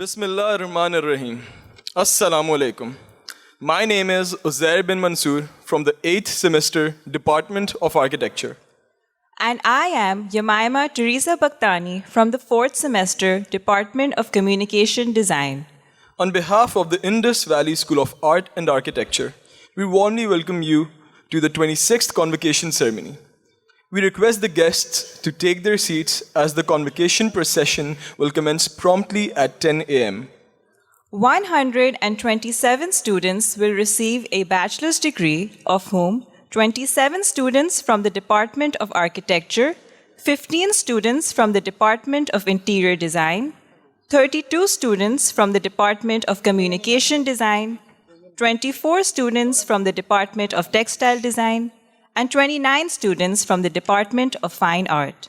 Bismillah ar-Rahman ar-Rahim. Assalamu alaikum. My name is Uzair bin Mansoor from the 8th semester Department of Architecture. And I am Yamaima Teresa Bakhtani from the 4th semester Department of Communication Design. On behalf of the Indus Valley School of Art and Architecture, we warmly welcome you to the 26th Convocation ceremony. We request the guests to take their seats as the Convocation procession will commence promptly at 10 a.m. 127 students will receive a bachelor's degree, of whom 27 students from the Department of Architecture, 15 students from the Department of Interior Design, 32 students from the Department of Communication Design, 24 students from the Department of Textile Design, and 29 students from the Department of Fine Art.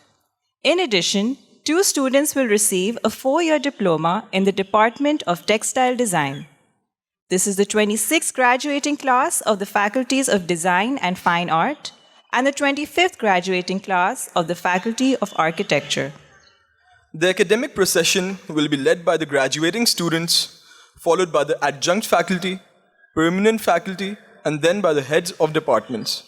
In addition, 2 students will receive a 4-year diploma in the Department of Textile Design. This is the 26th graduating class of the Faculties of Design and Fine Art and the 25th graduating class of the Faculty of Architecture. The academic procession will be led by the graduating students, followed by the adjunct faculty, permanent faculty, and then by the heads of departments.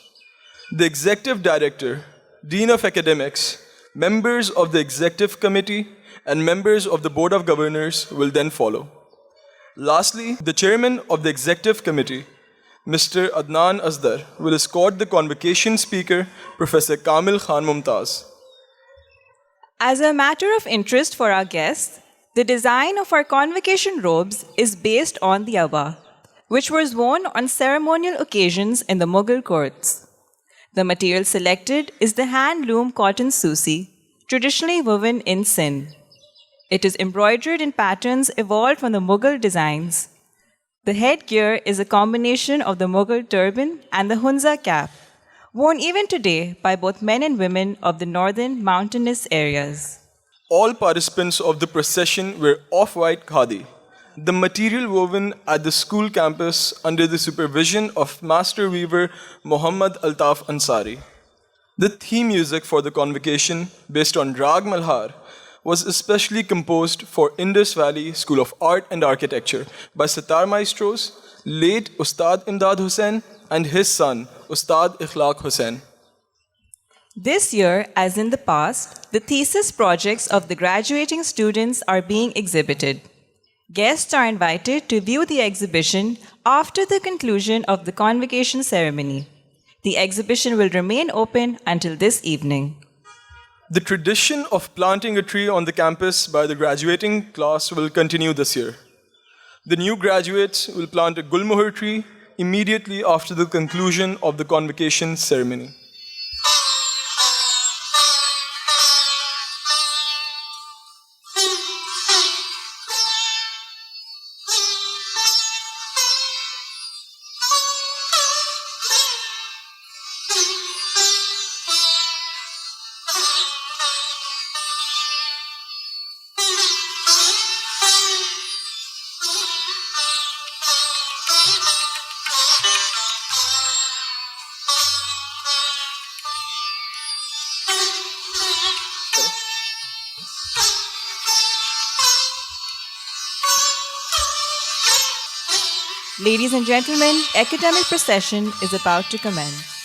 The Executive Director, Dean of Academics, members of the Executive Committee, and members of the Board of Governors will then follow. Lastly, the Chairman of the Executive Committee, Mr. Adnan Asdar, will escort the Convocation Speaker, Professor Kamil Khan Mumtaz. As a matter of interest for our guests, the design of our convocation robes is based on the abba, which was worn on ceremonial occasions in the Mughal courts. The material selected is the hand-loom cotton susi, traditionally woven in Sindh. It is embroidered in patterns evolved from the Mughal designs. The headgear is a combination of the Mughal turban and the hunza cap, worn even today by both men and women of the northern mountainous areas. All participants of the procession wear off-white khadi, the material woven at the school campus under the supervision of master weaver Muhammad Altaf Ansari. The theme music for the convocation, based on Rag Malhar, was especially composed for Indus Valley School of Art and Architecture by sitar maestros, late Ustad Imdad Hussain and his son, Ustad Ikhlaq Hussain. This year, as in the past, the thesis projects of the graduating students are being exhibited. Guests are invited to view the exhibition after the conclusion of the convocation ceremony. The exhibition will remain open until this evening. The tradition of planting a tree on the campus by the graduating class will continue this year. The new graduates will plant a gulmohar tree immediately after the conclusion of the convocation ceremony. Ladies and gentlemen, academic procession is about to commence.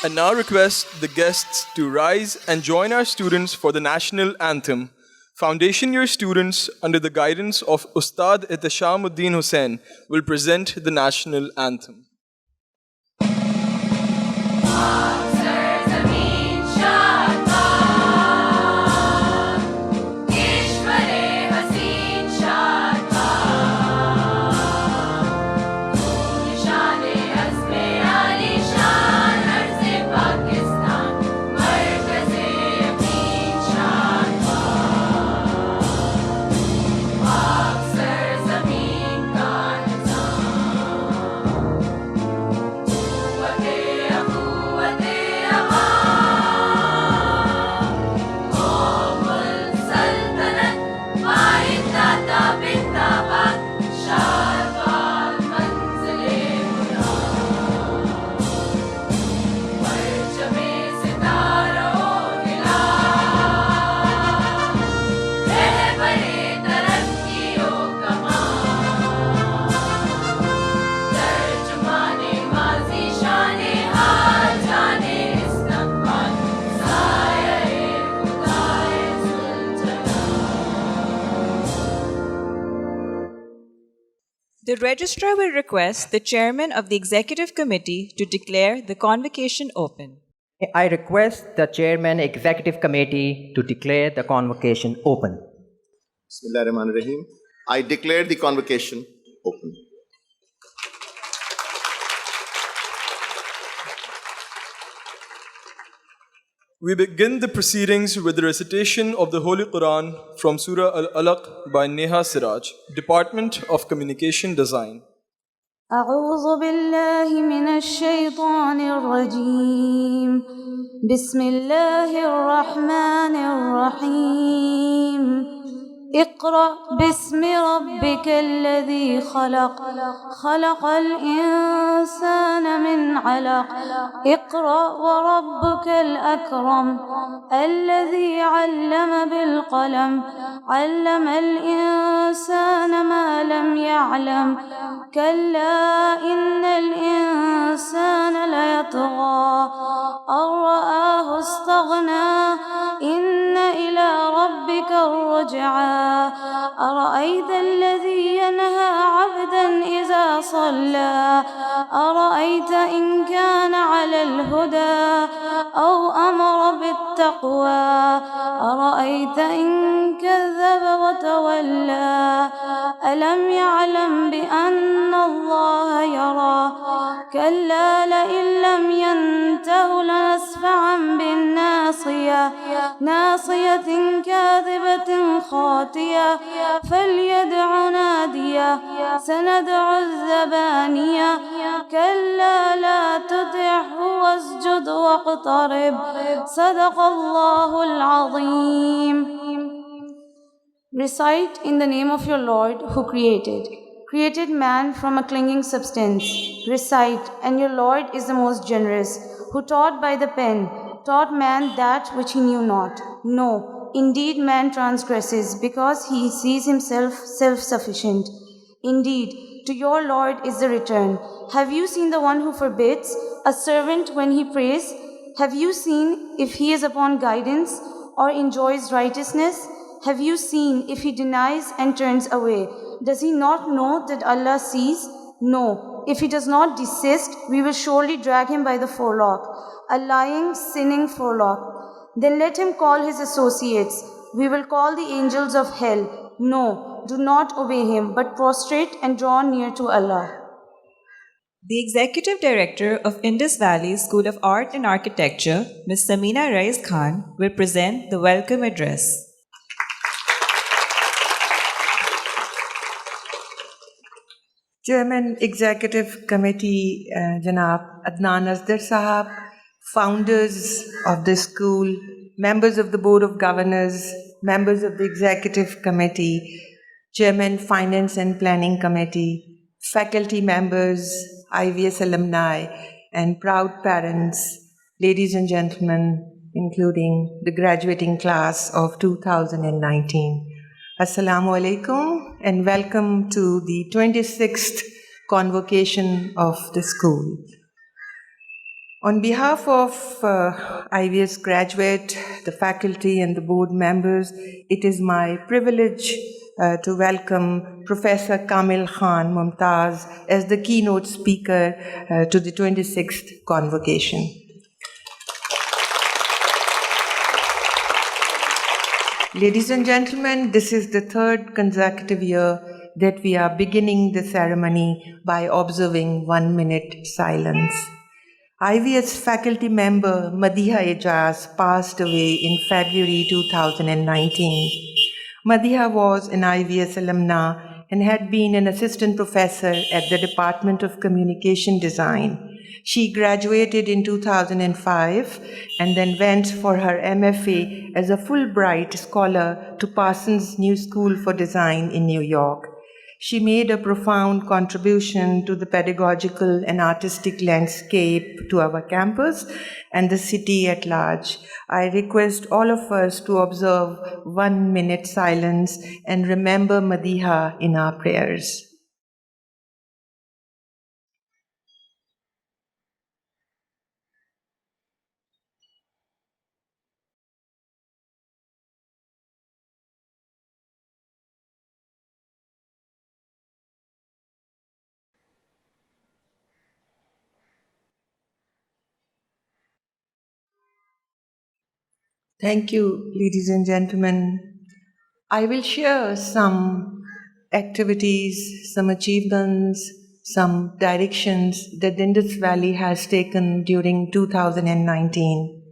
I now request the guests to rise and join our students for the national anthem. Foundation year students, under the guidance of Ustad Ihteshamuddin Hussain, will present the national anthem. The Registrar will request the Chairman of the Executive Committee to declare the Convocation open. I request the Chairman Executive Committee to declare the Convocation open. Bismillahirrahmanirrahim. I declare the Convocation open. We begin the proceedings with the recitation of the Holy Quran from Surah Al-Alaq by Neha Siraj, Department of Communication Design. أعوذ بالله من الشيطان الرجيم بسم الله الرحمن الرحيم اقرأ باسم ربك الذي خلق خلق الإنسان من علق اقرأ وربك الأكرم الذي علم بالقلم علم الإنسان ما لم يعلم كلا إن الإنسان ليطغى أن رآه استغنى إن إلى ربك الرجعى أرأيت الذي ينهى عبدا إذا صلى أرأيت إن كان على الهدى أو أمر بالتقوى أرأيت إن كذب وتولى ألم يعلم بأن الله يرى كلا لئن لم ينته لنسفعا بالناصية ناصية كاذبة خاطية فليدع نادية سندع الزبانية كلا لا تطعه واسجد واقترب صدق الله العظيم. Recite in the name of your Lord who created man from a clinging substance. Recite, and your Lord is the most generous, who taught by the pen, taught man that which he knew not. No, indeed man transgresses, because he sees himself self-sufficient. Indeed, to your Lord is the return. Have you seen the one who forbids a servant when he prays? Have you seen if he is upon guidance or enjoys righteousness? Have you seen if he denies and turns away? Does he not know that Allah sees? No. If he does not desist, we will surely drag him by the forelock, a lying, sinning forelock. Then let him call his associates. We will call the angels of hell. No, do not obey him, but prostrate and draw near to Allah. The Executive Director of Indus Valley School of Art and Architecture, Ms. Samina Rais Khan, will present the welcome address. Chairman Executive Committee, Janab Adnan Asdar Sahab, founders of the school, members of the Board of Governors, members of the Executive Committee, Chairman Finance and Planning Committee, faculty members, IVS alumni, and proud parents, ladies and gentlemen, including the graduating class of 2019. Assalamu alaikum and welcome to the 26th convocation of the school. On behalf of IVS graduate, the faculty and the board members, it is my privilege to welcome Professor Kamil Khan Mumtaz as the keynote speaker to the 26th convocation. Ladies and gentlemen, this is the third consecutive year that we are beginning the ceremony by observing 1 minute silence. IVS faculty member Madiha Ejaz passed away in February 2019. Madiha was an IVS alumna and had been an assistant professor at the Department of Communication Design. She graduated in 2005 and then went for her MFA as a Fulbright scholar to Parsons New School for Design in New York. She made a profound contribution to the pedagogical and artistic landscape to our campus and the city at large. I request all of us to observe 1 minute silence and remember Madiha in our prayers. Thank you, ladies and gentlemen. I will share some activities, some achievements, some directions that the Indus Valley has taken during 2019.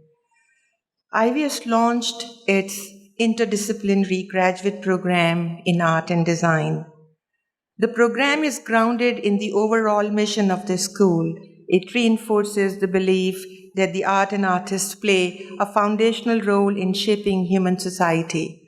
IVS launched its interdisciplinary graduate program in art and design. The program is grounded in the overall mission of the school. It reinforces the belief that the art and artists play a foundational role in shaping human society.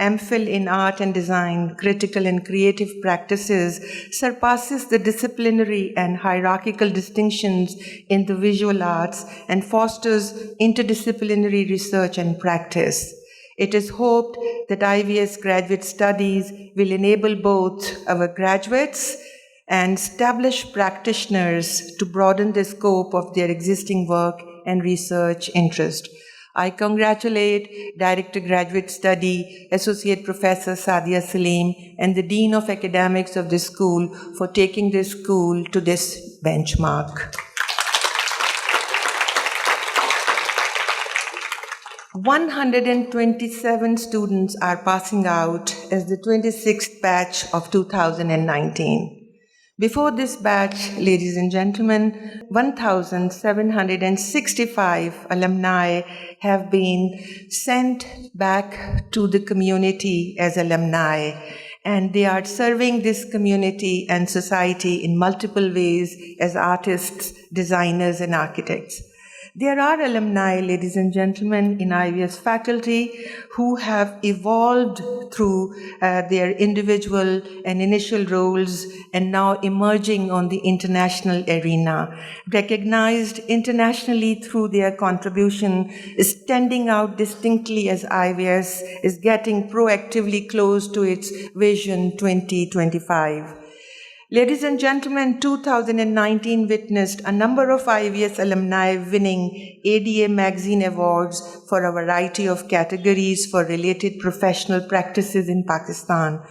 MPhil in art and design, critical and creative practices surpasses the disciplinary and hierarchical distinctions in the visual arts and fosters interdisciplinary research and practice. It is hoped that IVS graduate studies will enable both our graduates and established practitioners to broaden the scope of their existing work and research interest. I congratulate Director Graduate Study, Associate Professor Sadia Salim, and the Dean of Academics of this school for taking this school to this benchmark. 127 students are passing out as the 26th batch of 2019. Before this batch, ladies and gentlemen, 1,765 alumni have been sent back to the community as alumni, and they are serving this community and society in multiple ways as artists, designers, and architects. There are alumni, ladies and gentlemen, in IVS faculty who have evolved through their individual and initial roles and now emerging on the international arena, recognized internationally through their contribution, standing out distinctly as IVS is getting proactively close to its Vision 2025. Ladies and gentlemen, 2019 witnessed a number of IVS alumni winning ADA Magazine Awards for a variety of categories for related professional practices in Pakistan.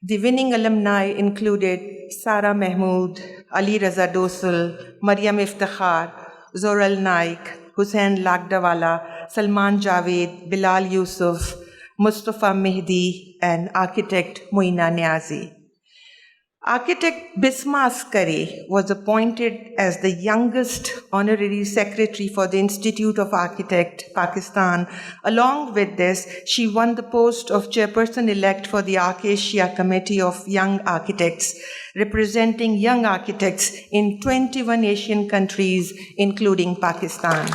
The winning alumni included Sara Mahmood, Ali Raza Dosal, Maryam Iftikhar, Zoral Naik, Hussain Lagdawala, Salman Javed, Bilal Yusuf, Mustafa Mehdi, and architect Moina Niazi. Architect Bisma Askari was appointed as the youngest honorary secretary for the Institute of Architects, Pakistan. Along with this, she won the post of chairperson-elect for the Arc Asia Committee of Young Architects, representing young architects in 21 Asian countries, including Pakistan.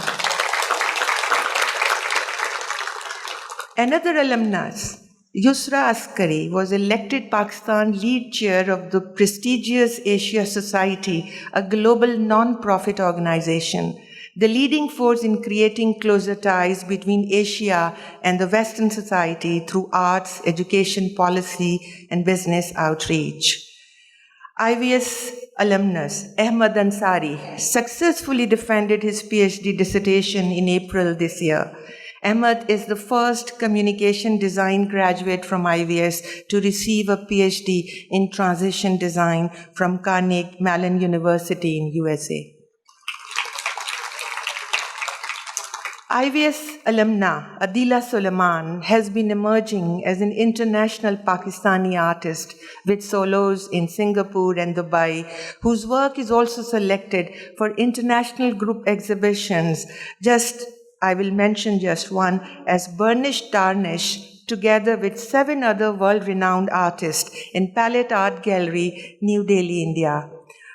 Another alumnus, Yusra Askari, was elected Pakistan lead chair of the prestigious Asia Society, a global non-profit organization, the leading force in creating closer ties between Asia and the Western society through arts, education policy, and business outreach. IVS alumnus Ahmad Ansari successfully defended his PhD dissertation in April this year. Ahmad is the first communication design graduate from IVS to receive a PhD in transition design from Carnegie Mellon University in USA. IVS alumna Adila Suleiman has been emerging as an international Pakistani artist with solos in Singapore and Dubai, whose work is also selected for international group exhibitions. I will mention just one as Burnished Tarnish, together with 7 other world-renowned artists in Palette Art Gallery, New Delhi, India.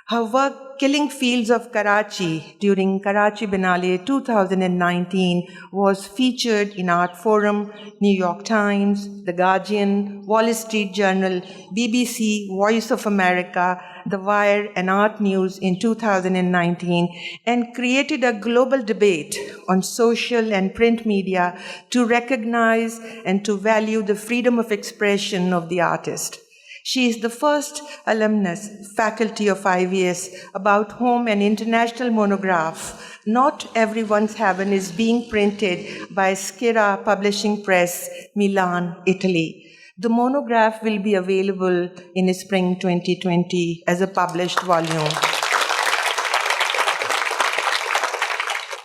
Her work, Killing Fields of Karachi, during Karachi Biennale 2019, was featured in Art Forum, New York Times, The Guardian, Wall Street Journal, BBC, Voice of America, The Wire, and Art News in 2019, and created a global debate on social and print media to recognize and to value the freedom of expression of the artist. She is the first alumnus faculty of IVS about whom an international monograph, Not Everyone's Heaven, is being printed by Schira Publishing Press, Milan, Italy. The monograph will be available in spring 2020 as a published volume.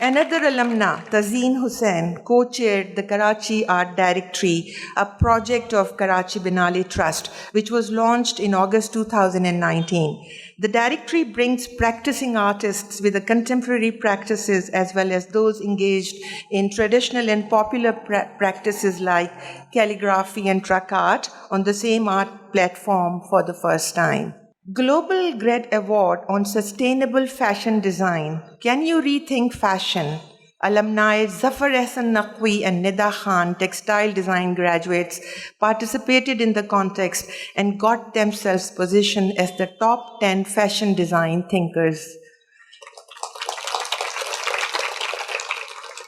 Another alumna, Tazeen Hussain, co-chaired the Karachi Art Directory, a project of Karachi Biennale Trust, which was launched in August 2019. The directory brings practicing artists with the contemporary practices as well as those engaged in traditional and popular practices like calligraphy and truck art on the same art platform for the first time. Global GRED Award on Sustainable Fashion Design. Can you rethink fashion? Alumni Zafar Ehsan Naqvi and Nida Khan, textile design graduates, participated in the contest and got themselves positioned as the top 10 fashion design thinkers.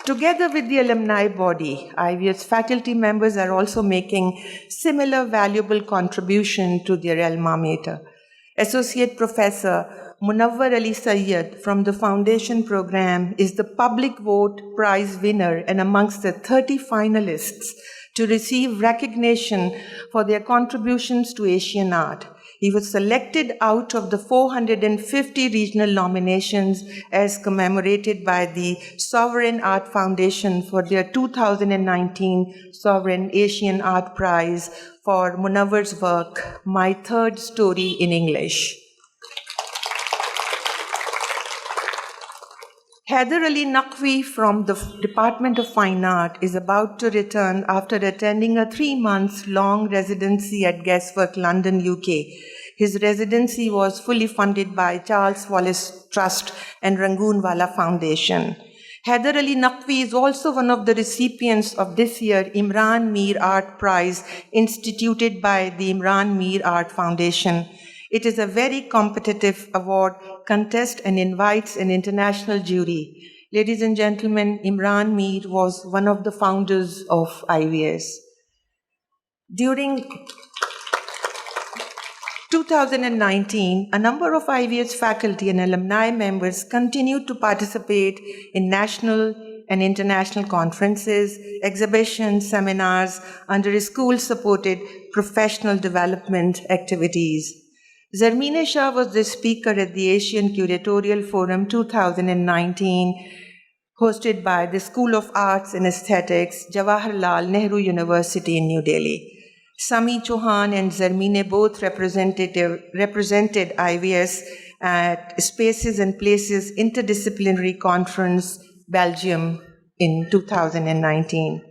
Together with the alumni body, IVS faculty members are also making similar valuable contribution to their alma mater. Associate Professor Munawwar Ali Sayyed from the Foundation Program is the public vote prize winner and amongst the 30 finalists to receive recognition for their contributions to Asian art. He was selected out of the 450 regional nominations as commemorated by the Sovereign Art Foundation for their 2019 Sovereign Asian Art Prize for Munawwar's work, My Third Story in English. Haider Ali Naqvi from the Department of Fine Art is about to return after attending a 3-month-long residency at Guestwork, London, UK. His residency was fully funded by Charles Wallace Trust and Rangoonwala Foundation. Haider Ali Naqvi is also one of the recipients of this year's Imran Mir Art Prize instituted by the Imran Mir Art Foundation. It is a very competitive award contest and invites an international jury. Ladies and gentlemen, Imran Mir was one of the founders of IVS. During 2019, a number of IVS faculty and alumni members continued to participate in national and international conferences, exhibitions, seminars under school-supported professional development activities. Zarmeena Shah was the speaker at the Asian Curatorial Forum 2019, hosted by the School of Arts and Aesthetics, Jawaharlal Nehru University in New Delhi. Sami Chauhan and Zarmeena both represented IVS at Spaces and Places Interdisciplinary Conference, Belgium in 2019.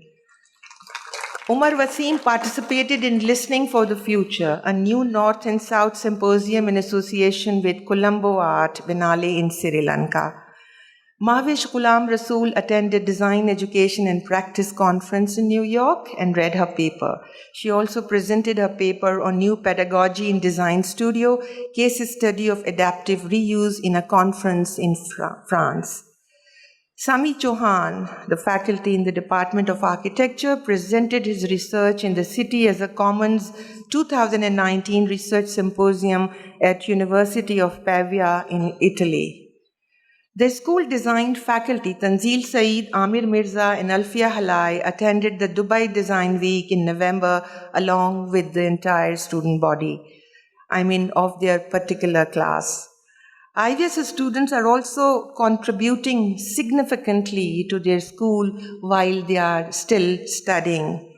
Umar Wasim participated in Listening for the Future, a new North and South symposium in association with Colombo Art Biennale in Sri Lanka. Mahwish Ghulam Rasool attended Design Education and Practice Conference in New York and read her paper. She also presented her paper on New Pedagogy in Design Studio, Case Study of Adaptive Reuse in a conference in France. Sami Chauhan, the faculty in the Department of Architecture, presented his research in the City as a Commons 2019 Research Symposium at University of Pavia in Italy. The school design faculty, Tanzil Saeed, Amir Mirza, and Alfia Halai, attended the Dubai Design Week in November along with the entire student body, of their particular class. IVS students are also contributing significantly to their school while they are still studying.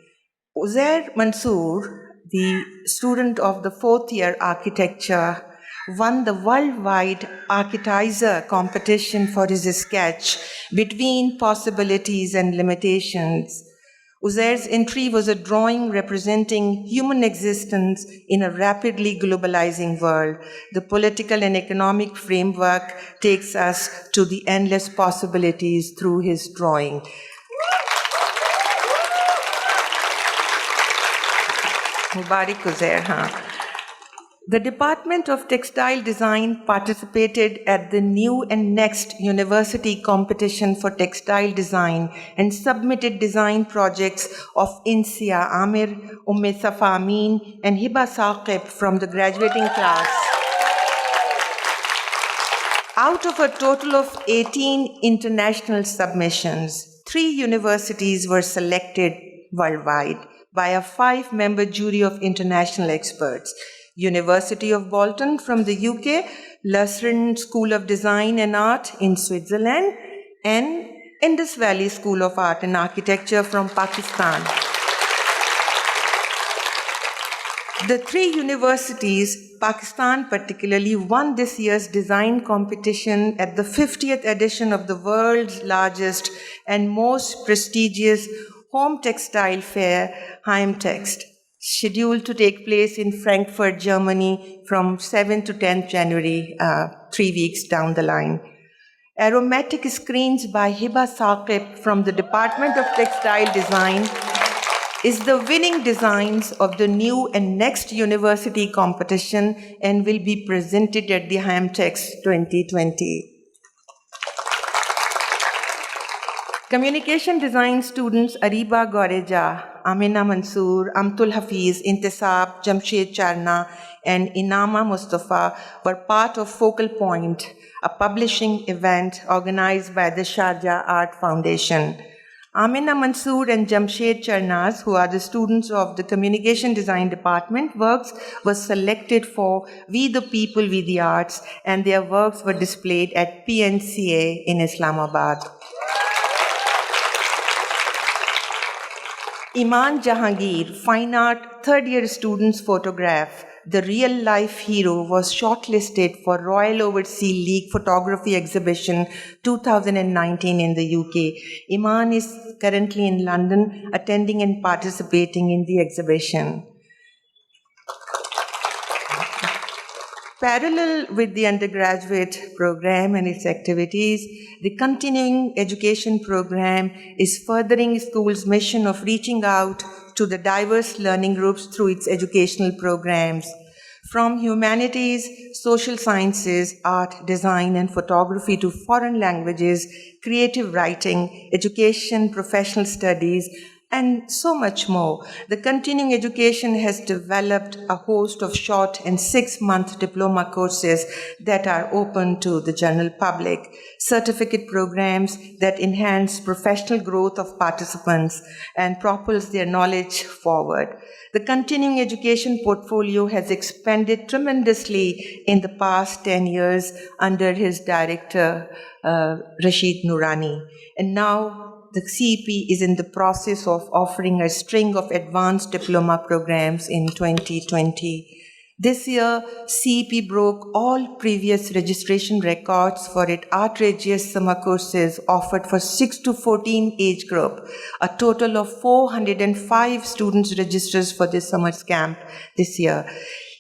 Uzair Mansoor, the student of the 4th year architecture, won the worldwide Architizer competition for his sketch, Between Possibilities and Limitations. Uzair's entry was a drawing representing human existence in a rapidly globalizing world. The political and economic framework takes us to the endless possibilities through his drawing. Mubarak Uzair, The Department of Textile Design participated at the New and Next University Competition for Textile Design and submitted design projects of Insia Amir, Umme Safa Amin, and Hiba Saqib from the graduating class. Out of a total of 18 international submissions, 3 universities were selected worldwide by a 5-member jury of international experts. University of Bolton from the UK, Lucerne School of Design and Art in Switzerland, and Indus Valley School of Art and Architecture from Pakistan. The 3 universities, Pakistan particularly, won this year's design competition at the 50th edition of the world's largest and most prestigious home textile fair, Heimtext, scheduled to take place in Frankfurt, Germany from 7th to 10th January, 3 weeks down the line. Aromatic screens by Hiba Saqib from the Department of Textile Design is the winning designs of the New and Next University competition and will be presented at the Heimtext 2020. Communication design students Ariba Goreja, Amina Mansoor, Amtul Hafiz, Intisab, Jamshed Charna, and Inama Mustafa were part of Focal Point, a publishing event organized by the Sharjah Art Foundation. Amina Mansoor and Jamshed Charnas, who are the students of the Communication Design Department, works was selected for We the People, We the Arts, and their works were displayed at PNCA in Islamabad. Iman Jahangir, Fine Art third-year student's photograph. The real-life hero was shortlisted for Royal Overseas League Photography Exhibition 2019 in the UK. Iman is currently in London, attending and participating in the exhibition. Parallel with the undergraduate program and its activities, the continuing education program is furthering school's mission of reaching out to the diverse learning groups through its educational programs. From humanities, social sciences, art, design, and photography to foreign languages, creative writing, education, professional studies, and so much more. The continuing education has developed a host of short and 6-month diploma courses that are open to the general public, certificate programs that enhance professional growth of participants and propels their knowledge forward. The continuing education portfolio has expanded tremendously in the past 10 years under his director, Rashid Noorani. And now the CEP is in the process of offering a string of advanced diploma programs in 2020. This year, CEP broke all previous registration records for its outrageous summer courses offered for 6 to 14 age group. A total of 405 students registered for this summer's camp this year.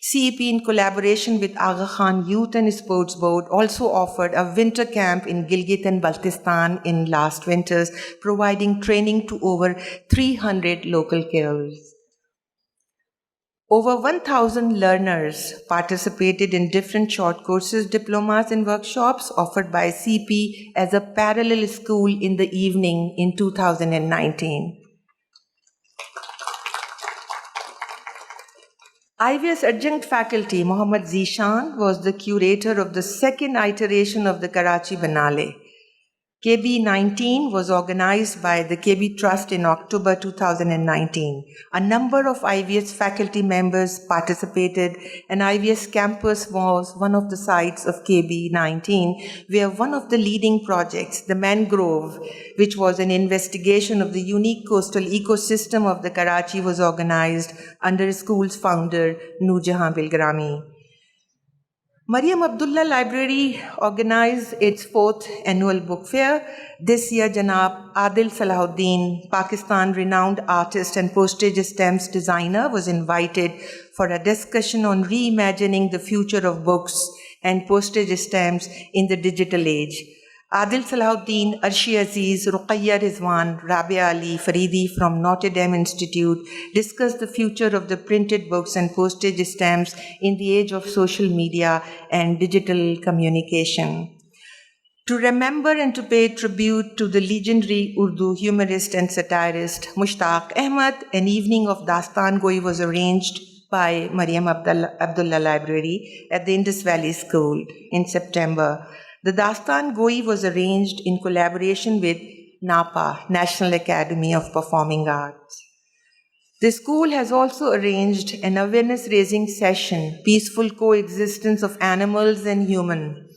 CEP, in collaboration with Aga Khan Youth and Sports Board, also offered a winter camp in Gilgit and Baltistan in last winters, providing training to over 300 local carers. Over 1,000 learners participated in different short courses, diplomas, and workshops offered by CEP as a parallel school in the evening in 2019. IVS adjunct faculty Mohammad Zishan was the curator of the second iteration of the Karachi Biennale. KB19 was organized by the KB Trust in October 2019. A number of IVS faculty members participated, and IVS campus was one of the sites of KB19, where one of the leading projects, the Mangrove, which was an investigation of the unique coastal ecosystem of the Karachi, was organized under school's founder, Noorjahan Bilgrami. Mariam Abdullah Library organized its 4th annual book fair. This year, Janab Adil Salahuddin, Pakistan-renowned artist and postage stamps designer, was invited for a discussion on reimagining the future of books and postage stamps in the digital age. Adil Salahuddin, Arshi Aziz, Ruqayya Rizwan, Rabia Ali, Faridi from Notre Dame Institute discussed the future of the printed books and postage stamps in the age of social media and digital communication. To remember and to pay tribute to the legendary Urdu humorist and satirist Mushtaq Ahmad, an evening of Dastan Goi was arranged by Mariam Abdullah Library at the Indus Valley School in September. The Dastan Goi was arranged in collaboration with NAPA, National Academy of Performing Arts. The school has also arranged an awareness-raising session, Peaceful Coexistence of Animals and Human,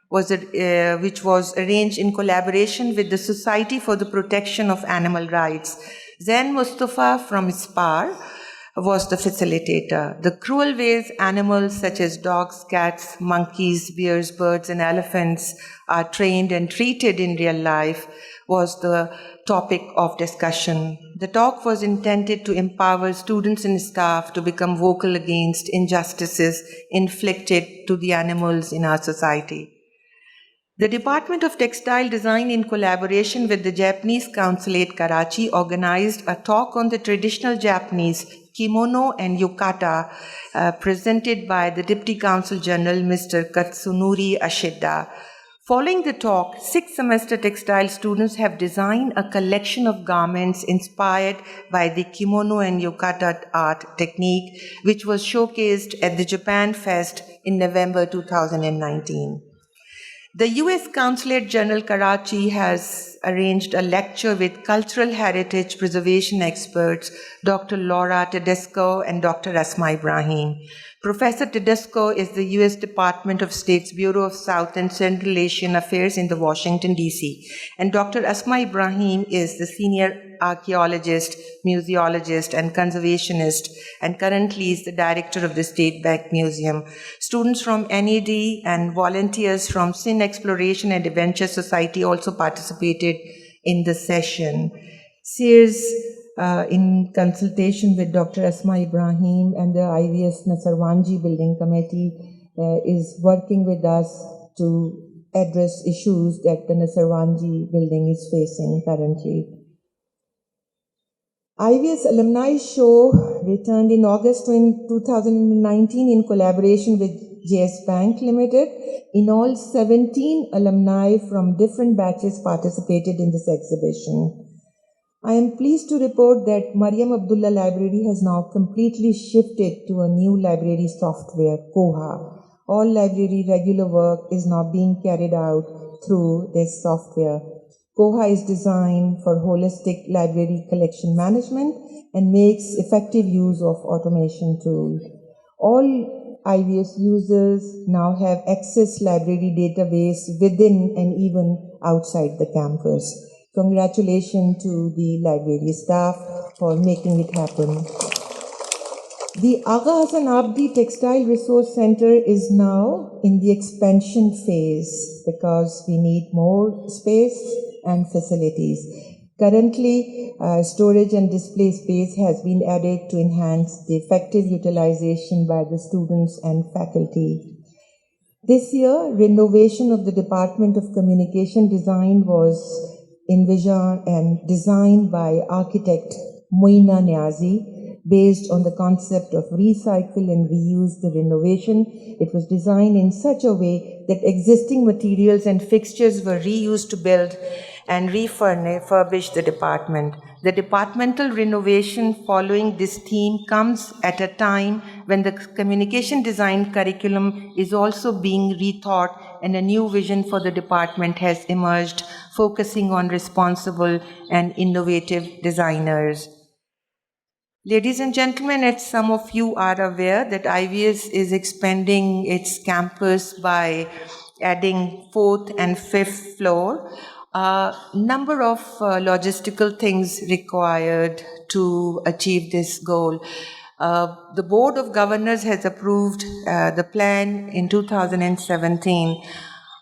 which was arranged in collaboration with the Society for the Protection of Animal Rights. Zain Mustafa from SPAR was the facilitator. The cruel ways animals such as dogs, cats, monkeys, bears, birds, and elephants are trained and treated in real life was the topic of discussion. The talk was intended to empower students and staff to become vocal against injustices inflicted to the animals in our society. The Department of Textile Design, in collaboration with the Japanese Consulate Karachi, organized a talk on the traditional Japanese kimono and yukata presented by the Deputy Consul General Mr. Katsunori Ashida. Following the talk, 6th semester textile students have designed a collection of garments inspired by the kimono and yukata art technique, which was showcased at the Japan Fest in November 2019. The U.S. Consulate General Karachi has arranged a lecture with cultural heritage preservation experts, Dr. Laura Tedesco and Dr. Asma Ibrahim. Professor Tedesco is the U.S. Department of State's Bureau of South and Central Asian Affairs in the Washington, D.C. And Dr. Asma Ibrahim is the senior archaeologist, museologist, and conservationist, and currently is the director of the State Bank Museum. Students from NAD and volunteers from Sin Exploration and Adventure Society also participated in the session. Sears, in consultation with Dr. Asma Ibrahim and the IVS Nasarwanji Building Committee, is working with us to address issues that the Nasarwanji building is facing currently. IVS Alumni Show returned in August 2019 in collaboration with JS Bank Limited. In all, 17 alumni from different batches participated in this exhibition. I am pleased to report that Mariam Abdullah Library has now completely shifted to a new library software, Koha. All library regular work is now being carried out through this software. Koha is designed for holistic library collection management and makes effective use of automation tools. All IVS users now have access library database within and even outside the campus. Congratulations to the library staff for making it happen. The Agha Hassan Abdi Textile Resource Center is now in the expansion phase because we need more space and facilities. Currently, storage and display space has been added to enhance the effective utilization by the students and faculty. This year, renovation of the Department of Communication Design was envisioned and designed by architect Moina Niazi. Based on the concept of recycle and reuse the renovation, it was designed in such a way that existing materials and fixtures were reused to build and refurbish the department. The departmental renovation following this theme comes at a time when the communication design curriculum is also being rethought and a new vision for the department has emerged, focusing on responsible and innovative designers. Ladies and gentlemen, as some of you are aware that IVS is expanding its campus by adding 4th and 5th floor. A number of logistical things required to achieve this goal. The Board of Governors has approved the plan in 2017.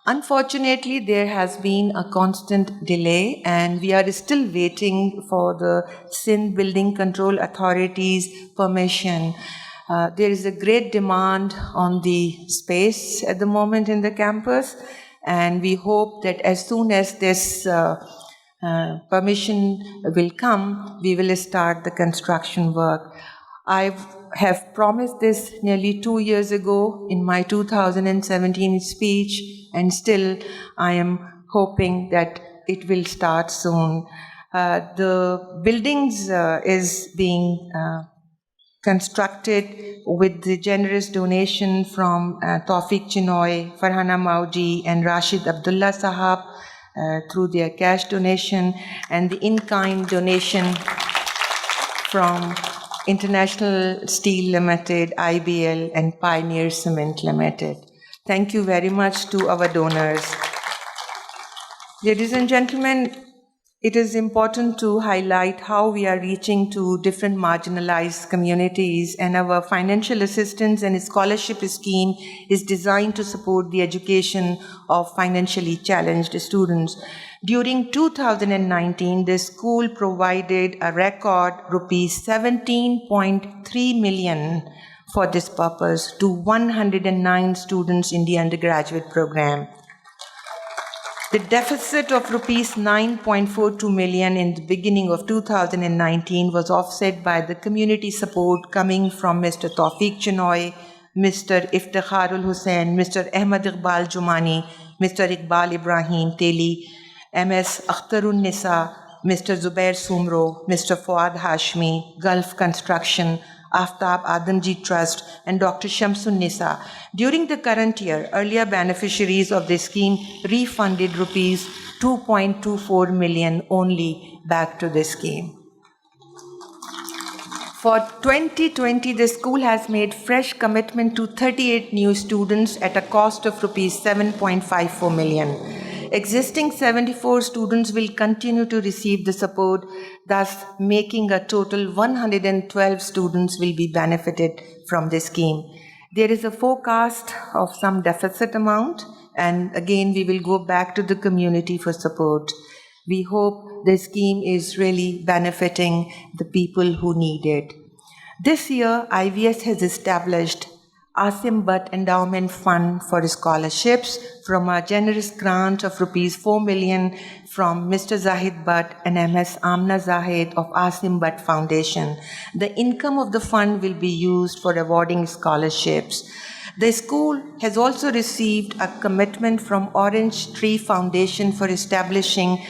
Unfortunately, there has been a constant delay and we are still waiting for the Sindh Building Control Authority's permission. There is a great demand on the space at the moment in the campus, and we hope that as soon as this permission will come, we will start the construction work. I have promised this nearly 2 years ago in my 2017 speech, and still I am hoping that it will start soon. The buildings is being constructed with the generous donation from Tawfiq Chinoy, Farhana Mauji, and Rashid Abdullah Sahab through their cash donation, and the in-kind donation from International Steel Limited, IBL, and Pioneer Cement Limited. Thank you very much to our donors. Ladies and gentlemen, it is important to highlight how we are reaching to different marginalized communities, and our financial assistance and scholarship scheme is designed to support the education of financially challenged students. During 2019, the school provided a record rupees 17.3 million for this purpose to 109 students in the undergraduate program. The deficit of rupees 9.42 million in the beginning of 2019 was offset by the community support coming from Mr. Tawfiq Chinoy, Mr. Iftikharul Hussain, Mr. Ahmad Iqbal Jumani, Mr. Iqbal Ibrahim Teli, MS Akhtarun Nisa, Mr. Zubair Sumro, Mr. Fuad Hashmi, Gulf Construction, Aftab Adamji Trust, and Dr. Shamsun Nisa. During the current year, earlier beneficiaries of this scheme refunded rupees 2.24 million only back to the scheme. For 2020, the school has made fresh commitment to 38 new students at a cost of rupees 7.54 million. Existing 74 students will continue to receive the support, thus making a total 112 students will be benefited from this scheme. There is a forecast of some deficit amount, and again we will go back to the community for support. We hope the scheme is really benefiting the people who need it. This year, IVS has established Asim Butt Endowment Fund for scholarships from a generous grant of rupees 4 million from Mr. Zahid Butt and MS Amna Zahid of Asim Butt Foundation. The income of the fund will be used for awarding scholarships. The school has also received a commitment from Orange Tree Foundation for establishing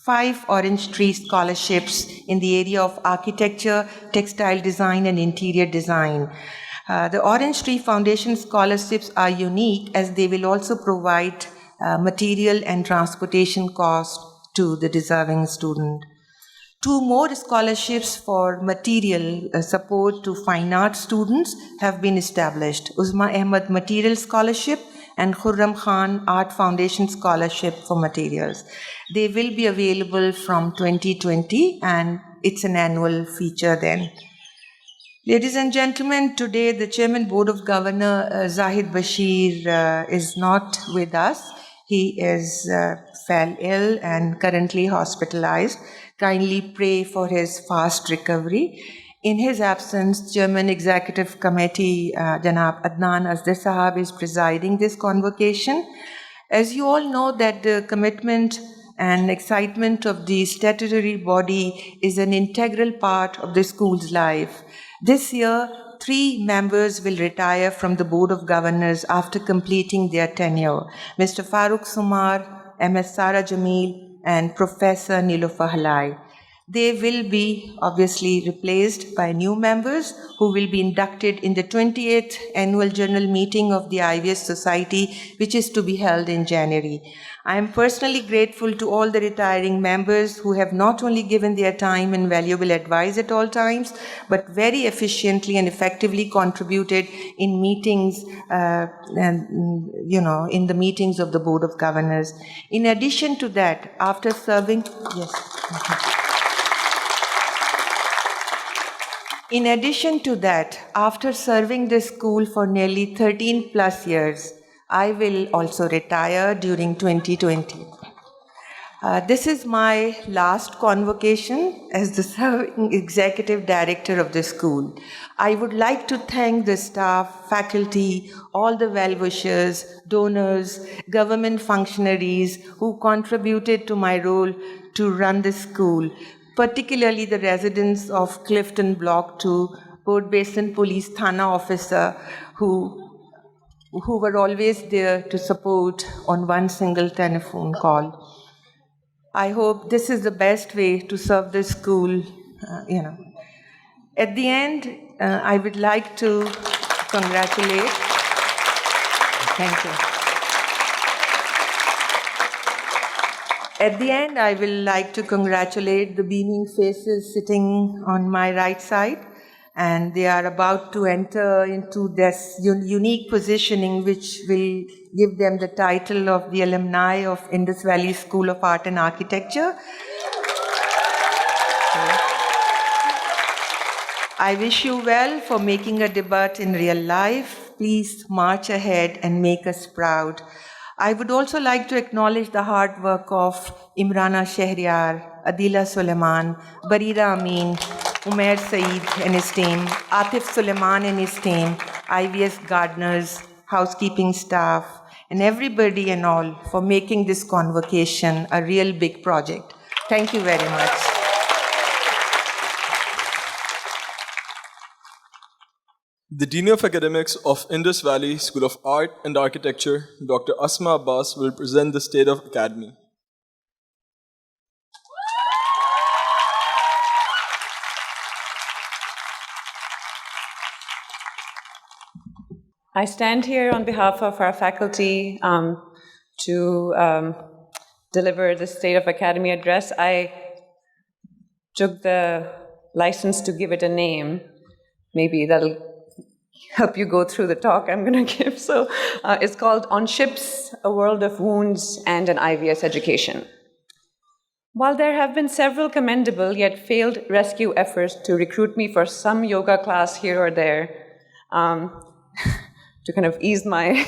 5 Orange Tree scholarships in the area of architecture, textile design, and interior design. The Orange Tree Foundation scholarships are unique as they will also provide material and transportation costs to the deserving student. 2 more scholarships for material support to fine arts students have been established. Uzma Ahmad Material Scholarship and Khurram Khan Art Foundation Scholarship for materials. They will be available from 2020 and it's an annual feature then. Ladies and gentlemen, today the Chairman Board of Governor Zahid Bashir is not with us. He is fell ill and currently hospitalized. Kindly pray for his fast recovery. In his absence, Chairman Executive Committee Janab Adnan Asdar Sahab is presiding this convocation. As you all know that the commitment and excitement of the statutory body is an integral part of the school's life. This year, 3 members will retire from the Board of Governors after completing their tenure. Mr. Farooq Sumar, MS Sara Jameel, and Professor Niloufar Halai. They will be obviously replaced by new members who will be inducted in the 28th Annual General Meeting of the IVS Society, which is to be held in January. I am personally grateful to all the retiring members who have not only given their time and valuable advice at all times, but very efficiently and effectively contributed in meetings, in the meetings of the Board of Governors. In addition to that, after serving, In addition to that, after serving the school for nearly 13 plus years, I will also retire during 2020. This is my last convocation as the serving executive director of the school. I would like to thank the staff, faculty, all the well-wishers, donors, government functionaries who contributed to my role to run the school, particularly the residents of Clifton Block 2, Port Basin Police Thana officer who were always there to support on one single telephone call. I hope this is the best way to serve the school, At the end, I would like to congratulate. Thank you. At the end, I will like to congratulate the beaming faces sitting on my right side, and they are about to enter into this unique positioning which will give them the title of the alumni of Indus Valley School of Art and Architecture. I wish you well for making a debut in real life. Please march ahead and make us proud. I would also like to acknowledge the hard work of Imrana Shehryar, Adila Suleiman, Barira Amin, Umair Saeed and his team, Atif Suleiman and his team, IVS gardeners, housekeeping staff, and everybody and all for making this convocation a real big project. Thank you very much. The Dean of Academics of Indus Valley School of Art and Architecture, Dr. Asma Abbas, will present the State of Academy. I stand here on behalf of our faculty to deliver the State of Academy address. I took the license to give it a name. Maybe that'll help you go through the talk I'm going to give. So it's called On Ships, A World of Wounds and an IVS Education. While there have been several commendable yet failed rescue efforts to recruit me for some yoga class here or there, to kind of ease my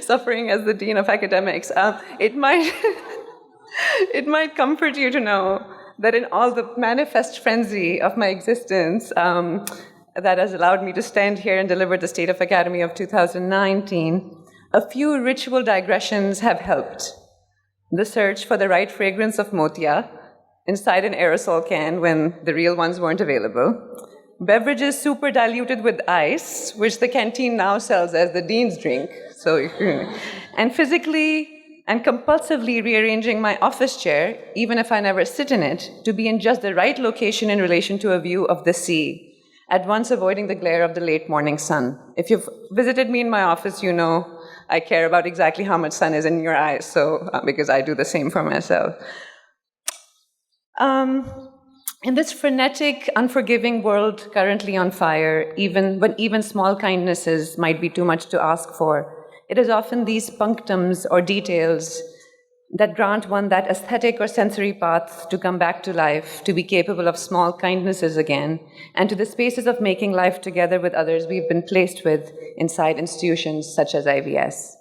suffering as the Dean of Academics, it might comfort you to know that in all the manifest frenzy of my existence that has allowed me to stand here and deliver the State of Academy of 2019, a few ritual digressions have helped. The search for the right fragrance of motia inside an aerosol can when the real ones weren't available. Beverages super diluted with ice, which the canteen now sells as the dean's drink. And physically and compulsively rearranging my office chair, even if I never sit in it, to be in just the right location in relation to a view of the sea, at once avoiding the glare of the late morning sun. If you've visited me in my office, you know I care about exactly how much sun is in your eyes, so because I do the same for myself. In this frenetic, unforgiving world currently on fire, even small kindnesses might be too much to ask for, it is often these punctums or details that grant one that aesthetic or sensory path to come back to life, to be capable of small kindnesses again, and to the spaces of making life together with others we've been placed with inside institutions such as IVS.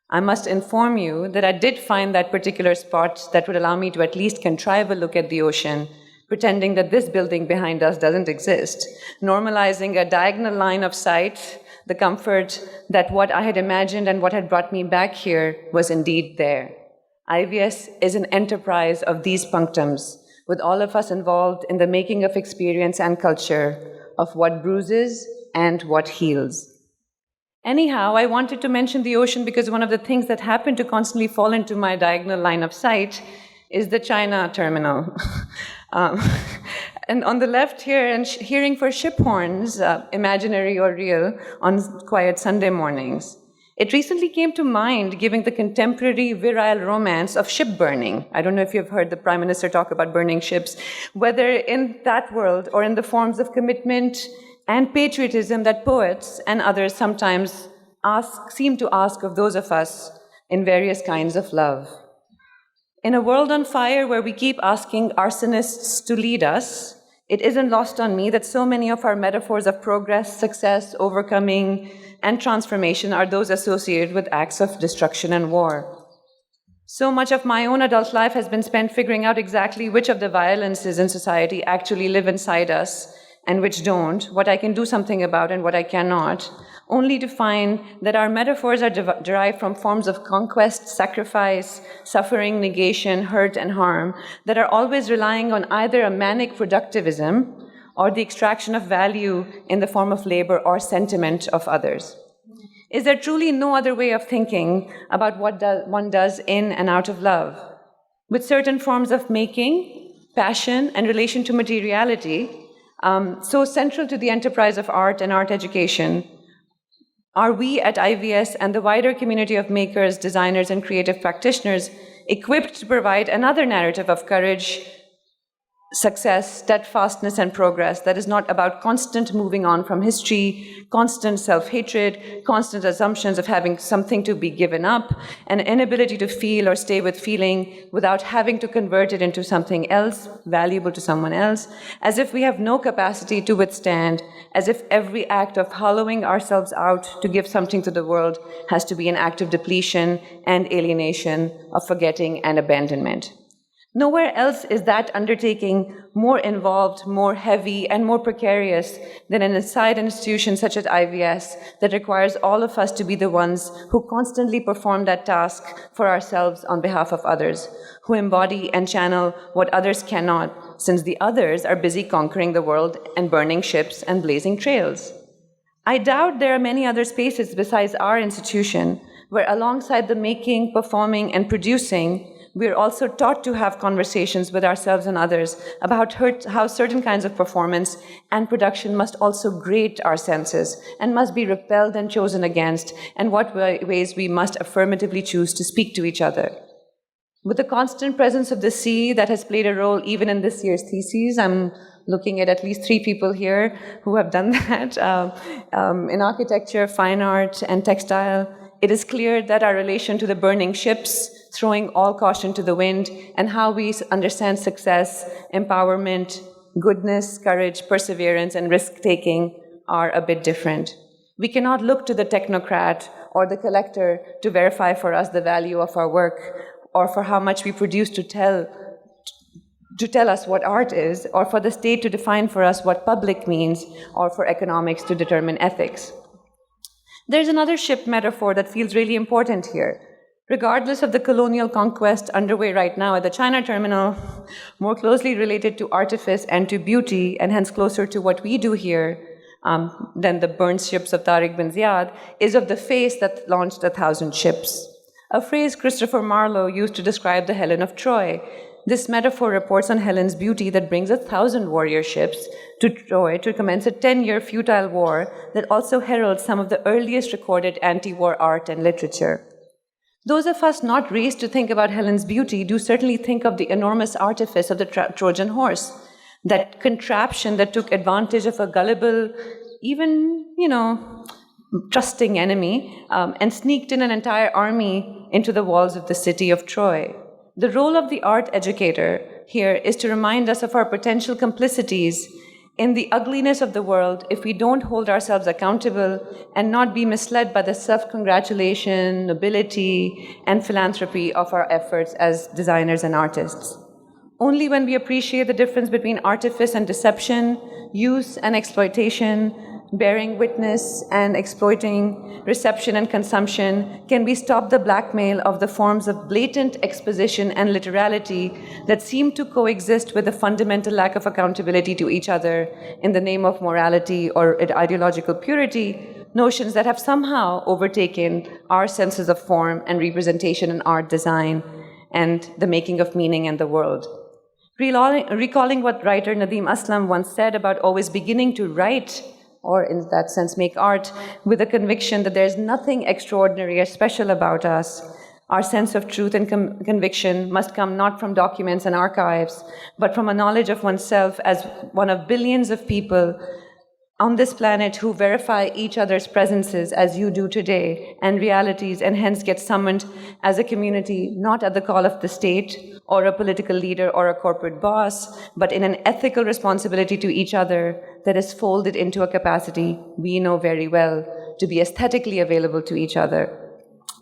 I must inform you that I did find that particular spot that would allow me to at least contrive a look at the ocean, pretending that this building behind us doesn't exist, normalizing a diagonal line of sight, the comfort that what I had imagined and what had brought me back here was indeed there. IVS is an enterprise of these punctums, with all of us involved in the making of experience and culture, of what bruises and what heals. Anyhow, I wanted to mention the ocean because one of the things that happened to constantly fall into my diagonal line of sight is the China terminal. And on the left here, and hearing for ship horns, imaginary or real, on quiet Sunday mornings. It recently came to mind, given the contemporary virile romance of ship burning. I don't know if you've heard the Prime Minister talk about burning ships, whether in that world or in the forms of commitment and patriotism that poets and others sometimes seem to ask of those of us in various kinds of love. In a world on fire where we keep asking arsonists to lead us, it isn't lost on me that so many of our metaphors of progress, success, overcoming, and transformation are those associated with acts of destruction and war. So much of my own adult life has been spent figuring out exactly which of the violences in society actually live inside us and which don't, what I can do something about and what I cannot, only to find that our metaphors are derived from forms of conquest, sacrifice, suffering, negation, hurt, and harm that are always relying on either a manic productivism or the extraction of value in the form of labor or sentiment of others. Is there truly no other way of thinking about what one does in and out of love? With certain forms of making, passion, and relation to materiality, so central to the enterprise of art and art education, are we at IVS and the wider community of makers, designers, and creative practitioners equipped to provide another narrative of courage, success, steadfastness, and progress that is not about constant moving on from history, constant self-hatred, constant assumptions of having something to be given up, an inability to feel or stay with feeling without having to convert it into something else, valuable to someone else, as if we have no capacity to withstand, as if every act of hollowing ourselves out to give something to the world has to be an act of depletion and alienation, of forgetting and abandonment. Nowhere else is that undertaking more involved, more heavy, and more precarious than inside an institution such as IVS that requires all of us to be the ones who constantly perform that task for ourselves on behalf of others, who embody and channel what others cannot, since the others are busy conquering the world and burning ships and blazing trails. I doubt there are many other spaces besides our institution where, alongside the making, performing, and producing, we're also taught to have conversations with ourselves and others about how certain kinds of performance and production must also grate our senses and must be repelled and chosen against, and what ways we must affirmatively choose to speak to each other. With the constant presence of the sea that has played a role even in this year's theses, I'm looking at least 3 people here who have done that, in architecture, fine art, and textile, it is clear that our relation to the burning ships, throwing all caution to the wind, and how we understand success, empowerment, goodness, courage, perseverance, and risk-taking are a bit different. We cannot look to the technocrat or the collector to verify for us the value of our work, or for how much we produce to tell us what art is, or for the state to define for us what public means, or for economics to determine ethics. There's another ship metaphor that feels really important here. Regardless of the colonial conquest underway right now at the China terminal, more closely related to artifice and to beauty, and hence closer to what we do here than the burnt ships of Tariq bin Ziyad, is of the face that launched 1,000 ships. A phrase Christopher Marlowe used to describe the Helen of Troy. This metaphor reports on Helen's beauty that brings 1,000 warrior ships to Troy to commence a 10-year futile war that also heralds some of the earliest recorded anti-war art and literature. Those of us not raised to think about Helen's beauty do certainly think of the enormous artifice of the Trojan horse, that contraption that took advantage of a gullible, even, trusting enemy, and sneaked in an entire army into the walls of the city of Troy. The role of the art educator here is to remind us of our potential complicities in the ugliness of the world if we don't hold ourselves accountable and not be misled by the self-congratulation, nobility, and philanthropy of our efforts as designers and artists. Only when we appreciate the difference between artifice and deception, use and exploitation, bearing witness and exploiting, reception and consumption, can we stop the blackmail of the forms of blatant exposition and literality that seem to coexist with the fundamental lack of accountability to each other in the name of morality or ideological purity, notions that have somehow overtaken our senses of form and representation in art, design, and the making of meaning in the world. Recalling what writer Nadeem Aslam once said about always beginning to write, or in that sense make art, with a conviction that there's nothing extraordinary or special about us, our sense of truth and conviction must come not from documents and archives, but from a knowledge of oneself as one of billions of people on this planet who verify each other's presences as you do today, and realities, and hence get summoned as a community, not at the call of the state or a political leader or a corporate boss, but in an ethical responsibility to each other that is folded into a capacity we know very well to be aesthetically available to each other,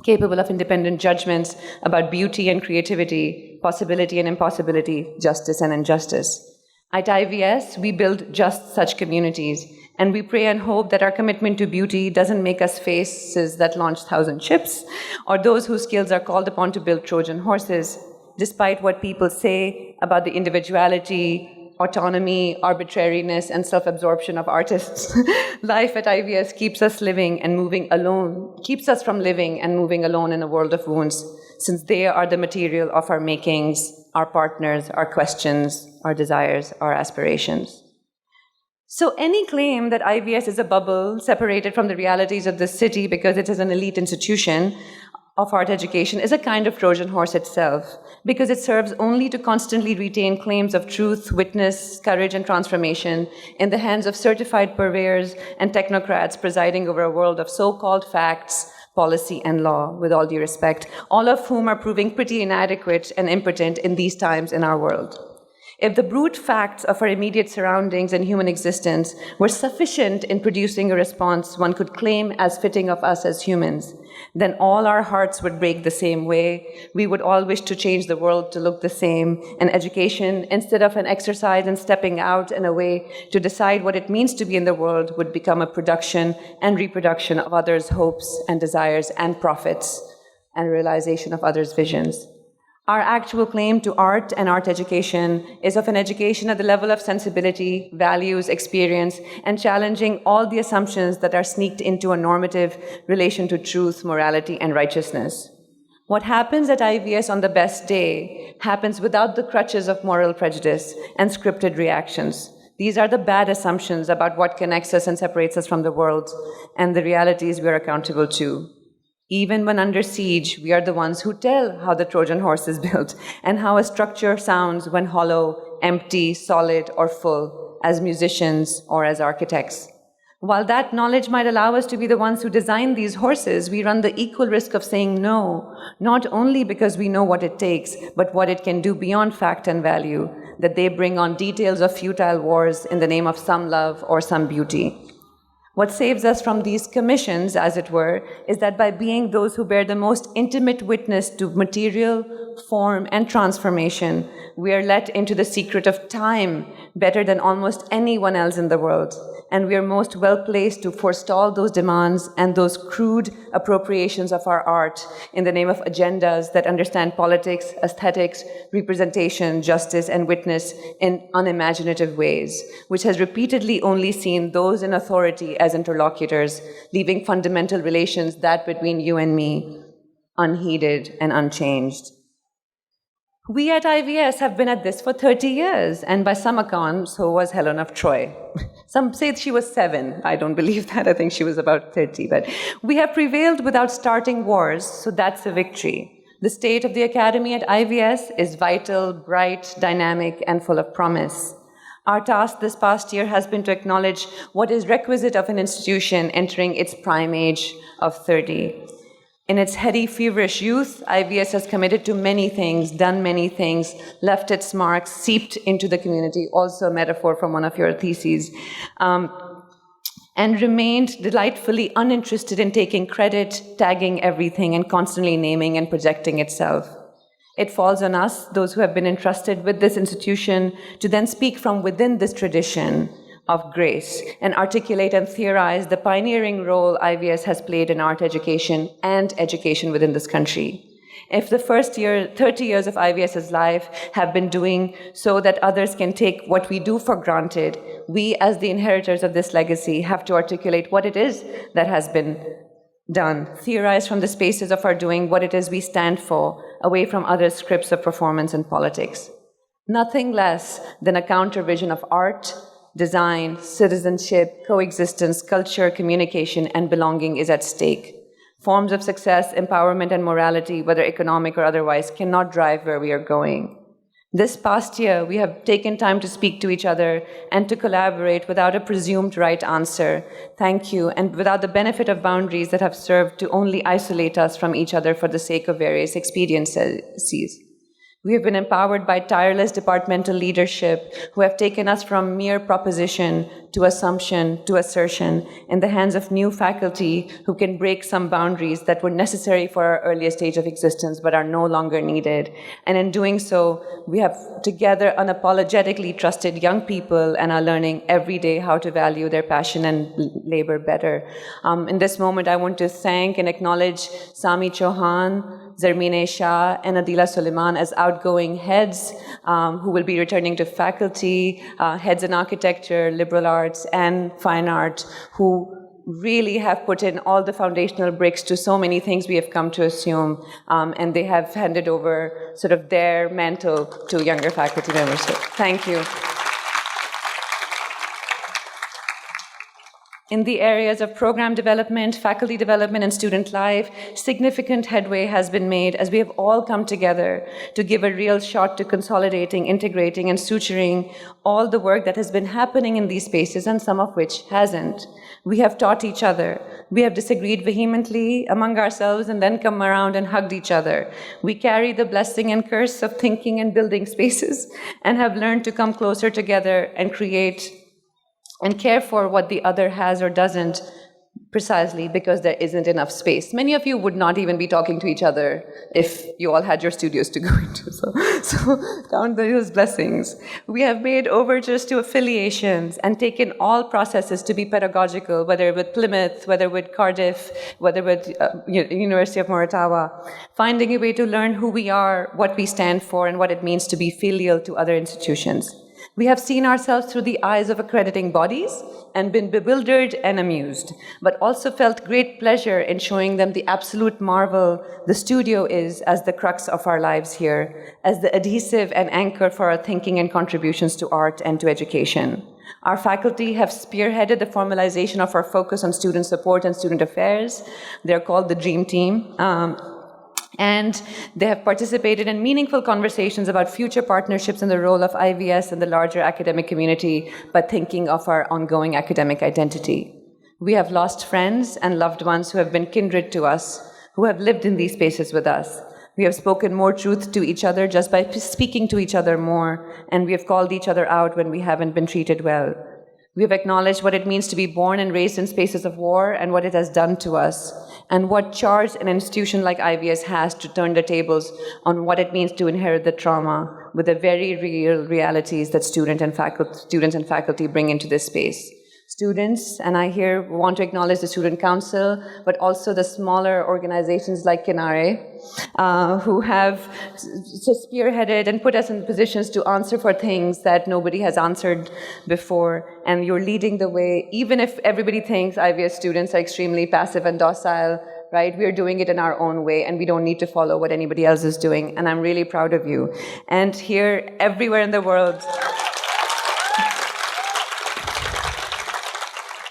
capable of independent judgments about beauty and creativity, possibility and impossibility, justice and injustice. At IVS, we build just such communities, and we pray and hope that our commitment to beauty doesn't make us faces that launch 1,000 ships, or those whose skills are called upon to build Trojan horses, despite what people say about the individuality, autonomy, arbitrariness, and self-absorption of artists. Life at IVS keeps us living and moving alone, keeps us from living and moving alone in a world of wounds, since they are the material of our makings, our partners, our questions, our desires, our aspirations. So any claim that IVS is a bubble separated from the realities of the city because it is an elite institution of art education is a kind of Trojan horse itself, because it serves only to constantly retain claims of truth, witness, courage, and transformation in the hands of certified purveyors and technocrats presiding over a world of so-called facts, policy, and law, with all due respect, all of whom are proving pretty inadequate and impotent in these times in our world. If the brute facts of our immediate surroundings and human existence were sufficient in producing a response one could claim as fitting of us as humans, then all our hearts would break the same way. We would all wish to change the world to look the same, and education, instead of an exercise in stepping out and away to decide what it means to be in the world, would become a production and reproduction of others' hopes and desires and profits, and realization of others' visions. Our actual claim to art and art education is of an education at the level of sensibility, values, experience, and challenging all the assumptions that are sneaked into a normative relation to truth, morality, and righteousness. What happens at IVS on the best day happens without the crutches of moral prejudice and scripted reactions. These are the bad assumptions about what connects us and separates us from the world and the realities we are accountable to. Even when under siege, we are the ones who tell how the Trojan horse is built and how a structure sounds when hollow, empty, solid, or full, as musicians or as architects. While that knowledge might allow us to be the ones who design these horses, we run the equal risk of saying no, not only because we know what it takes, but what it can do beyond fact and value, that they bring on details of futile wars in the name of some love or some beauty. What saves us from these commissions, as it were, is that by being those who bear the most intimate witness to material, form, and transformation, we are let into the secret of time better than almost anyone else in the world. And we are most well placed to forestall those demands and those crude appropriations of our art in the name of agendas that understand politics, aesthetics, representation, justice, and witness in unimaginative ways, which has repeatedly only seen those in authority as interlocutors, leaving fundamental relations, that between you and me, unheeded and unchanged. We at IVS have been at this for 30 years, and by some accounts, so was Helen of Troy. Some say she was 7. I don't believe that. I think she was about 30. But we have prevailed without starting wars, so that's a victory. The state of the academy at IVS is vital, bright, dynamic, and full of promise. Our task this past year has been to acknowledge what is requisite of an institution entering its prime age of 30. In its heady, feverish youth, IVS has committed to many things, done many things, left its marks, seeped into the community, also a metaphor from one of your theses, and remained delightfully uninterested in taking credit, tagging everything, and constantly naming and projecting itself. It falls on us, those who have been entrusted with this institution, to then speak from within this tradition of grace and articulate and theorize the pioneering role IVS has played in art education and education within this country. If the first 30 years of IVS's life have been doing so that others can take what we do for granted, we as the inheritors of this legacy have to articulate what it is that has been done, theorize from the spaces of our doing what it is we stand for, away from other scripts of performance and politics. Nothing less than a counter-vision of art, design, citizenship, coexistence, culture, communication, and belonging is at stake. Forms of success, empowerment, and morality, whether economic or otherwise, cannot drive where we are going. This past year, we have taken time to speak to each other and to collaborate without a presumed right answer. Thank you, and without the benefit of boundaries that have served to only isolate us from each other for the sake of various expediencies. We have been empowered by tireless departmental leadership who have taken us from mere proposition to assumption to assertion in the hands of new faculty who can break some boundaries that were necessary for our earliest stage of existence but are no longer needed. And in doing so, we have together unapologetically trusted young people and are learning every day how to value their passion and labor better. In this moment, I want to thank and acknowledge Sami Chauhan, Zarmine Shah, and Adila Suleiman as outgoing heads who will be returning to faculty, heads in architecture, liberal arts, and fine art, who really have put in all the foundational bricks to so many things we have come to assume, and they have handed over sort of their mantle to younger faculty members. So thank you. In the areas of program development, faculty development, and student life, significant headway has been made as we have all come together to give a real shot to consolidating, integrating, and suturing all the work that has been happening in these spaces, and some of which hasn't. We have taught each other. We have disagreed vehemently among ourselves and then come around and hugged each other. We carry the blessing and curse of thinking and building spaces and have learned to come closer together and create and care for what the other has or doesn't, precisely because there isn't enough space. Many of you would not even be talking to each other if you all had your studios to go into. So count those blessings. We have made overtures to affiliations and taken all processes to be pedagogical, whether with Plymouth, whether with Cardiff, whether with University of Moratawa, finding a way to learn who we are, what we stand for, and what it means to be filial to other institutions. We have seen ourselves through the eyes of accrediting bodies and been bewildered and amused, but also felt great pleasure in showing them the absolute marvel the studio is as the crux of our lives here, as the adhesive and anchor for our thinking and contributions to art and to education. Our faculty have spearheaded the formalization of our focus on student support and student affairs. They're called the Dream Team. And they have participated in meaningful conversations about future partnerships and the role of IVS in the larger academic community, but thinking of our ongoing academic identity. We have lost friends and loved ones who have been kindred to us, who have lived in these spaces with us. We have spoken more truth to each other just by speaking to each other more, and we have called each other out when we haven't been treated well. We have acknowledged what it means to be born and raised in spaces of war and what it has done to us, and what charge an institution like IVS has to turn the tables on what it means to inherit the trauma with the very real realities that students and faculty bring into this space. Students, and I here want to acknowledge the Student Council, but also the smaller organizations like Kinare, who have spearheaded and put us in positions to answer for things that nobody has answered before. And you're leading the way, even if everybody thinks IVS students are extremely passive and docile, right? We're doing it in our own way, and we don't need to follow what anybody else is doing. And I'm really proud of you. And here, everywhere in the world,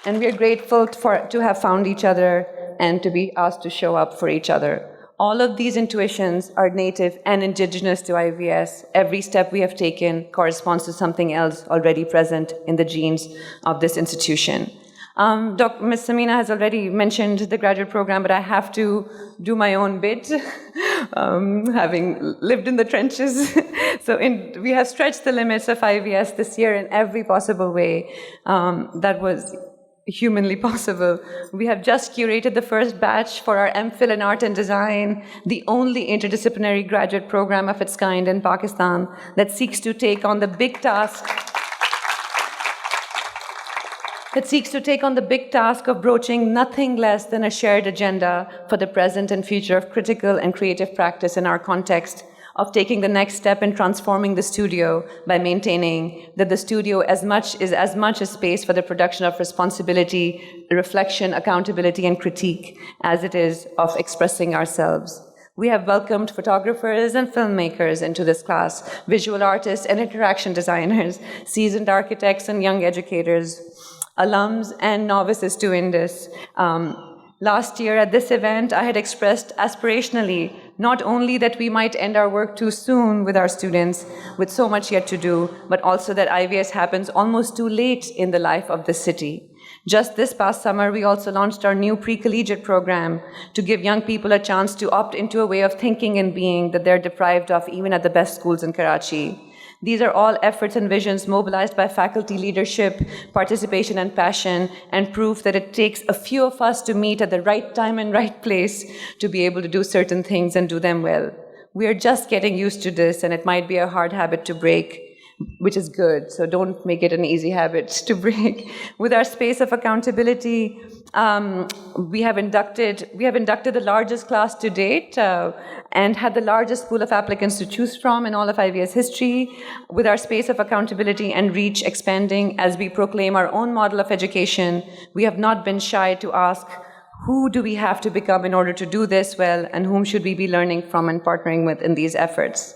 and we are grateful to have found each other and to be asked to show up for each other. All of these intuitions are native and indigenous to IVS. Every step we have taken corresponds to something else already present in the genes of this institution. Ms. Samina has already mentioned the graduate program, but I have to do my own bit, having lived in the trenches. So we have stretched the limits of IVS this year in every possible way that was humanly possible. We have just curated the first batch for our MPhil in Art and Design, the only interdisciplinary graduate program of its kind in Pakistan that seeks to take on the big task of broaching nothing less than a shared agenda for the present and future of critical and creative practice in our context, of taking the next step in transforming the studio by maintaining that the studio is as much a space for the production of responsibility, reflection, accountability, and critique as it is of expressing ourselves. We have welcomed photographers and filmmakers into this class, visual artists and interaction designers, seasoned architects and young educators, alums and novices to Indus. Last year at this event, I had expressed aspirationally not only that we might end our work too soon with our students, with so much yet to do, but also that IVS happens almost too late in the life of the city. Just this past summer, we also launched our new pre-collegiate program to give young people a chance to opt into a way of thinking and being that they're deprived of even at the best schools in Karachi. These are all efforts and visions mobilized by faculty leadership, participation and passion, and proof that it takes a few of us to meet at the right time and right place to be able to do certain things and do them well. We are just getting used to this, and it might be a hard habit to break, which is good, so don't make it an easy habit to break. With our space of accountability, we have inducted the largest class to date and had the largest pool of applicants to choose from in all of IVS history. With our space of accountability and reach expanding as we proclaim our own model of education, we have not been shy to ask, who do we have to become in order to do this well, and whom should we be learning from and partnering with in these efforts?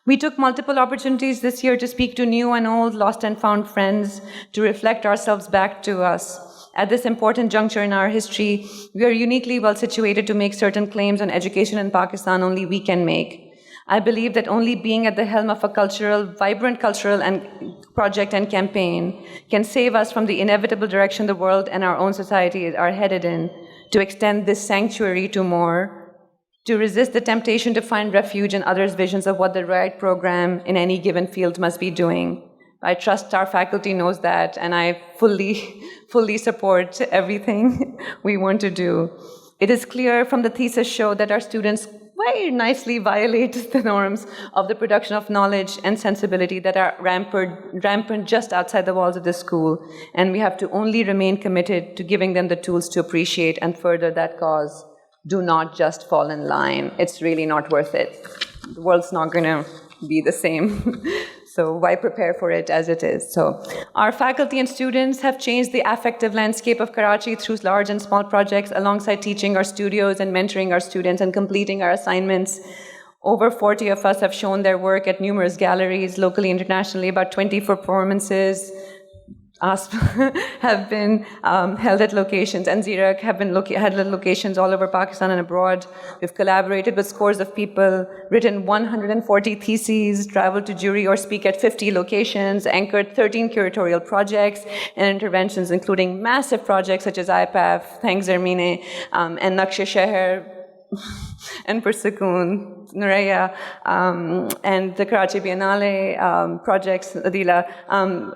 We took multiple opportunities this year to speak to new and old, lost and found friends, to reflect ourselves back to us. At this important juncture in our history, we are uniquely well situated to make certain claims on education in Pakistan only we can make. I believe that only being at the helm of a vibrant cultural and project and campaign can save us from the inevitable direction the world and our own society are headed in, to extend this sanctuary to more, to resist the temptation to find refuge in others' visions of what the right program in any given field must be doing. I trust our faculty knows that, and I fully support everything we want to do. It is clear from the thesis show that our students very nicely violate the norms of the production of knowledge and sensibility that are rampant just outside the walls of the school, and we have to only remain committed to giving them the tools to appreciate and further that cause. Do not just fall in line. It's really not worth it. The world's not going to be the same. So why prepare for it as it is? So our faculty and students have changed the affective landscape of Karachi through large and small projects alongside teaching our studios and mentoring our students and completing our assignments. Over 40 of us have shown their work at numerous galleries, locally, internationally, about 20 performances have been held at locations, and Zirak have been held at locations all over Pakistan and abroad. We've collaborated with scores of people, written 140 theses, traveled to jury or speak at 50 locations, anchored 13 curatorial projects and interventions, including massive projects such as IPAF, Thanks Zarmine, and Nakshe-Sheher, and Pursukoon, Nuraya, and the Karachi Biennale projects, Adila,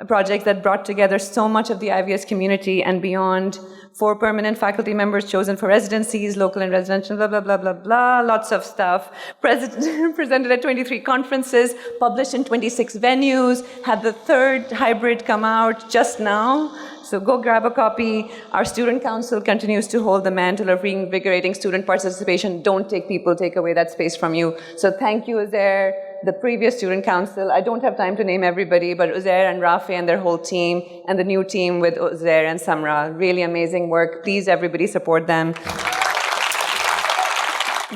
projects that brought together so much of the IVS community and beyond. 4 permanent faculty members chosen for residencies, local and residential, blah, blah, blah, blah, blah, lots of stuff. Presented at 23 conferences, published in 26 venues, had the 3rd hybrid come out just now. So go grab a copy. Our student council continues to hold the mantle of reinvigorating student participation. Don't take away that space from you. So thank you, Uzair, the previous student council. I don't have time to name everybody, but Uzair and Rafi and their whole team, and the new team with Uzair and Samra. Really amazing work. Please, everybody, support them.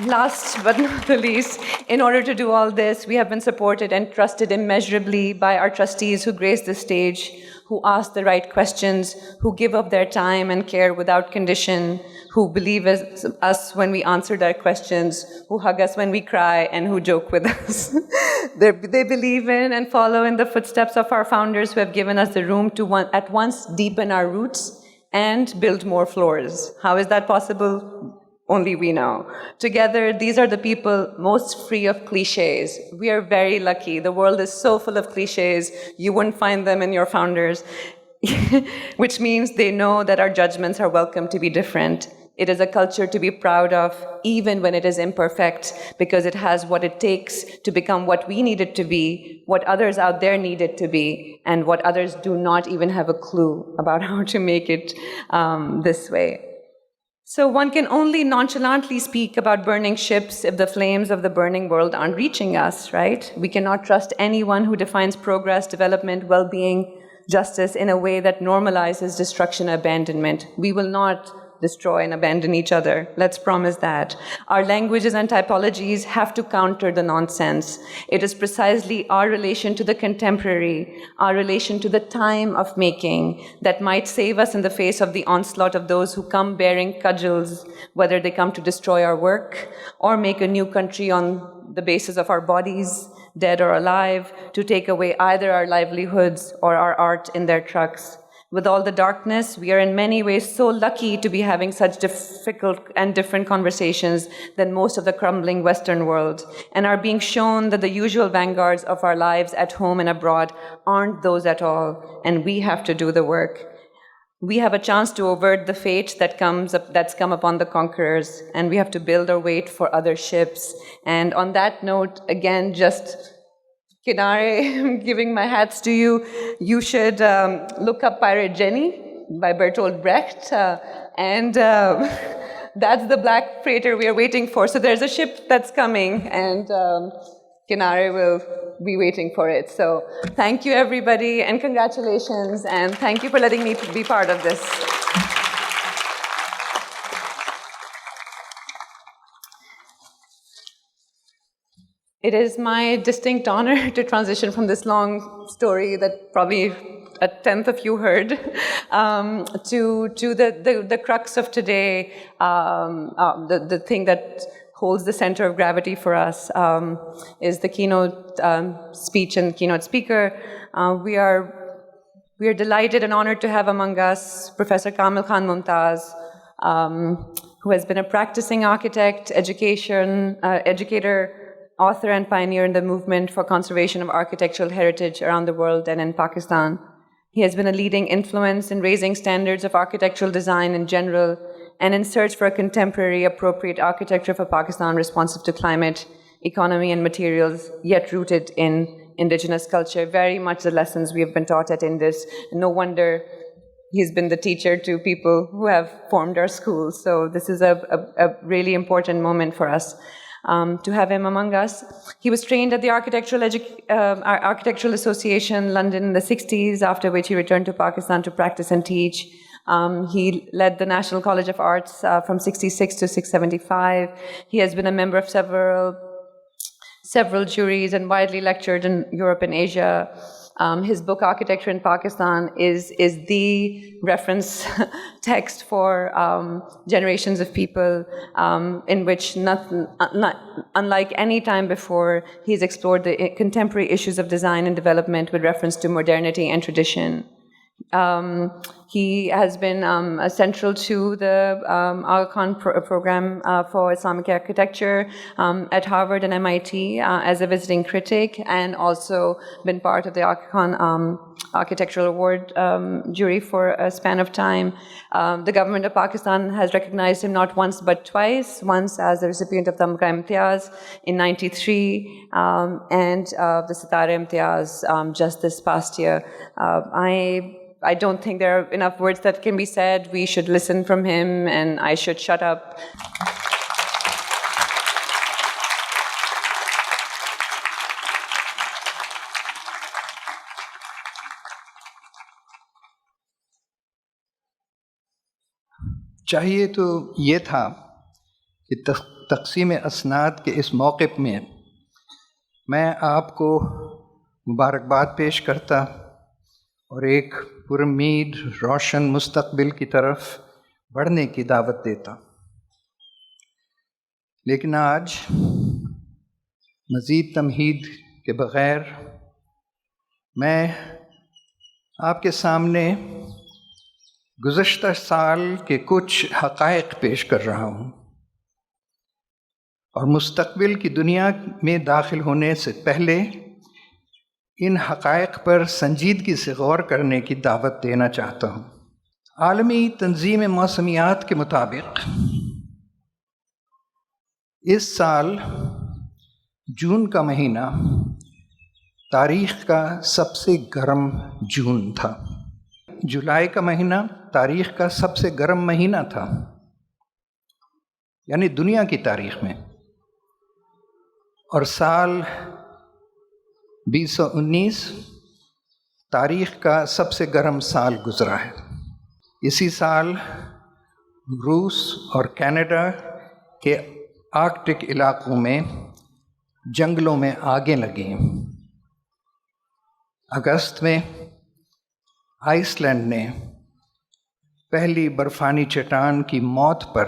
Last but not the least, in order to do all this, we have been supported and trusted immeasurably by our trustees who grace the stage, who ask the right questions, who give up their time and care without condition, who believe us when we answer their questions, who hug us when we cry, and who joke with us. They believe in and follow in the footsteps of our founders who have given us the room to at once deepen our roots and build more floors. How is that possible? Only we know. Together, these are the people most free of cliches. We are very lucky. The world is so full of cliches. You wouldn't find them in your founders, which means they know that our judgments are welcome to be different. It is a culture to be proud of, even when it is imperfect, because it has what it takes to become what we need it to be, what others out there need it to be, and what others do not even have a clue about how to make it this way. So one can only nonchalantly speak about burning ships if the flames of the burning world aren't reaching us, right? We cannot trust anyone who defines progress, development, well-being, justice in a way that normalizes destruction and abandonment. We will not destroy and abandon each other. Let's promise that. Our languages and typologies have to counter the nonsense. It is precisely our relation to the contemporary, our relation to the time of making, that might save us in the face of the onslaught of those who come bearing cudgels, whether they come to destroy our work or make a new country on the basis of our bodies, dead or alive, to take away either our livelihoods or our art in their trucks. With all the darkness, we are in many ways so lucky to be having such difficult and different conversations than most of the crumbling Western world, and are being shown that the usual vanguards of our lives at home and abroad aren't those at all, and we have to do the work. We have a chance to avert the fate that's come upon the conquerors, and we have to build our weight for other ships. And on that note, again, just Kinare, I'm giving my hats to you. You should look up Pirate Jenny by Bertolt Brecht, and that's the black freighter we are waiting for. So there's a ship that's coming, and Kinare will be waiting for it. So thank you, everybody, and congratulations, and thank you for letting me be part of this. It is my distinct honor to transition from this long story that probably a tenth of you heard to the crux of today, the thing that holds the center of gravity for us is the keynote speech and keynote speaker. We are delighted and honored to have among us Professor Kamil Khan Mumtaz, who has been a practicing architect, educator, author and pioneer in the movement for conservation of architectural heritage around the world and in Pakistan. He has been a leading influence in raising standards of architectural design in general and in search for a contemporary, appropriate architecture for Pakistan responsive to climate, economy, and materials, yet rooted in indigenous culture. Very much the lessons we have been taught at Indus. No wonder he's been the teacher to people who have formed our schools. So this is a really important moment for us to have him among us. He was trained at the Architectural Association, London, in the 60s, after which he returned to Pakistan to practice and teach. He led the National College of Arts from 66 to 675. He has been a member of several juries and widely lectured in Europe and Asia. His book, Architecture in Pakistan, is the reference text for generations of people, in which, unlike any time before, he's explored the contemporary issues of design and development with reference to modernity and tradition. He has been central to the Aga Khan program for Islamic architecture at Harvard and MIT as a visiting critic, and also been part of the Aga Khan Architectural Award jury for a span of time. The government of Pakistan has recognized him not once but twice, once as the recipient of the Tamga Imtiaz in 93 and the Sitara Imtiaz just this past year. I don't think there are enough words that can be said. We should listen from him, and I should shut up. چاہیے تو یہ تھا کہ تقسیم اسناد کے اس موقف میں میں آپ کو مبارکباد پیش کرتا اور ایک پرامید روشن مستقبل کی طرف بڑھنے کی دعوت دیتا، لیکن آج مزید تمہید کے بغیر میں آپ کے سامنے گزشتہ سال کے کچھ حقائق پیش کر رہا ہوں اور مستقبل کی دنیا میں داخل ہونے سے پہلے ان حقائق پر سنجیدگی سے غور کرنے کی دعوت دینا چاہتا ہوں۔ عالمی تنظیم موسمیات کے مطابق اس سال جون کا مہینہ تاریخ کا سب سے گرم جون تھا، جولائی کا مہینہ تاریخ کا سب سے گرم مہینہ تھا، یعنی دنیا کی تاریخ میں، اور سال 2019 تاریخ کا سب سے گرم سال گزرا ہے۔ اسی سال روس اور کینیڈا کے آرکٹک علاقوں میں جنگلوں میں آگیں لگیں۔ اگست میں آئس لینڈ نے پہلی برفانی چٹان کی موت پر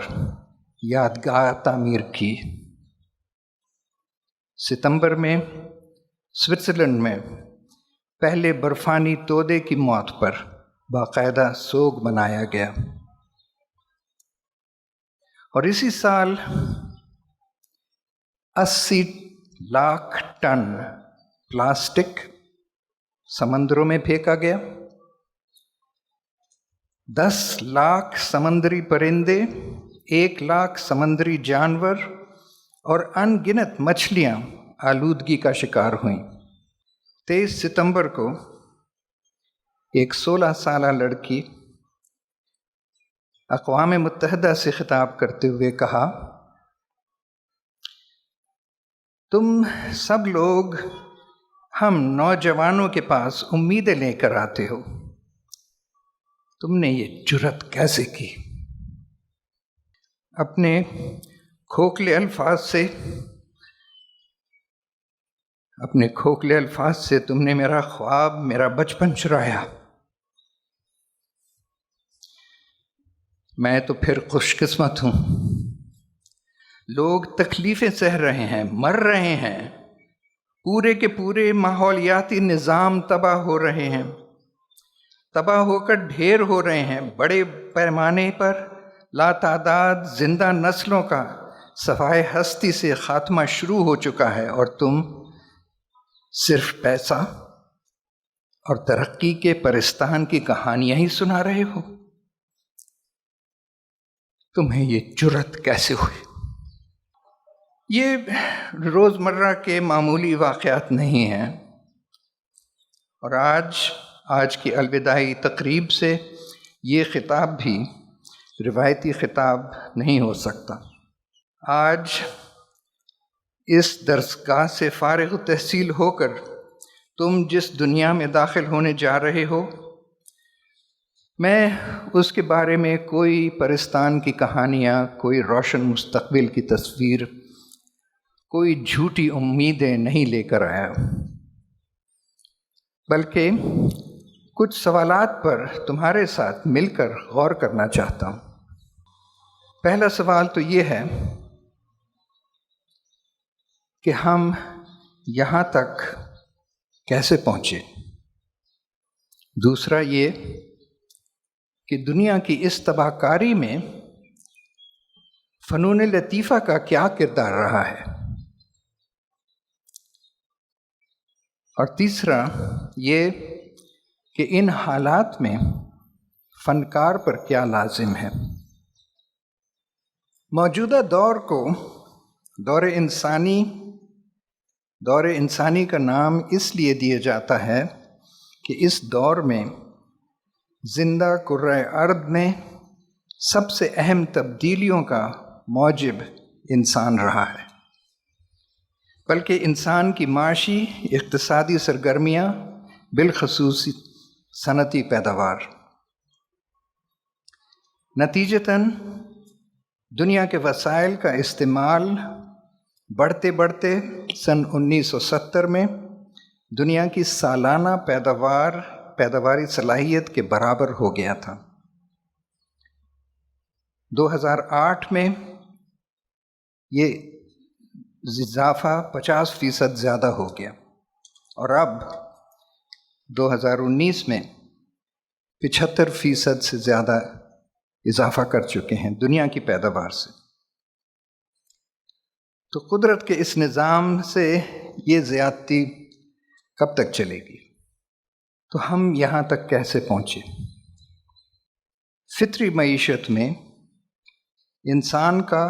یادگار تعمیر کی۔ ستمبر میں سوئٹزرلینڈ میں پہلے برفانی تودے کی موت پر باقاعدہ سوگ منایا گیا، اور اسی سال 80 لاکھ ٹن پلاسٹک سمندروں میں پھینکا گیا، 10 لاکھ سمندری پرندے، 1 لاکھ سمندری جانور اور ان گنت مچھلیاں آلودگی کا شکار ہوئیں۔ 23 ستمبر کو ایک 16 سالہ لڑکی اقوام متحدہ سے خطاب کرتے ہوئے کہا، تم سب لوگ ہم نوجوانوں کے پاس امیدیں لے کر آتے ہو، تم نے یہ جرأت کیسے کی؟ اپنے کھوکھلے الفاظ سے تم نے میرا خواب، میرا بچپن چرایا۔ میں تو پھر خوش قسمت ہوں۔ لوگ تکلیفیں سہ رہے ہیں، مر رہے ہیں، پورے کے پورے ماحولیاتی نظام تباہ ہو رہے ہیں، تباہ ہو کر ڈھیر ہو رہے ہیں۔ بڑے پیمانے پر لاتعداد زندہ نسلوں کا صفائے ہستی سے خاتمہ شروع ہو چکا ہے اور تم صرف پیسہ اور ترقی کے پرستان کی کہانیاں ہی سنا رہے ہو؟ تمہیں یہ جرأت کیسے ہوئی؟ یہ روزمرہ کے معمولی واقعات نہیں ہیں، اور آج کی الوداعی تقریب سے یہ خطاب بھی روایتی خطاب نہیں ہو سکتا۔ آج اس درسگاہ سے فارغ التحصیل ہو کر تم جس دنیا میں داخل ہونے جا رہے ہو، میں اس کے بارے میں کوئی پرستان کی کہانیاں، کوئی روشن مستقبل کی تصویر، کوئی جھوٹی امیدیں نہیں لے کر آیا، بلکہ کچھ سوالات پر تمہارے ساتھ مل کر غور کرنا چاہتا ہوں۔ پہلا سوال تو یہ ہے کہ ہم یہاں تک کیسے پہنچے؟ دوسرا یہ کہ دنیا کی اس تباہ کاری میں فنون لطیفہ کا کیا کردار رہا ہے؟ اور تیسرا یہ کہ ان حالات میں فنکار پر کیا لازم ہے؟ موجودہ دور کو دور انسانی کا نام اس لیے دیا جاتا ہے کہ اس دور میں زندہ کرۂ ارض میں سب سے اہم تبدیلیوں کا موجب انسان رہا ہے، بلکہ انسان کی معاشی اقتصادی سرگرمیاں، بالخصوص صنعتی پیداوار، نتیجتاً دنیا کے وسائل کا استعمال بڑھتے بڑھتے سن 1970 میں دنیا کی سالانہ پیداواری صلاحیت کے برابر ہو گیا تھا۔ 2008 میں یہ اضافہ 50% زیادہ ہو گیا، اور اب 2019 میں 75% سے زیادہ اضافہ کر چکے ہیں دنیا کی پیداوار سے۔ تو قدرت کے اس نظام سے یہ زیادتی کب تک چلے گی؟ تو ہم یہاں تک کیسے پہنچے؟ فطری معیشت میں انسان کا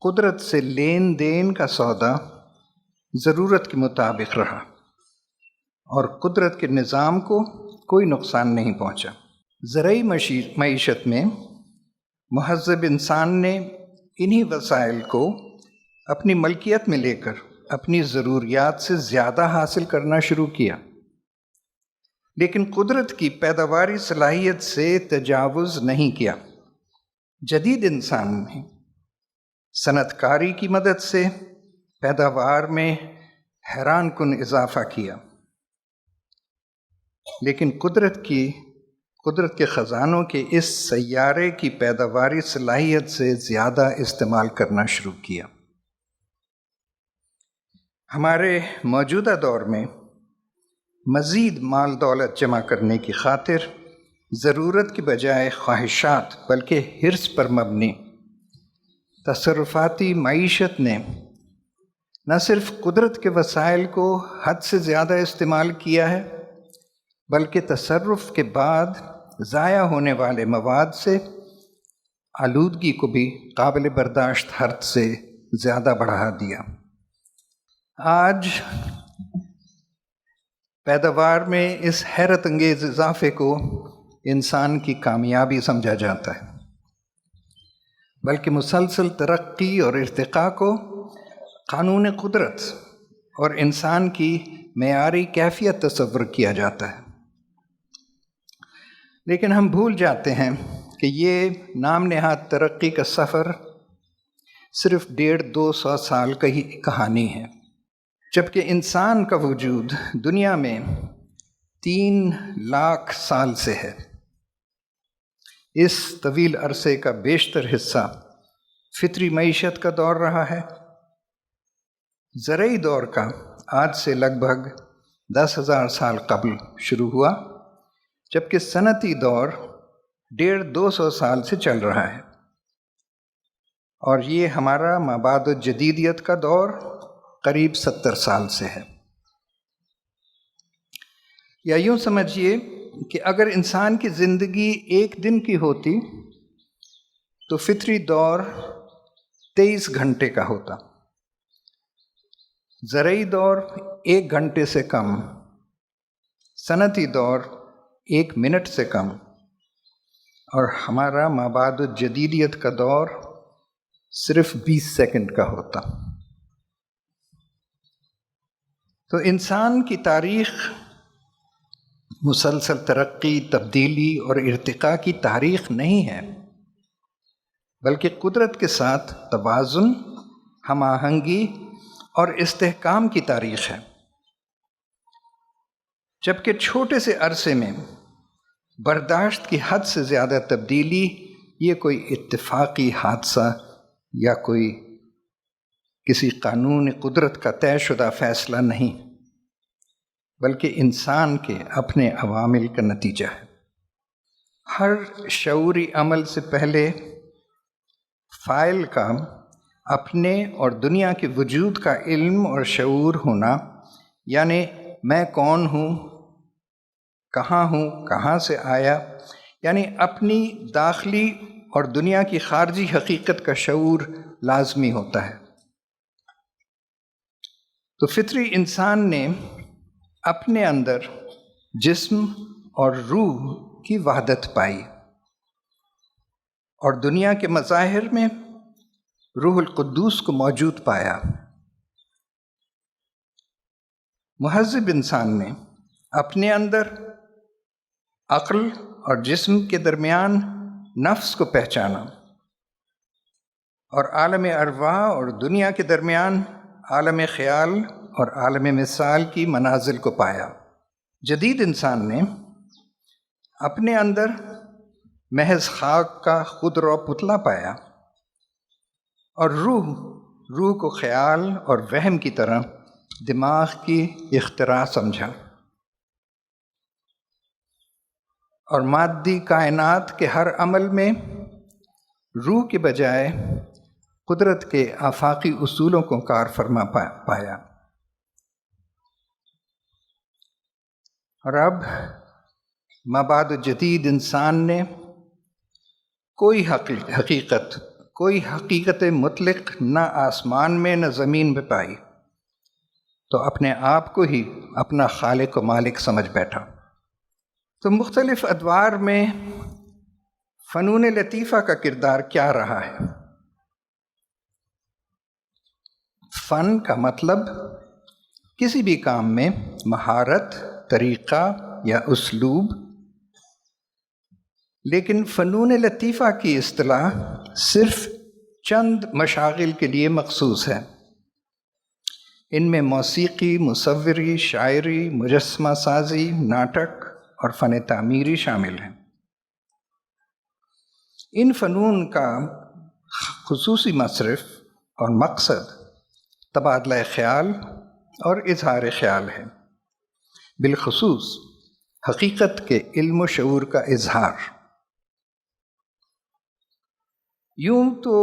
قدرت سے لین دین کا سودا ضرورت کے مطابق رہا، اور قدرت کے نظام کو کوئی نقصان نہیں پہنچا۔ زرعی معیشت میں مہذب انسان نے انہی وسائل کو اپنی ملکیت میں لے کر اپنی ضروریات سے زیادہ حاصل کرنا شروع کیا، لیکن قدرت کی پیداواری صلاحیت سے تجاوز نہیں کیا۔ جدید انسان نے صنعت کاری کی مدد سے پیداوار میں حیران کن اضافہ کیا، لیکن قدرت کے خزانوں کے اس سیارے کی پیداواری صلاحیت سے زیادہ استعمال کرنا شروع کیا۔ ہمارے موجودہ دور میں مزید مال دولت جمع کرنے کی خاطر ضرورت کی بجائے خواہشات بلکہ حرص پر مبنی تصرفاتی معیشت نے نہ صرف قدرت کے وسائل کو حد سے زیادہ استعمال کیا ہے، بلکہ تصرف کے بعد ضائع ہونے والے مواد سے آلودگی کو بھی قابل برداشت حد سے زیادہ بڑھا دیا۔ آج پیداوار میں اس حیرت انگیز اضافے کو انسان کی کامیابی سمجھا جاتا ہے، بلکہ مسلسل ترقی اور ارتقاء کو قانون قدرت اور انسان کی معیاری کیفیت تصور کیا جاتا ہے۔ لیکن ہم بھول جاتے ہیں کہ یہ نام نہاد ترقی کا سفر صرف 150-200 سال کا ہی کہانی ہے، جبکہ انسان کا وجود دنیا میں 3 لاکھ سال سے ہے۔ اس طویل عرصے کا بیشتر حصہ فطری معیشت کا دور رہا ہے۔ زرعی دور کا آج سے لگ بھگ 10,000 سال قبل شروع ہوا، جبکہ صنعتی دور 150-200 سال سے چل رہا ہے، اور یہ ہمارا مابعد الجدیدیت کا دور قریب 70 سال سے ہے۔ یا یوں سمجھیے کہ اگر انسان کی زندگی ایک دن کی ہوتی تو فطری دور 23 گھنٹے کا ہوتا، زرعی دور 1 گھنٹے سے کم، صنعتی دور 1 منٹ سے کم، اور ہمارا مابعد الجدیدیت کا دور صرف 20 سیکنڈ کا ہوتا۔ تو انسان کی تاریخ مسلسل ترقی، تبدیلی اور ارتقاء کی تاریخ نہیں ہے، بلکہ قدرت کے ساتھ توازن، ہم آہنگی اور استحکام کی تاریخ ہے۔ جبکہ چھوٹے سے عرصے میں برداشت کی حد سے زیادہ تبدیلی یہ کوئی اتفاقی حادثہ یا کوئی کسی قانون قدرت کا طے شدہ فیصلہ نہیں، بلکہ انسان کے اپنے عوامل کا نتیجہ ہے۔ ہر شعوری عمل سے پہلے فاعل کا اپنے اور دنیا کے وجود کا علم اور شعور ہونا، یعنی میں کون ہوں، کہاں سے آیا، یعنی اپنی داخلی اور دنیا کی خارجی حقیقت کا شعور لازمی ہوتا ہے۔ تو فطری انسان نے اپنے اندر جسم اور روح کی وحدت پائی، اور دنیا کے مظاہر میں روح القدوس کو موجود پایا۔ مہذب انسان نے اپنے اندر عقل اور جسم کے درمیان نفس کو پہچانا، اور عالم ارواح اور دنیا کے درمیان عالم خیال اور عالم مثال کی منازل کو پایا۔ جدید انسان نے اپنے اندر محض خاک کا خود رو پتلا پایا، اور روح کو خیال اور وہم کی طرح دماغ کی اختراع سمجھا، اور مادی کائنات کے ہر عمل میں روح کے بجائے قدرت کے آفاقی اصولوں کو کار فرما پایا۔ اور اب مابعد جدید انسان نے کوئی حقیقت مطلق نہ آسمان میں نہ زمین میں پائی، تو اپنے آپ کو ہی اپنا خالق و مالک سمجھ بیٹھا۔ تو مختلف ادوار میں فنون لطیفہ کا کردار کیا رہا ہے؟ فن کا مطلب کسی بھی کام میں مہارت، طریقہ یا اسلوب، لیکن فنون لطیفہ کی اصطلاح صرف چند مشاغل کے لیے مخصوص ہے۔ ان میں موسیقی، مصوری، شاعری، مجسمہ سازی، ناٹک اور فن تعمیری شامل ہیں۔ ان فنون کا خصوصی مصرف اور مقصد تبادلہ خیال اور اظہار خیال ہے، بالخصوص حقیقت کے علم و شعور کا اظہار۔ یوں تو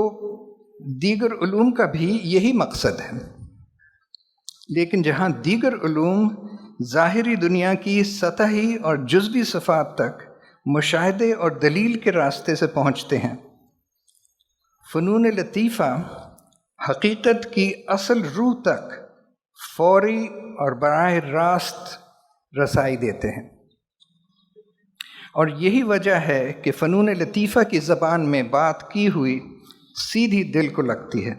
دیگر علوم کا بھی یہی مقصد ہے، لیکن جہاں دیگر علوم ظاہری دنیا کی سطحی اور جزوی صفات تک مشاہدے اور دلیل کے راستے سے پہنچتے ہیں، فنون لطیفہ حقیقت کی اصل روح تک فوری اور براہ راست رسائی دیتے ہیں۔ اور یہی وجہ ہے کہ فنون لطیفہ کی زبان میں بات کی ہوئی سیدھی دل کو لگتی ہے۔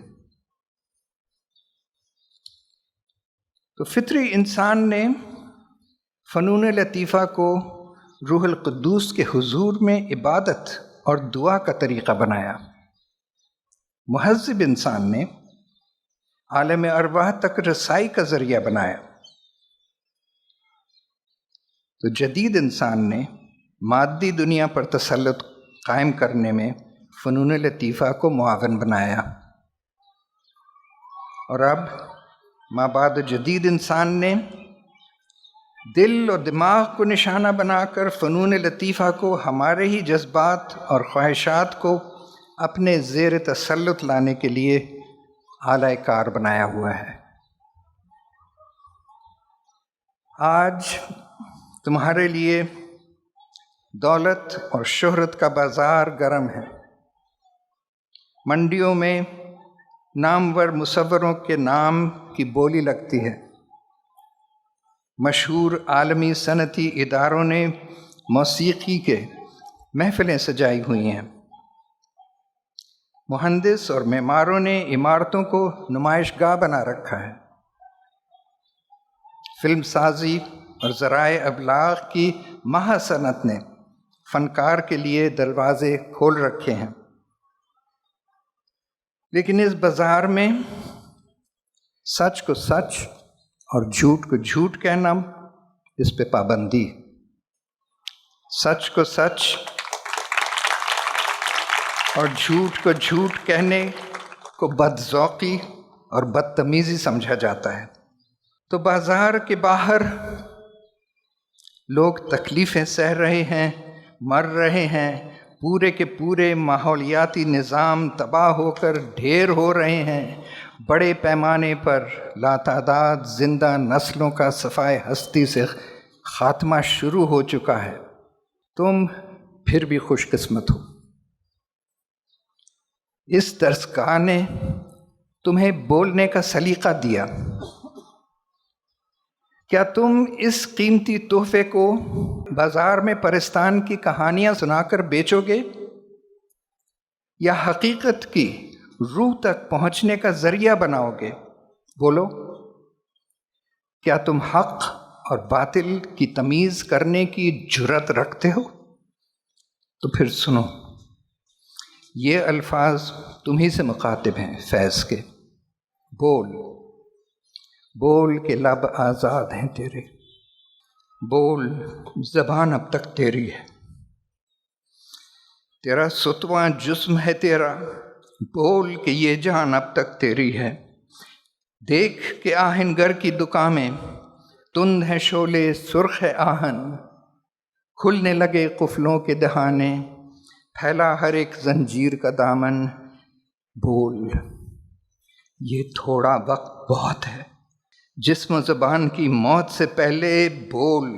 تو فطری انسان نے فنون لطیفہ کو روح القدوس کے حضور میں عبادت اور دعا کا طریقہ بنایا۔ مہذب انسان نے عالم ارواح تک رسائی کا ذریعہ بنایا۔ تو جدید انسان نے مادی دنیا پر تسلط قائم کرنے میں فنون لطیفہ کو معاون بنایا۔ اور اب مابعد جدید انسان نے دل اور دماغ کو نشانہ بنا کر فنون لطیفہ کو ہمارے ہی جذبات اور خواہشات کو اپنے زیر تسلط لانے کے لیے اعلی کار بنایا ہوا ہے۔ آج تمہارے لیے دولت اور شہرت کا بازار گرم ہے۔ منڈیوں میں نامور مصوروں کے نام کی بولی لگتی ہے۔ مشہور عالمی صنعتی اداروں نے موسیقی کے محفلیں سجائی ہوئی ہیں۔ مہندس اور معماروں نے عمارتوں کو نمائش گاہ بنا رکھا ہے۔ فلم سازی اور ذرائع ابلاغ کی مہا صنعت نے فنکار کے لیے دروازے کھول رکھے ہیں۔ لیکن اس بازار میں سچ کو سچ اور جھوٹ کو جھوٹ کہنا، اس پہ پابندی۔ سچ کو سچ اور جھوٹ کو جھوٹ کہنے کو بدذوقی اور بدتمیزی سمجھا جاتا ہے۔ تو بازار کے باہر لوگ تکلیفیں سہ رہے ہیں، مر رہے ہیں، پورے کے پورے ماحولیاتی نظام تباہ ہو کر ڈھیر ہو رہے ہیں، بڑے پیمانے پر لاتعداد زندہ نسلوں کا صفائے ہستی سے خاتمہ شروع ہو چکا ہے۔ تم پھر بھی خوش قسمت ہو۔ اس درسگاہ نے تمہیں بولنے کا سلیقہ دیا۔ کیا تم اس قیمتی تحفے کو بازار میں پرستان کی کہانیاں سنا کر بیچو گے، یا حقیقت کی روح تک پہنچنے کا ذریعہ بناؤ گے؟ بولو، کیا تم حق اور باطل کی تمیز کرنے کی جرأت رکھتے ہو؟ تو پھر سنو، یہ الفاظ تمہیں سے مخاطب ہیں فیض کے۔ بول، بول کے لب آزاد ہیں تیرے، بول زبان اب تک تیری ہے، تیرا ستواں جسم ہے تیرا، بول کہ یہ جان اب تک تیری ہے۔ دیکھ کہ آہن گر کی دکان میں تند ہے شعلے سرخ ہے آہن، کھلنے لگے قفلوں کے دہانے، پھیلا ہر ایک زنجیر کا دامن۔ بول، یہ تھوڑا وقت بہت ہے، جسم و زبان کی موت سے پہلے بول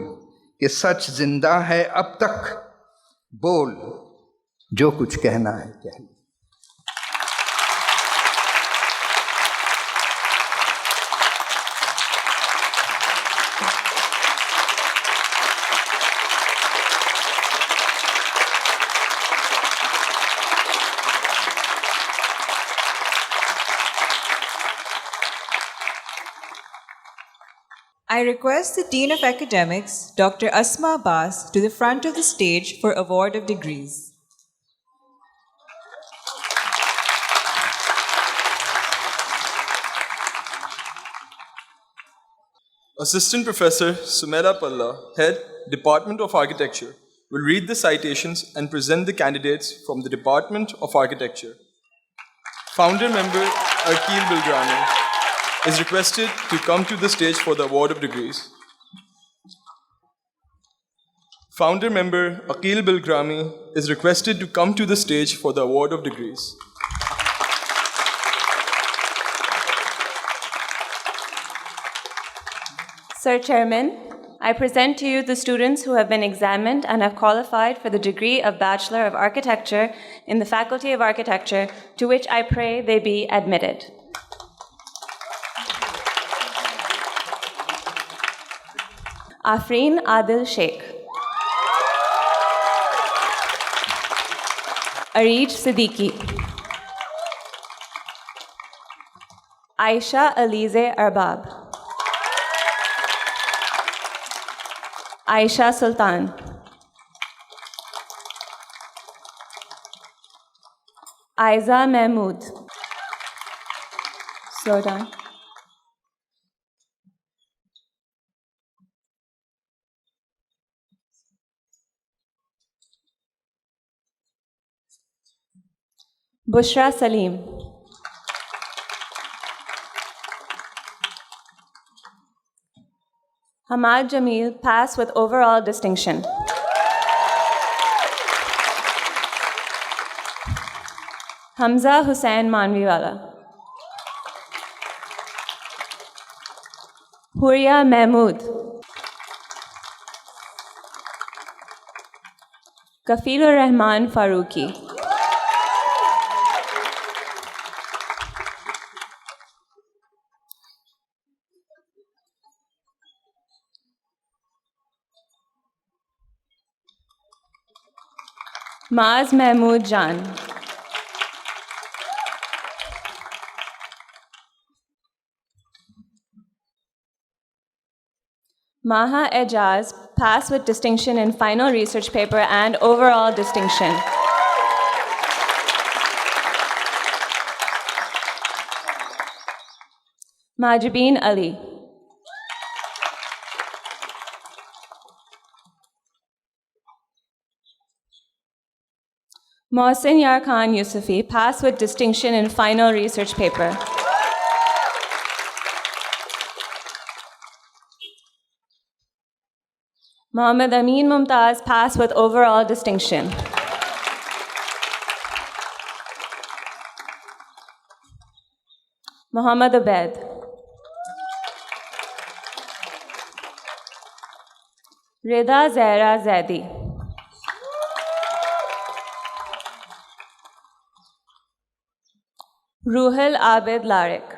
کہ سچ زندہ ہے اب تک، بول جو کچھ کہنا ہے کہہ لو۔ I request the Dean of Academics, Dr. Asma Abbas, to the front of the stage for award of degrees. Assistant Professor Sumela Palla, Head, Department of Architecture, will read the citations and present the candidates from the Department of Architecture. Founder member Akil Bilgrani is requested to come to the stage for the award of degrees. Founder member Akil Bilgrami is requested to come to the stage for the award of degrees. Sir Chairman, I present to you the students who have been examined and have qualified for the degree of Bachelor of Architecture in the Faculty of Architecture, to which I pray they be admitted. Afreen Adil Sheikh, Areej Siddiqui, Aisha Alize Arbab, Aisha Sultan, Aiza Mahmood. Slow down. Bushra Salim, Hamad Jamil, pass with overall distinction. Hamza Hussain Manviwala. Huria Mahmood. Kafilur Rahman Farooqi. Maaz Mahmood Jan. Maha Ejaz, pass with distinction in final research paper and overall distinction. Majibeen Ali. Mohsin Yar Khan Yusufi, pass with distinction in final research paper. Mohammad Amin Mumtaz, pass with overall distinction. Muhammad Abed. Rida Zahra Zaidi. Ruhil Abid Larik.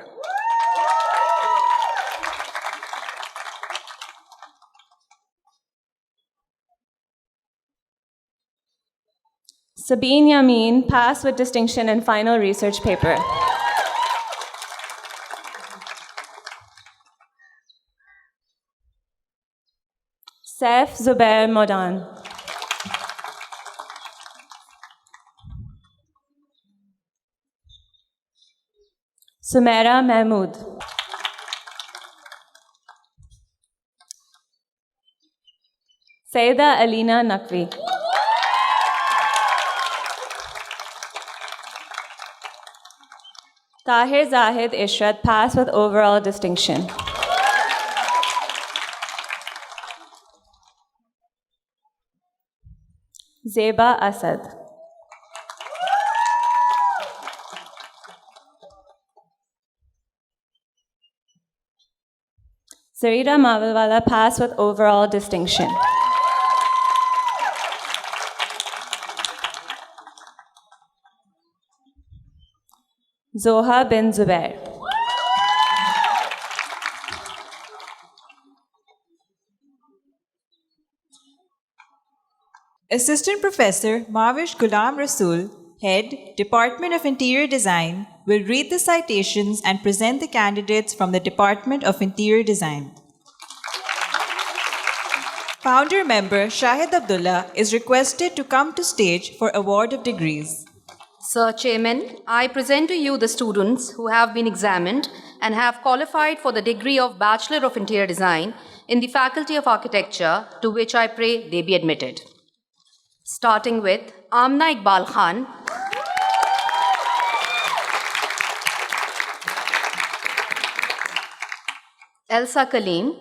Sabine Yamin, pass with distinction in final research paper. Saif Zubair Modan. Sumaira Mahmood. Saida Alina Naqvi. Tahir Zahid Ishrat, pass with overall distinction. Zeba Asad. Zarida Mawalwala, pass with overall distinction. Zoha bin Zubair. Assistant Professor Mavish Ghulam Rasool, Head, Department of Interior Design, will read the citations and present the candidates from the Department of Interior Design. Founder member Shahid Abdullah is requested to come to stage for award of degrees. Sir Chairman, I present to you the students who have been examined and have qualified for the degree of Bachelor of Interior Design in the Faculty of Architecture, to which I pray they be admitted. Starting with Amna Iqbal Khan, Elsa Kaleem,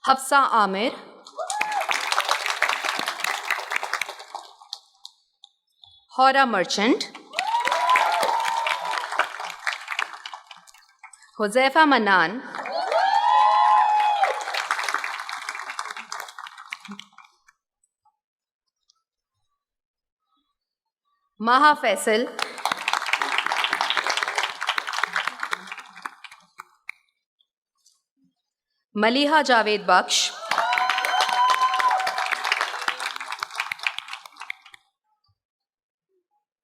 Hafsa Amir, Hora Merchant, Huzaifa Manan, Maha Faisal, Maliha Javed Baksh,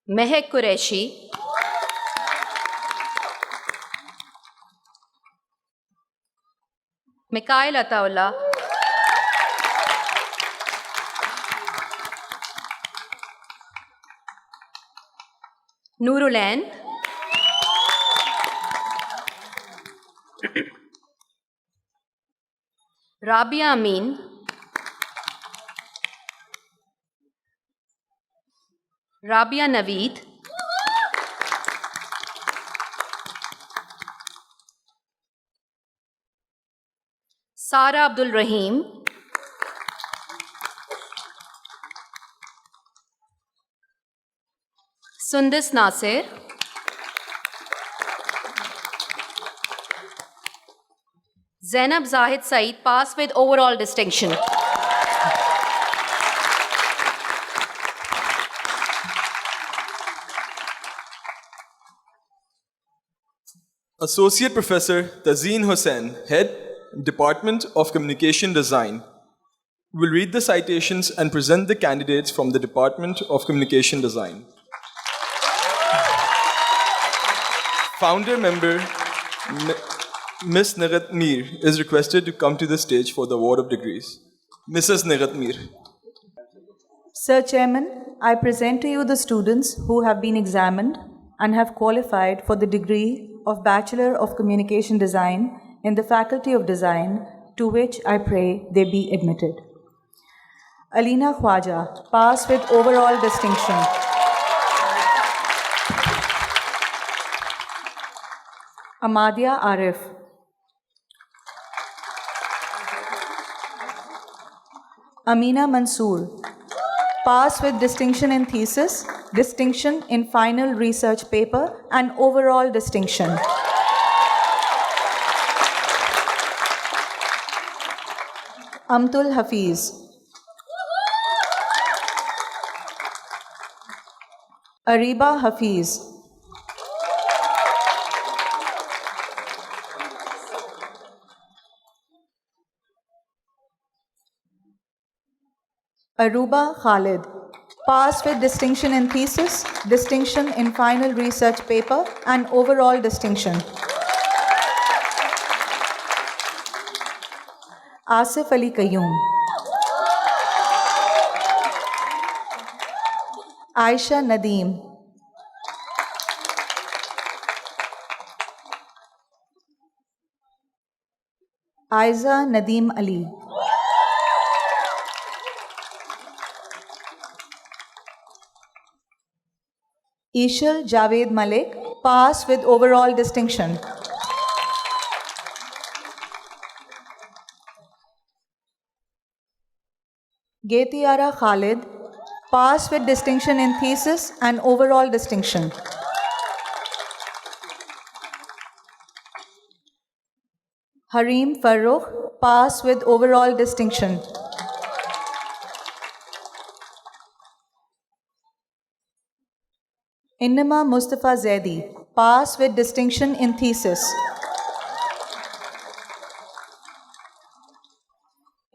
Mehek Qureshi, Mikhail Ataullah, Nurulan, Rabia Amin, Rabia Naveed, Sara Abdul Rahim, Sundis Nasir, Zainab Zahid Saeed, pass with overall distinction. Associate Professor Tazeen Hussain, Head, Department of Communication Design, will read the citations and present the candidates from the Department of Communication Design. Founder member Ms. Nigat Mir is requested to come to the stage for the award of degrees. Mrs. Nigat Mir. Sir Chairman, I present to you the students who have been examined and have qualified for the degree of Bachelor of Communication Design in the Faculty of Design, to which I pray they be admitted. Alina Khwaja, pass with overall distinction. Amadia Arif. Amina Mansoor, pass with distinction in thesis, distinction in final research paper, and overall distinction. Amtul Hafiz. Ariba Hafiz. Aruba Khalid, pass with distinction in thesis, distinction in final research paper, and overall distinction. Asif Ali Qayyum. Aisha Nadeem. Aiza Nadeem Ali. Ishal Javed Malik, pass with overall distinction. Getiara Khalid, pass with distinction in thesis and overall distinction. Harim Farooq, pass with overall distinction. Innama Mustafa Zaidi, pass with distinction in thesis.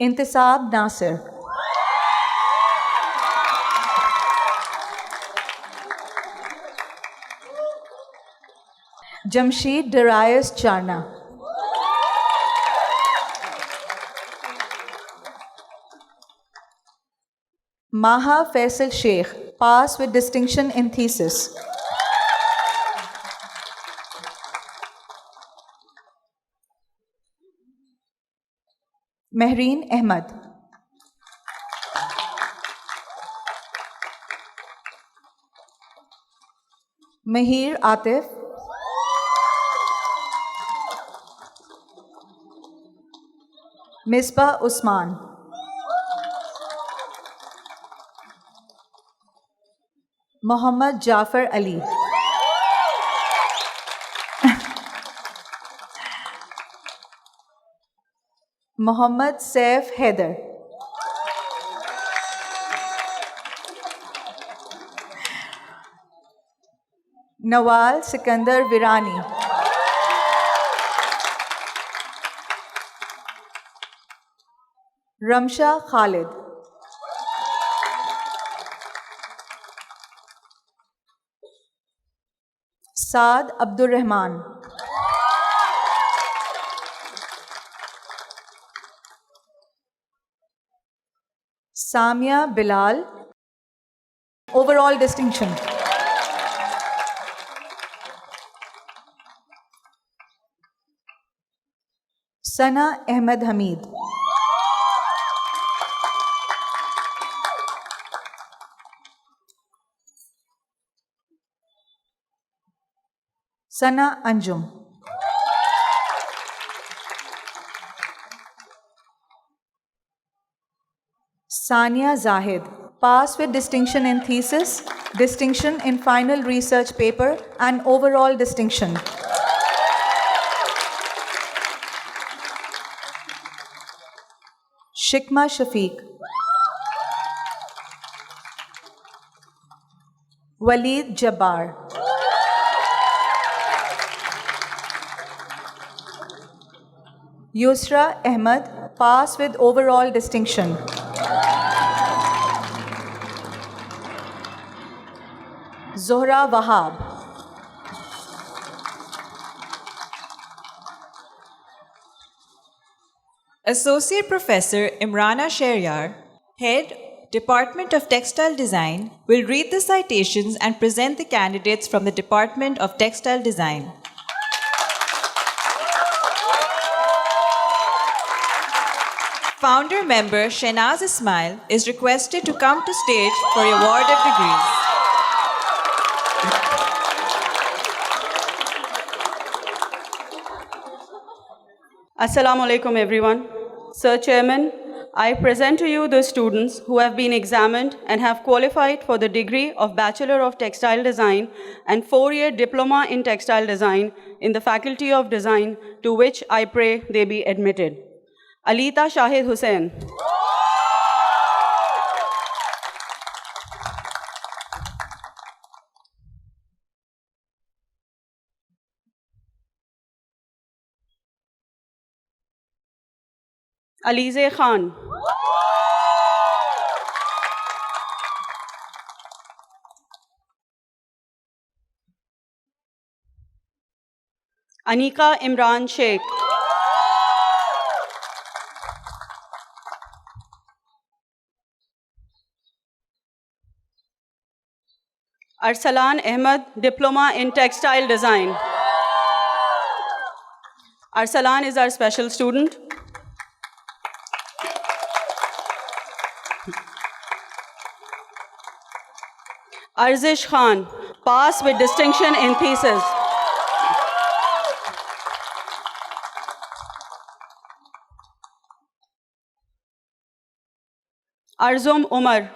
Intisab Nasir. Jamsheed Darius Charna. Maha Faisal Sheikh, pass with distinction in thesis. Mehreen Ahmad. Mahir Atif. Misbah Usman. Muhammad Jafar Ali. Muhammad Saif Haider. Nawal Sikandar Virani. Ramsha Khalid. Saad Abdur Rahman. Samia Bilal, overall distinction. Sana Ahmed Hamid. Sana Anjum. Sania Zahid, pass with distinction in thesis, distinction in final research paper, and overall distinction. Shikma Shafiq. Waleed Jabbar. Yusra Ahmed, pass with overall distinction. Zohra Wahab. Associate Professor Imrana Shehryar, Head, Department of Textile Design, will read the citations and present the candidates from the Department of Textile Design. Founder member Shehnaz Ismail is requested to come to stage for award of degrees. Assalamu alaikum everyone. Sir Chairman, I present to you the students who have been examined and have qualified for the degree of Bachelor of Textile Design and 4-year Diploma in Textile Design in the Faculty of Design, to which I pray they be admitted. Alita Shahid Hussain. Alize Khan. Anika Imran Sheikh. Arsalan Ahmed, Diploma in Textile Design. Arsalan is our special student. Arzish Khan, pass with distinction in thesis. Arzum Umar.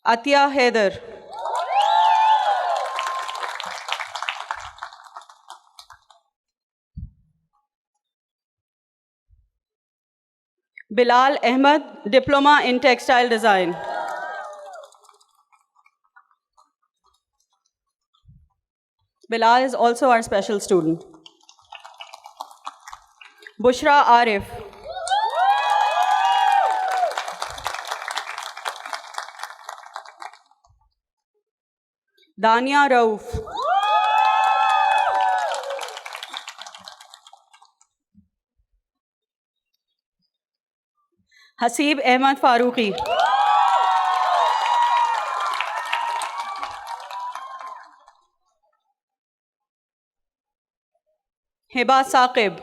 Atia Haider. Bilal Ahmed, Diploma in Textile Design. Bilal is also our special student. Bushra Arif. Dania Rauf. Hasib Ahmad Farooqi. Hiba Saqib.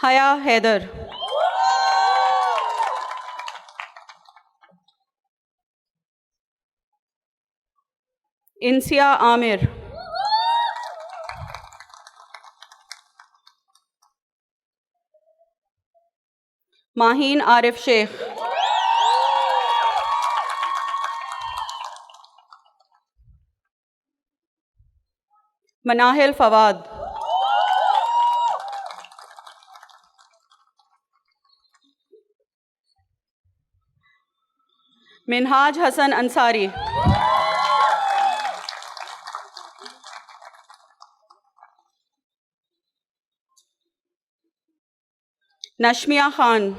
Haya Haider. Insia Amir. Maheen Arif Sheikh. Manahil Fawad. Minhaj Hassan Ansari. Nashmia Khan.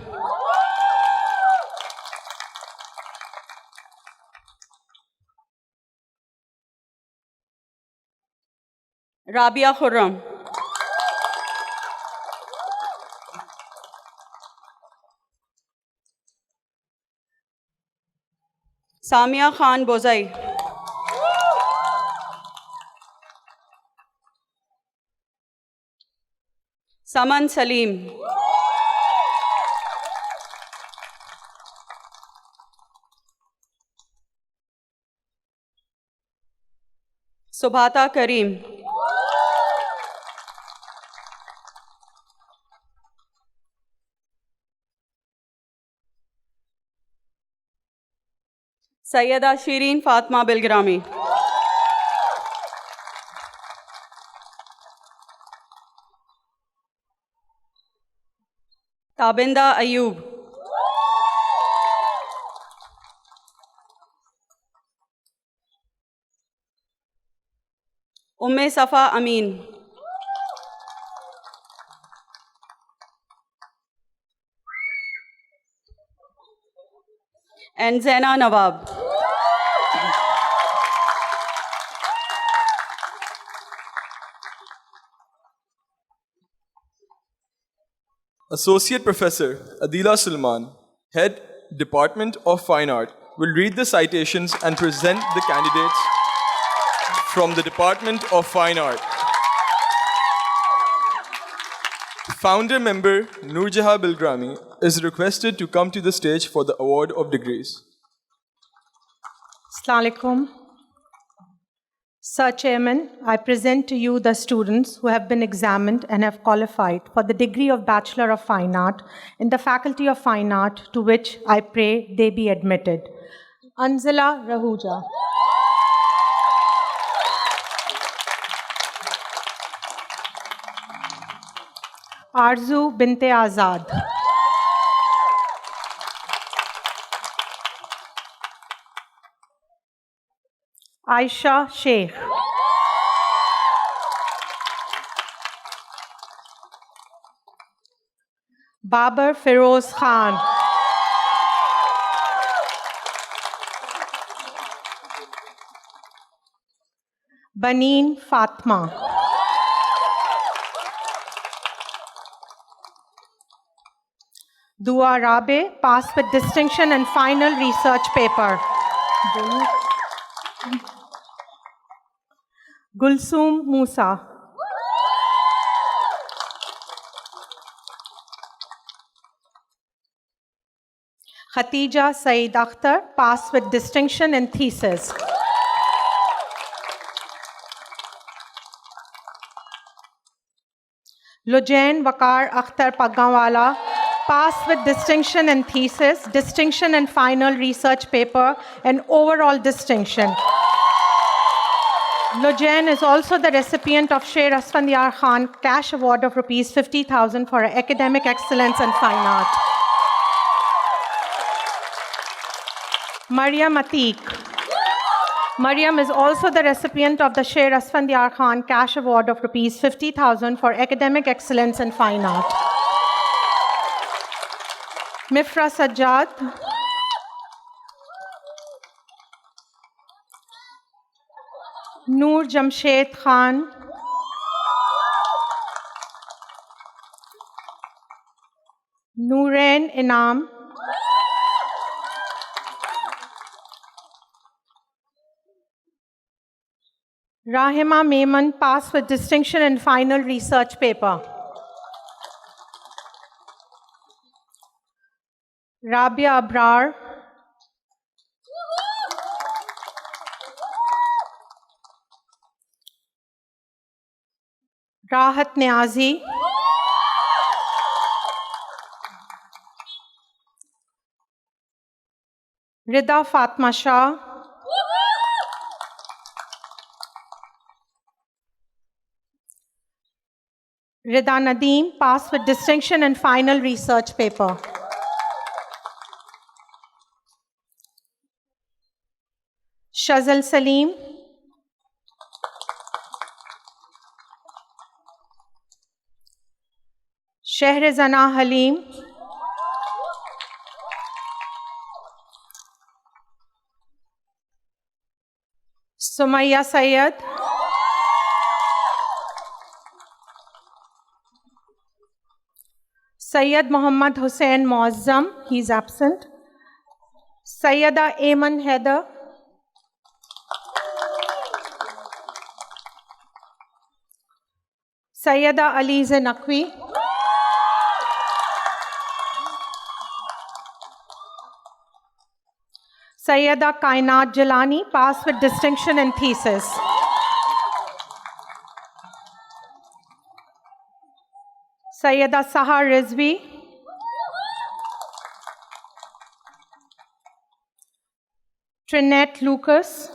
Rabia Khurram. Samia Khan Bozai. Saman Salim. Subhata Karim. Sayyida Shireen Fatma Bilgrami. Tabinda Ayub. Umme Safa Amin. And Zaina Nawab. Associate Professor Adila Sulman, Head, Department of Fine Art, will read the citations and present the candidates from the Department of Fine Art. Founder member Noorjahan Bilgrami is requested to come to the stage for the award of degrees. Assalamu alaikum. Sir Chairman, I present to you the students who have been examined and have qualified for the degree of Bachelor of Fine Art in the Faculty of Fine Art, to which I pray they be admitted. Anzala Rahuja. Arzu Binte Azad. Aisha Sheikh. Babar Feroz Khan. Baneen Fatma. Dua Rabe, passed with distinction and final research paper. Gulsoom Musa. Khatija Saeed Akhtar, passed with distinction in thesis. Lujain Wakar Akhtar Pagganwala, passed with distinction in thesis, distinction in final research paper, and overall distinction. Lujain is also the recipient of Sher Asfandyar Khan Cash Award of Rs 50,000 for academic excellence and fine art. Maryam Atiq. Maryam is also the recipient of the Sher Asfandyar Khan Cash Award of Rs 50,000 for academic excellence and fine art. Mifra Sajjad. Noor Jamshed Khan. Nooreen Inam. Rahima Mehman, passed with distinction in final research paper. Rabia Abrar. Rahat Niazi. Rida Fatma Shah. Rida Nadeem, passed with distinction in final research paper. Shazal Salim. Shehrazana Halim. Sumaya Syed. Sayyid Muhammad Hussain Muazzam, he is absent. Sayyida Ayman Haider. Sayyida Alize Naqvi. Sayyida Kainat Jalani, passed with distinction in thesis. Sayyida Sahar Rizvi, Trinette Lucas,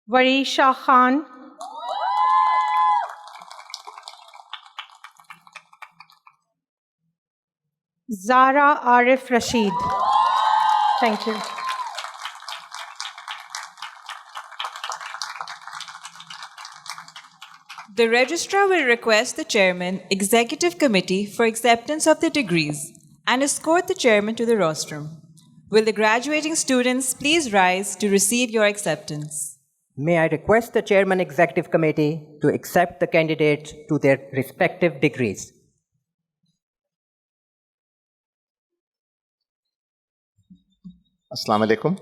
Varisha Khan, Zara Arif Rashid. Thank you. The Registrar will request the Chairman, Executive Committee for acceptance of the degrees and escort the Chairman to the rostrum. Will the graduating students please rise to receive your acceptance? May I request the Chairman Executive Committee to accept the candidates to their respective degrees. Assalamu alaikum.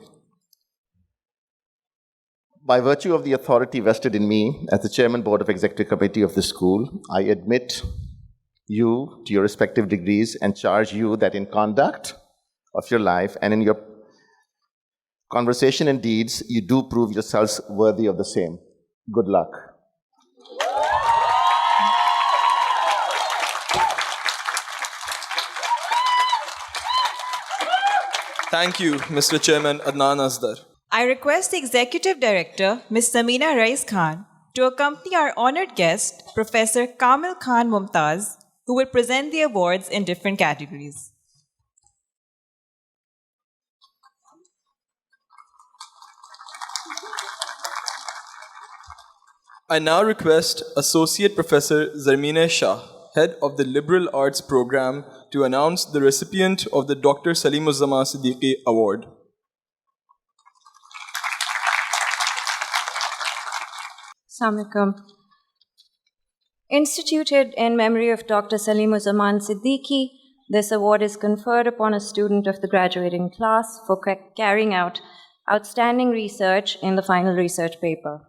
By virtue of the authority vested in me as the Chairman Board of Executive Committee of the school, I admit you to your respective degrees and charge you that in conduct of your life and in your conversation and deeds, you do prove yourselves worthy of the same. Good luck. Thank you, Mr. Chairman Adnan Asdar. I request the Executive Director, Ms. Samina Rais Khan, to accompany our honored guest, Professor Kamil Khan Mumtaz, who will present the awards in different categories. I now request Associate Professor Zarmeena Shah, Head of the Liberal Arts Program, to announce the recipient of the Dr. Salimuzzaman Siddiqui Award. Assalamualaikum. Instituted in memory of Dr. Salimuzzaman Siddiqui, this award is conferred upon a student of the graduating class for carrying out outstanding research in the final research paper.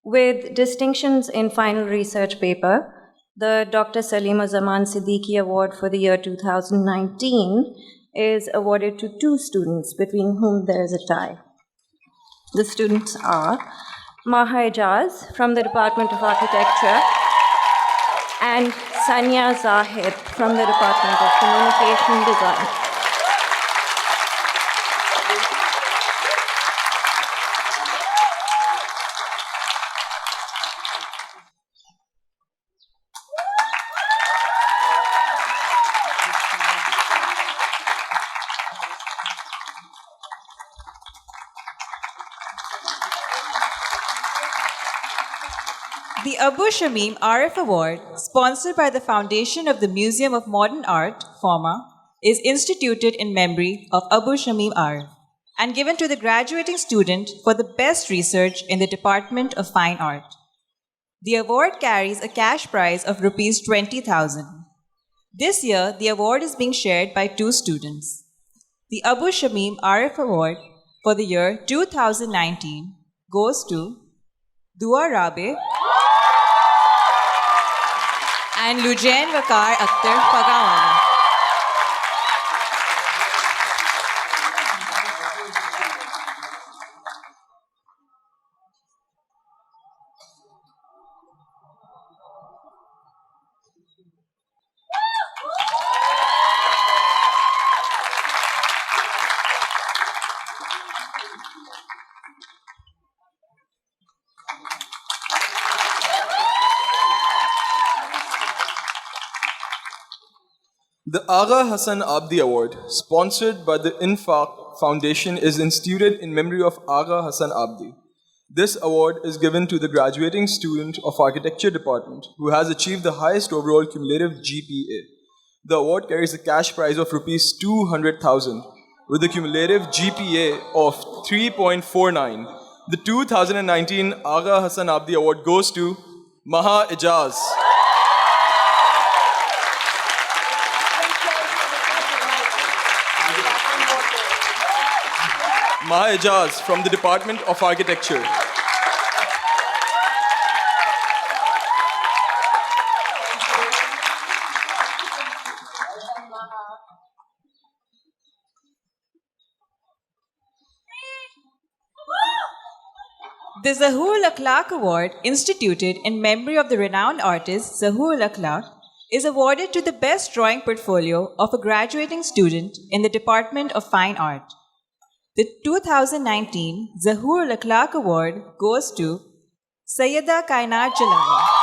With distinctions in final research paper, the Dr. Salimuzzaman Siddiqui Award for the year 2019 is awarded to two students between whom there is a tie. The students are Maha Ijaz from the Department of Architecture and Sanya Zahid from the Department of Communication Design. The Abu Shamim Arif Award, sponsored by the Foundation of the Museum of Modern Art, FOMA, is instituted in memory of Abu Shamim Arif and given to the graduating student for the best research in the Department of Fine Art. The award carries a cash prize of Rs 20,000. This year, the award is being shared by two students. The Abu Shamim Arif Award for the year 2019 goes to Dua Rabe and Lujain Vakar Akhtar Pagawala. The Agha Hassan Abdi Award, sponsored by the Infaq Foundation, is instituted in memory of Agha Hassan Abdi. This award is given to the graduating student of Architecture Department who has achieved the highest overall cumulative GPA. The award carries a cash prize of Rs 200,000 with a cumulative GPA of 3.49. The 2019 Agha Hassan Abdi Award goes to Maha Ijaz. Maha Ijaz from the Department of Architecture. The Zahoor-ul-Akhlaq Award, instituted in memory of the renowned artist Zahoor-ul-Akhlaq, is awarded to the best drawing portfolio of a graduating student in the Department of Fine Art. The 2019 Zahoor-ul-Akhlaq Award goes to Sayyida Kainat Jalani.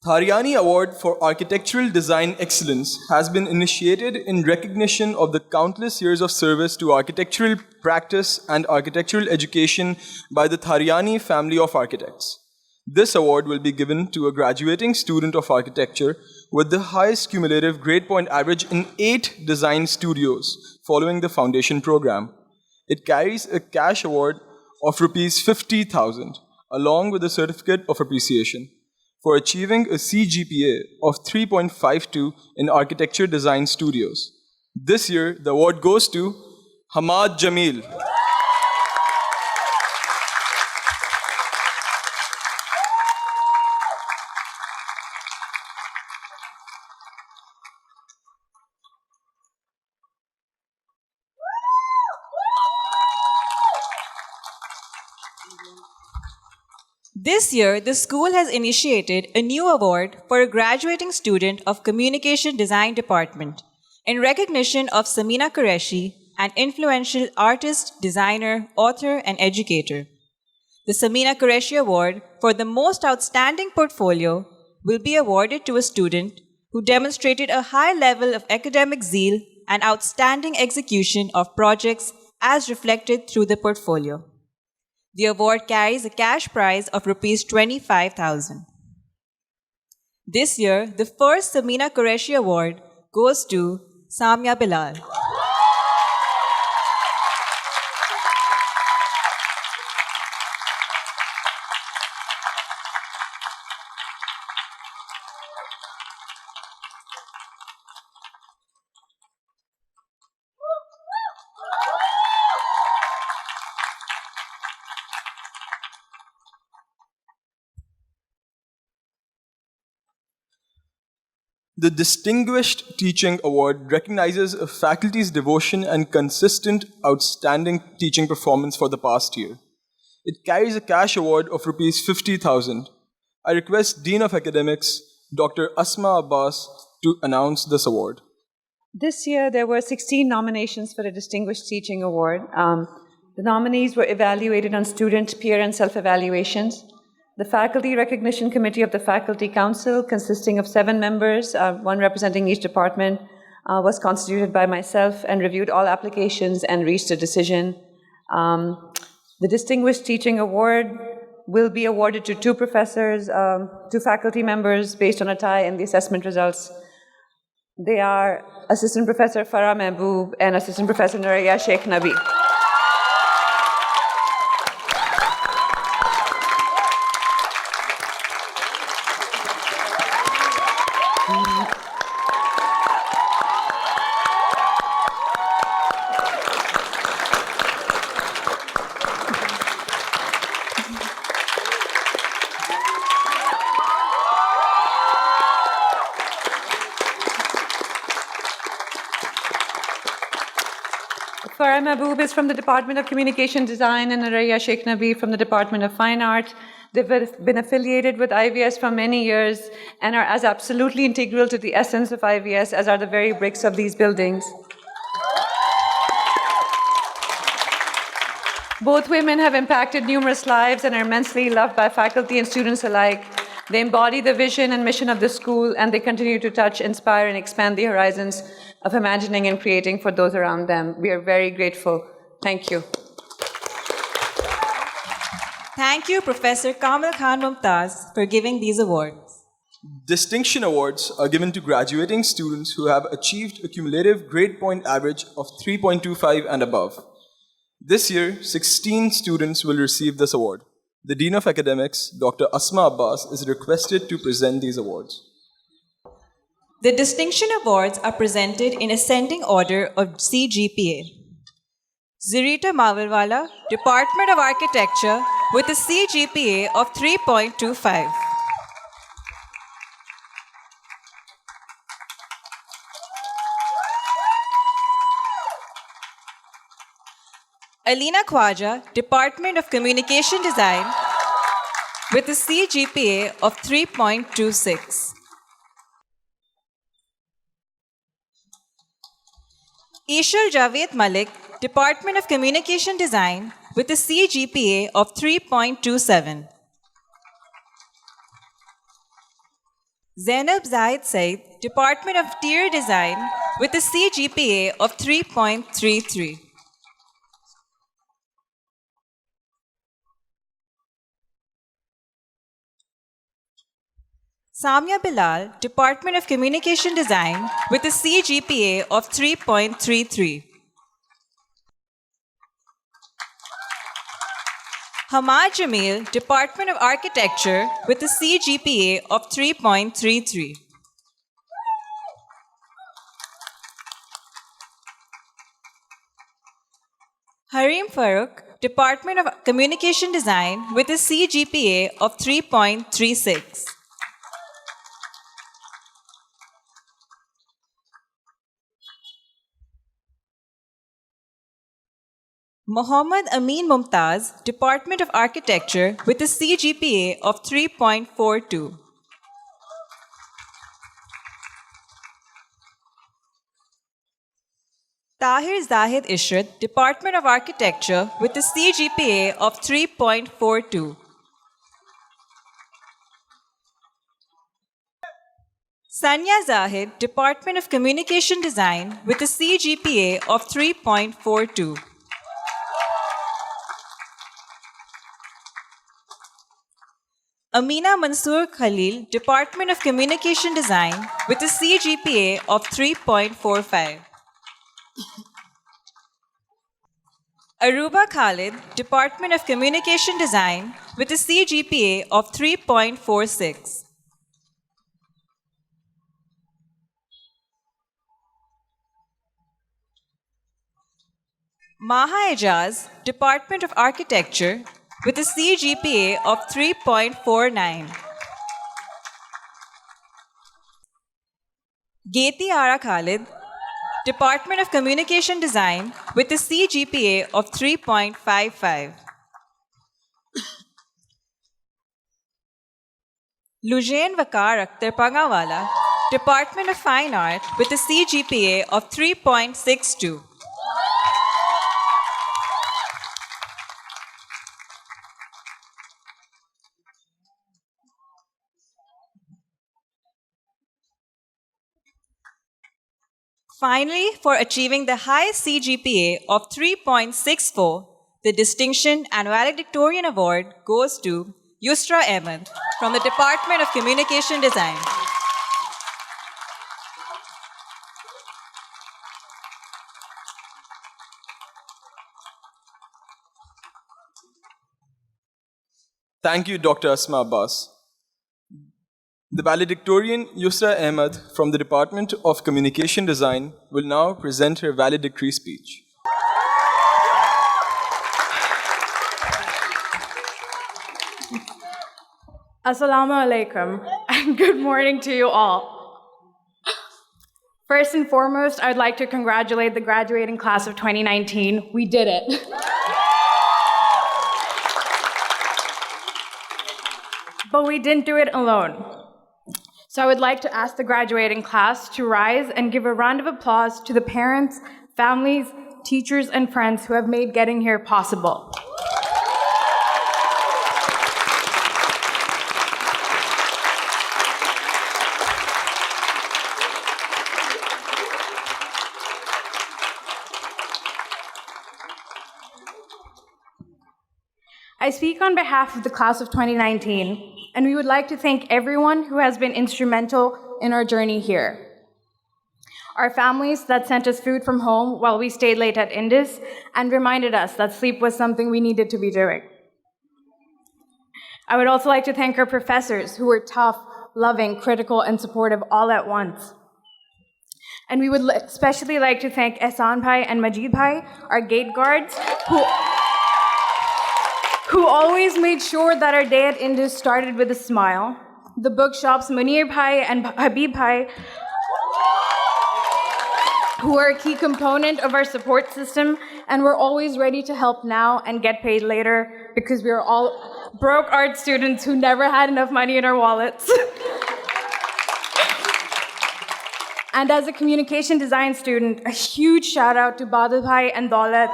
Tharyani Award for Architectural Design Excellence has been initiated in recognition of the countless years of service to architectural practice and architectural education by the Tharyani family of architects. This award will be given to a graduating student of architecture with the highest cumulative grade point average in 8 design studios following the foundation program. It carries a cash award of Rs 50,000 along with a certificate of appreciation for achieving a CGPA of 3.52 in architecture design studios. This year, the award goes to Hamad Jamil. This year, the school has initiated a new award for a graduating student of Communication Design Department in recognition of Samina Qureshi, an influential artist, designer, author, and educator. The Samina Qureshi Award for the most outstanding portfolio will be awarded to a student who demonstrated a high level of academic zeal and outstanding execution of projects as reflected through the portfolio. The award carries a cash prize of Rs 25,000. This year, the first Samina Qureshi Award goes to Samia Bilal. The Distinguished Teaching Award recognizes a faculty's devotion and consistent, outstanding teaching performance for the past year. It carries a cash award of Rs 50,000. I request Dean of Academics, Dr. Asma Abbas, to announce this award. This year, there were 16 nominations for the Distinguished Teaching Award. The nominees were evaluated on student, peer, and self-evaluations. The Faculty Recognition Committee of the Faculty Council, consisting of 7 members, 1 representing each department, was constituted by myself and reviewed all applications and reached a decision. The Distinguished Teaching Award will be awarded to 2 professors, 2 faculty members based on a tie in the assessment results. They are Assistant Professor Farah Mehboob and Assistant Professor Nuraya Sheikh Nabi. Farah Mehboob is from the Department of Communication Design and Nuraya Sheikh Nabi from the Department of Fine Art. They've been affiliated with IVS for many years and are as absolutely integral to the essence of IVS as are the very bricks of these buildings. Both women have impacted numerous lives and are immensely loved by faculty and students alike. They embody the vision and mission of the school, and they continue to touch, inspire, and expand the horizons of imagining and creating for those around them. We are very grateful. Thank you. Thank you, Professor Kamal Khan Mumtaz, for giving these awards. Distinction awards are given to graduating students who have achieved a cumulative grade point average of 3.25 and above. This year, 16 students will receive this award. The Dean of Academics, Dr. Asma Abbas, is requested to present these awards. The distinction awards are presented in ascending order of CGPA. Zurita Mawalwala, Department of Architecture, with a CGPA of 3.25. Alina Khwaja, Department of Communication Design, with a CGPA of 3.26. Ishal Javed Malik, Department of Communication Design, with a CGPA of 3.27. Zainab Zahid Said, Department of Interior Design, with a CGPA of 3.33. Samia Bilal, Department of Communication Design, with a CGPA of 3.33. Hamad Jamil, Department of Architecture, with a CGPA of 3.33. Harim Farooq, Department of Communication Design, with a CGPA of 3.36. Mohammad Amin Mumtaz, Department of Architecture, with a CGPA of 3.42. Tahir Zahid Ishrat, Department of Architecture, with a CGPA of 3.42. Sanya Zahid, Department of Communication Design, with a CGPA of 3.42. Amina Mansoor Khalil, Department of Communication Design, with a CGPA of 3.45. Aruba Khalid, Department of Communication Design, with a CGPA of 3.46. Maha Ejaz, Department of Architecture, with a CGPA of 3.49. Geti Ara Khalid, Department of Communication Design, with a CGPA of 3.55. Lujain Vakar Akhtar Pangawala, Department of Fine Art, with a CGPA of 3.62. Finally, for achieving the highest CGPA of 3.64, the distinction and valedictorian award goes to Yusra Ahmed from the Department of Communication Design. Thank you, Dr. Asma Abbas. The valedictorian Yusra Ahmed from the Department of Communication Design will now present her valedictory speech. Assalamu alaikum and good morning to you all. First and foremost, I'd like to congratulate the graduating class of 2019. We did it. But we didn't do it alone. So I would like to ask the graduating class to rise and give a round of applause to the parents, families, teachers, and friends who have made getting here possible. I speak on behalf of the class of 2019, and we would like to thank everyone who has been instrumental in our journey here. Our families that sent us food from home while we stayed late at Indus and reminded us that sleep was something we needed to be doing. I would also like to thank our professors who were tough, loving, critical, and supportive all at once. And we would especially like to thank Ehsan Bhai and Majid Bhai, our gate guards, who who always made sure that our day at Indus started with a smile. The bookshops Munir Bhai and Habib Bhai, who are a key component of our support system and were always ready to help now and get paid later because we are all broke art students who never had enough money in our wallets. And as a communication design student, a huge shout out to Badal Bhai and Daulat,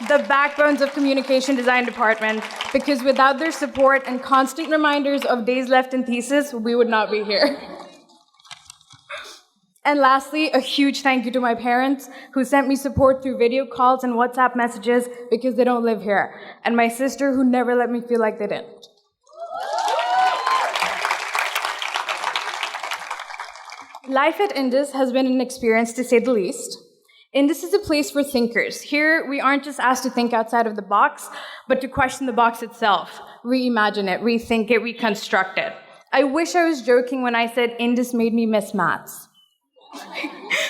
the backbones of communication design department, because without their support and constant reminders of days left in thesis, we would not be here. And lastly, a huge thank you to my parents who sent me support through video calls and WhatsApp messages because they don't live here, and my sister who never let me feel like they didn't. Life at Indus has been an experience, to say the least. Indus is a place for thinkers. Here, we aren't just asked to think outside of the box, but to question the box itself, reimagine it, rethink it, reconstruct it. I wish I was joking when I said Indus made me miss maths.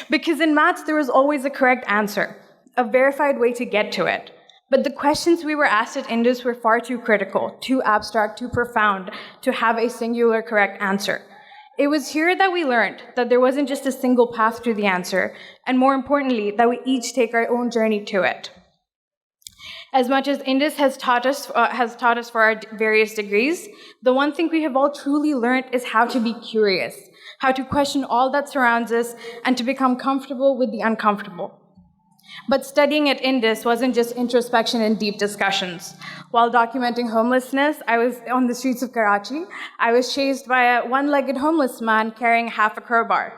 Because in maths, there was always a correct answer, a verified way to get to it. But the questions we were asked at Indus were far too critical, too abstract, too profound to have a singular correct answer. It was here that we learned that there wasn't just a single path to the answer, and more importantly, that we each take our own journey to it. As much as Indus has taught us for our various degrees, the one thing we have all truly learned is how to be curious, how to question all that surrounds us, and to become comfortable with the uncomfortable. But studying at Indus wasn't just introspection and deep discussions. While documenting homelessness, I was on the streets of Karachi. I was chased by a one-legged homeless man carrying half a crowbar.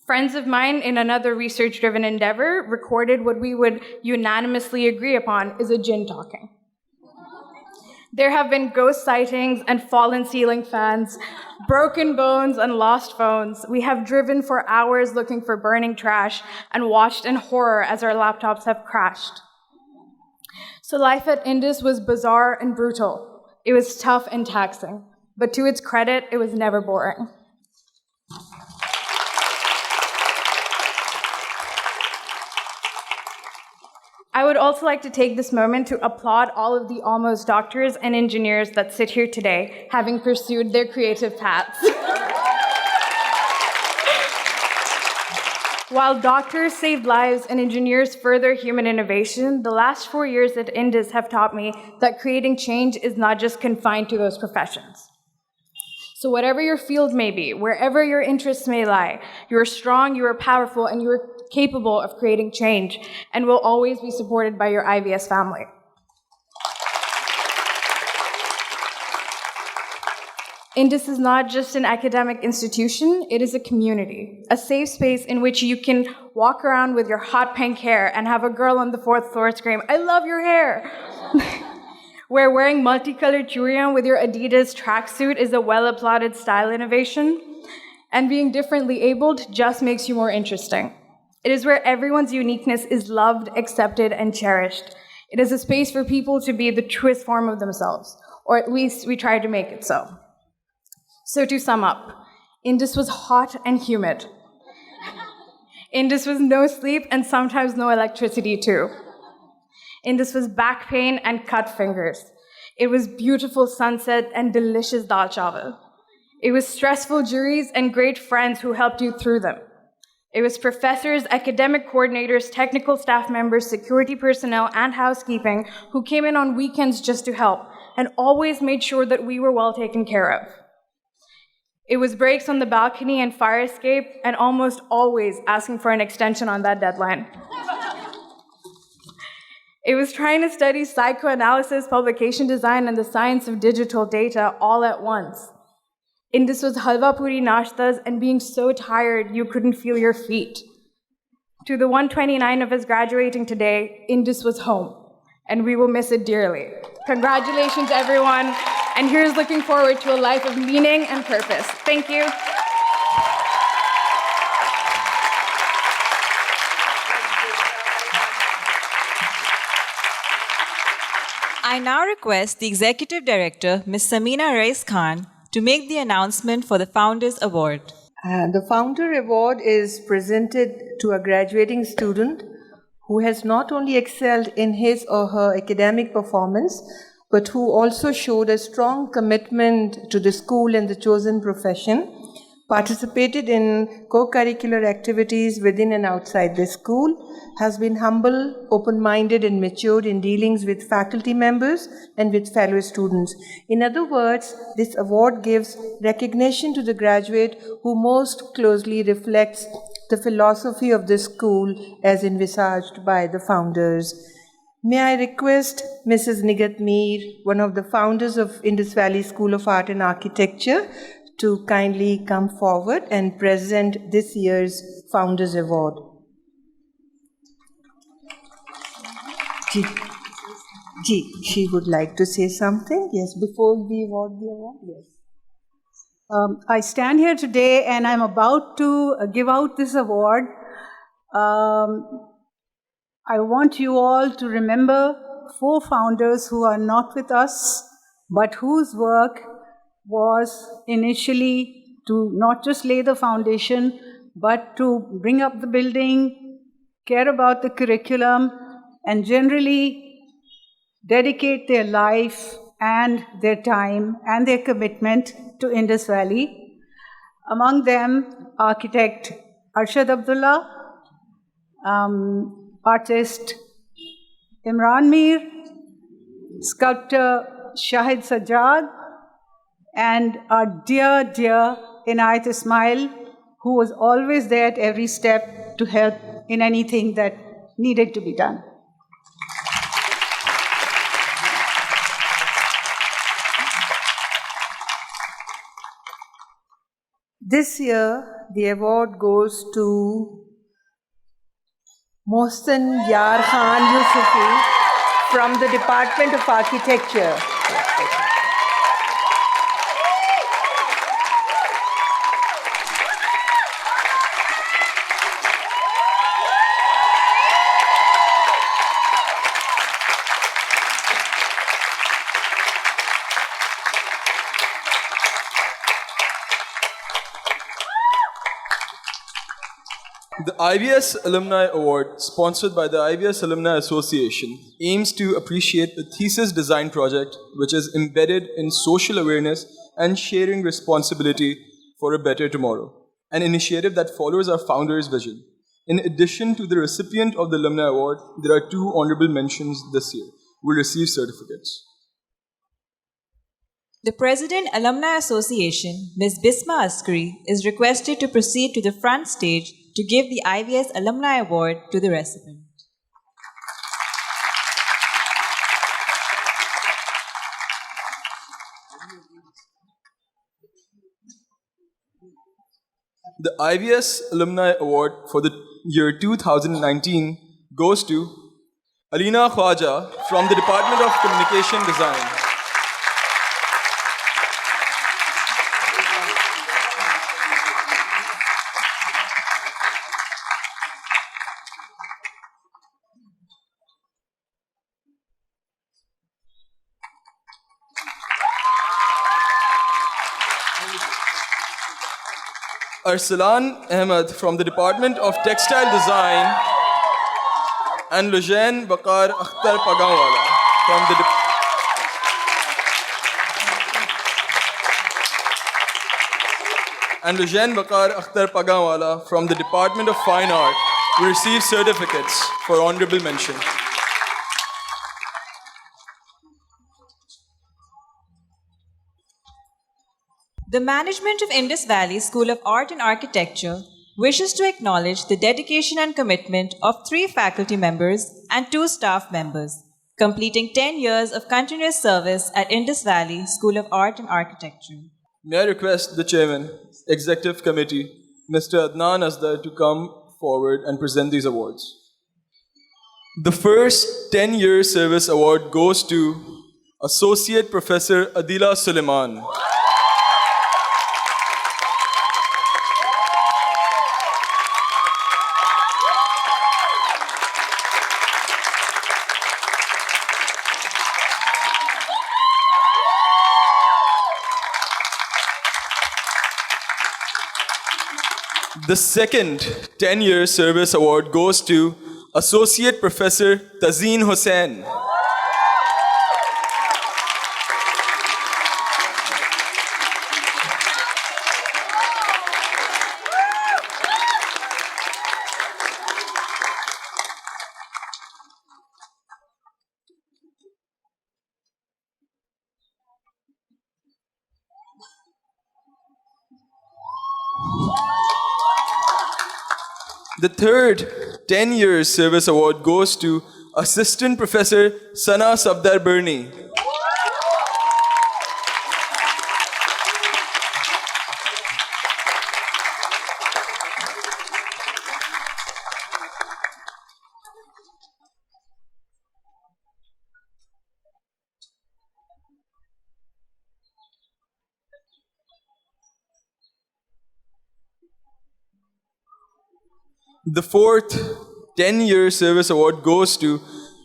Friends of mine in another research-driven endeavor recorded what we would unanimously agree upon is a jinn talking. There have been ghost sightings and fallen ceiling fans, broken bones and lost phones. We have driven for hours looking for burning trash and watched in horror as our laptops have crashed. So life at Indus was bizarre and brutal. It was tough and taxing, but to its credit, it was never boring. I would also like to take this moment to applaud all of the almost doctors and engineers that sit here today, having pursued their creative paths. While doctors saved lives and engineers further human innovation, the last 4 years at Indus have taught me that creating change is not just confined to those professions. So whatever your field may be, wherever your interests may lie, you are strong, you are powerful, and you are capable of creating change, and will always be supported by your IVS family. Indus is not just an academic institution, it is a community, a safe space in which you can walk around with your hot pink hair and have a girl on the 4th floor scream, "I love your hair!" Where wearing multicolored churiyan with your Adidas tracksuit is a well-applauded style innovation, and being differently abled just makes you more interesting. It is where everyone's uniqueness is loved, accepted, and cherished. It is a space for people to be the truest form of themselves, or at least we try to make it so. So to sum up, Indus was hot and humid. Indus was no sleep and sometimes no electricity too. Indus was back pain and cut fingers. It was beautiful sunset and delicious dal chawal. It was stressful juries and great friends who helped you through them. It was professors, academic coordinators, technical staff members, security personnel, and housekeeping who came in on weekends just to help and always made sure that we were well taken care of. It was breaks on the balcony and fire escape, and almost always asking for an extension on that deadline. It was trying to study psychoanalysis, publication design, and the science of digital data all at once. Indus was halwa puri nashtas and being so tired you couldn't feel your feet. To the 129 of us graduating today, Indus was home, and we will miss it dearly. Congratulations, everyone, and here's looking forward to a life of meaning and purpose. Thank you. I now request the Executive Director, Ms. Samina Rais Khan, to make the announcement for the Founders Award. The Founder Award is presented to a graduating student who has not only excelled in his or her academic performance, but who also showed a strong commitment to the school and the chosen profession, participated in co-curricular activities within and outside the school, has been humble, open-minded, and matured in dealings with faculty members and with fellow students. In other words, this award gives recognition to the graduate who most closely reflects the philosophy of the school as envisaged by the founders. May I request Mrs. Nigat Mir, one of the founders of Indus Valley School of Art and Architecture, to kindly come forward and present this year's Founders Award. She would like to say something? Yes, before we award the award? Yes. I stand here today and I'm about to give out this award. I want you all to remember 4 founders who are not with us, but whose work was initially to not just lay the foundation, but to bring up the building, care about the curriculum, and generally dedicate their life and their time and their commitment to Indus Valley. Among them, architect Arshad Abdullah, artist Imran Mir, sculptor Shahid Sajjad, and our dear, dear Inayat Ismail, who was always there at every step to help in anything that needed to be done. This year, the award goes to Mohsen Yar Khan Yusufi from the Department of Architecture. The IVS Alumni Award, sponsored by the IVS Alumni Association, aims to appreciate a thesis design project which is embedded in social awareness and sharing responsibility for a better tomorrow, an initiative that follows our founder's vision. In addition to the recipient of the Alumni Award, there are 2 honorable mentions this year who will receive certificates. The President Alumni Association, Ms. Bisma Askari, is requested to proceed to the front stage to give the IVS Alumni Award to the recipient. The IVS Alumni Award for the year 2019 goes to Alina Khwaja from the Department of Communication Design. Arsalan Ahmed from the Department of Textile Design, and Lujain Bakar Akhtar Pagawala from the Department of Fine Art will receive certificates for honorable mention. The management of Indus Valley School of Art and Architecture wishes to acknowledge the dedication and commitment of 3 faculty members and 2 staff members, completing 10 years of continuous service at Indus Valley School of Art and Architecture. May I request the Chairman, Executive Committee, Mr. Adnan Asdar, to come forward and present these awards. The first 10-year service award goes to Associate Professor Adila Suleiman. The second 10-year service award goes to Associate Professor Tazeen Hussain. The third 10-year service award goes to Assistant Professor Sana Safdar Birni. The fourth 10-year service award goes to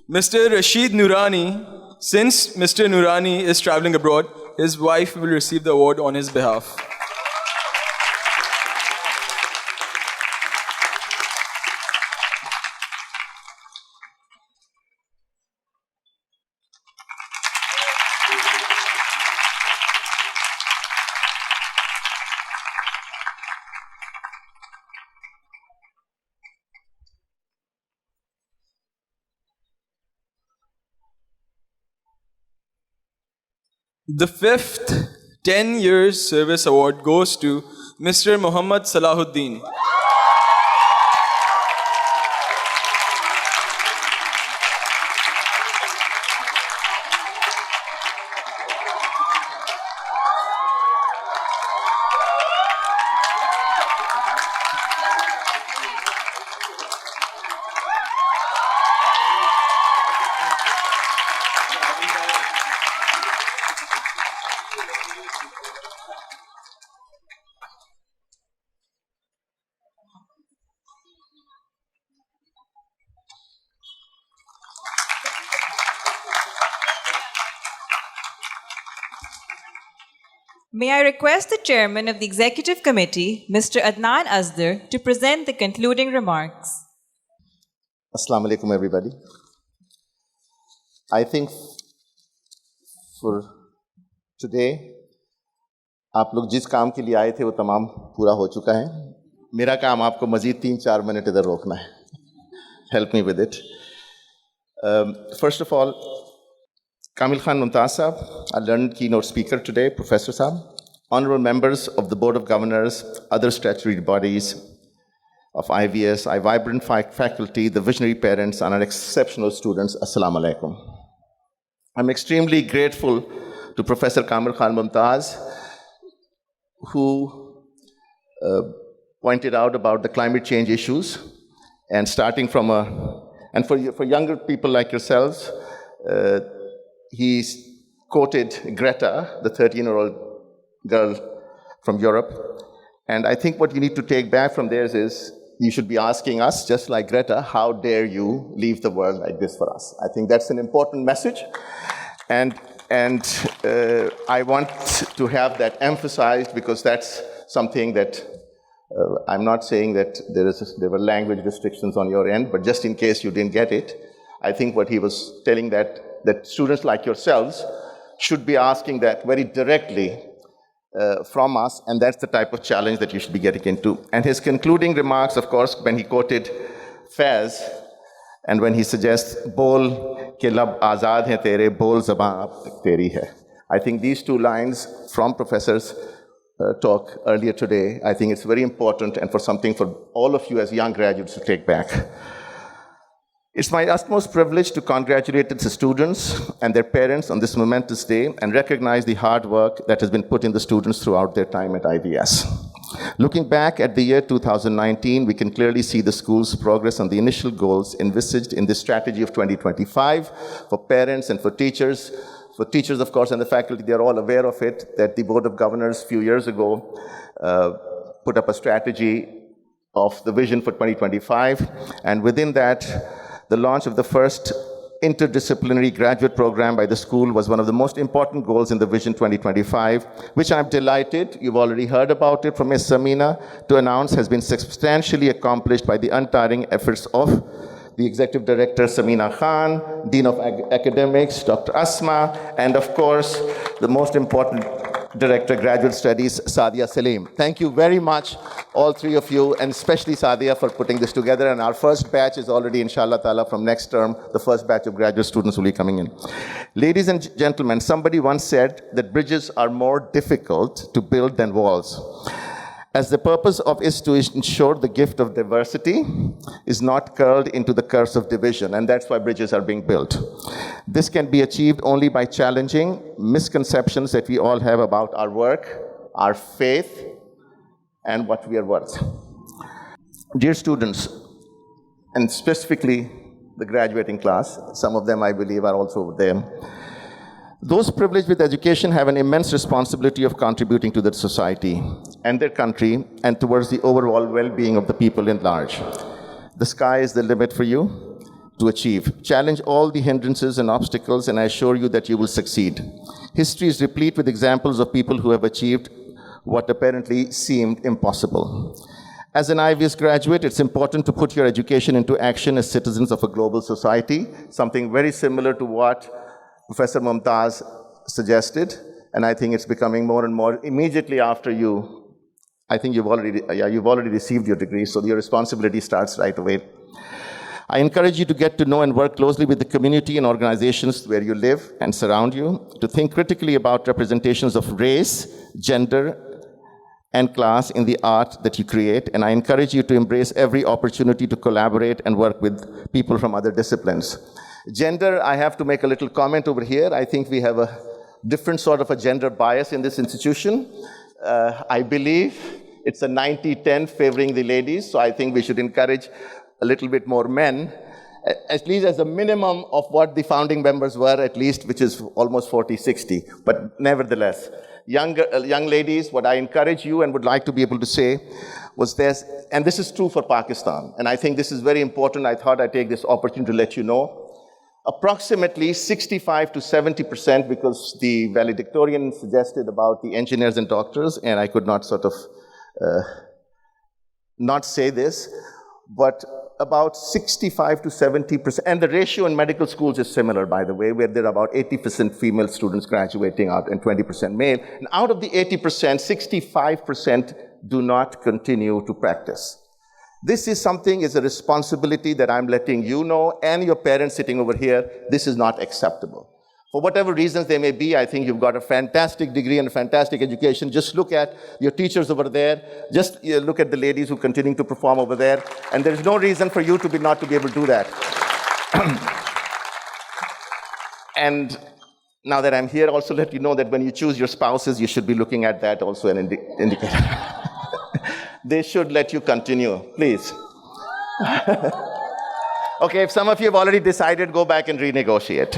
Mr. Rashid Noorani. Since Mr. Noorani is traveling abroad, his wife will receive the award on his behalf. The fifth 10-year service award goes to Mr. Muhammad Salahuddin. May I request the chairman of the executive committee, Mr. Adnan Asdar, to present the concluding remarks. Assalamu alaikum, everybody. I think for today, आप लोग जिस काम के लिए आए थे वो तमाम पूरा हो चुका है. मेरा काम आपको मजीद 3-4 मिनट इधर रोकना है. Help me with it. First of all, Kamil Khan Mumtaz Sahab, our learned keynote speaker today, Professor Sahab, honorable members of the Board of Governors, other statutory bodies of IVS, our vibrant faculty, the visionary parents, and our exceptional students, Assalamu alaikum. I'm extremely grateful to Professor Kamil Khan Mumtaz, who pointed out about the climate change issues, and starting from and for younger people like yourselves, he quoted Greta, the 13-year-old girl from Europe. And I think what you need to take back from there is you should be asking us, just like Greta, how dare you leave the world like this for us? I think that's an important message. And I want to have that emphasized because that's something that I'm not saying that there were language restrictions on your end, but just in case you didn't get it, I think what he was telling that students like yourselves should be asking that very directly from us, and that's the type of challenge that you should be getting into. And his concluding remarks, of course, when he quoted Faiz, and when he suggests, Bol ke lab azad hai tere, bol zaban ab teri hai. I think these two lines from Professor's talk earlier today, I think it's very important and for something for all of you as young graduates to take back. It's my utmost privilege to congratulate the students and their parents on this momentous day and recognize the hard work that has been put in the students throughout their time at IVS. Looking back at the year 2019, we can clearly see the school's progress on the initial goals envisaged in the strategy of 2025 for parents and for teachers. For teachers, of course, and the faculty, they're all aware of it, that the Board of Governors a few years ago put up a strategy of the vision for 2025, and within that, the launch of the first interdisciplinary graduate program by the school was one of the most important goals in the Vision 2025, which I'm delighted, you've already heard about it from Ms. Samina, to announce has been substantially accomplished by the untiring efforts of the Executive Director, Samina Khan, Dean of Academics, Dr. Asma, and of course, the most important Director, Graduate Studies, Sadia Salim. Thank you very much, all three of you, and especially Sadia for putting this together. And our first batch is already, inshallah ta'ala, from next term, the first batch of graduate students will be coming in. Ladies and gentlemen, somebody once said that bridges are more difficult to build than walls, as the purpose of is to ensure the gift of diversity is not curled into the curse of division, and that's why bridges are being built. This can be achieved only by challenging misconceptions that we all have about our work, our faith, and what we are worth. Dear students, and specifically the graduating class, some of them I believe are also over there, those privileged with education have an immense responsibility of contributing to the society and their country and towards the overall well-being of the people in large. The sky is the limit for you to achieve. Challenge all the hindrances and obstacles, and I assure you that you will succeed. History is replete with examples of people who have achieved what apparently seemed impossible. As an IVS graduate, it's important to put your education into action as citizens of a global society, something very similar to what Professor Mumtaz suggested, and I think it's becoming more and more immediately after you. I think you've already received your degree, so your responsibility starts right away. I encourage you to get to know and work closely with the community and organizations where you live and surround you, to think critically about representations of race, gender, and class in the art that you create, and I encourage you to embrace every opportunity to collaborate and work with people from other disciplines. Gender, I have to make a little comment over here. I think we have a different sort of a gender bias in this institution. I believe it's a 90-10 favoring the ladies, so I think we should encourage a little bit more men, at least as a minimum of what the founding members were, at least, which is almost 40-60. But nevertheless, young ladies, what I encourage you and would like to be able to say was this, and this is true for Pakistan, and I think this is very important. I thought I'd take this opportunity to let you know. Approximately 65 to 70%, because the valedictorian suggested about the engineers and doctors, and I could not sort of not say this, but about 65 to 70%, and the ratio in medical schools is similar, by the way, where there are about 80% female students graduating out and 20% male. And out of the 80%, 65% do not continue to practice. This is something, is a responsibility that I'm letting you know, and your parents sitting over here. This is not acceptable. For whatever reasons they may be, I think you've got a fantastic degree and a fantastic education. Just look at your teachers over there. Just look at the ladies who continue to perform over there. And there's no reason for you to not to be able to do that. And now that I'm here, also let you know that when you choose your spouses, you should be looking at that also an indicator. They should let you continue, please. Okay, if some of you have already decided, go back and renegotiate.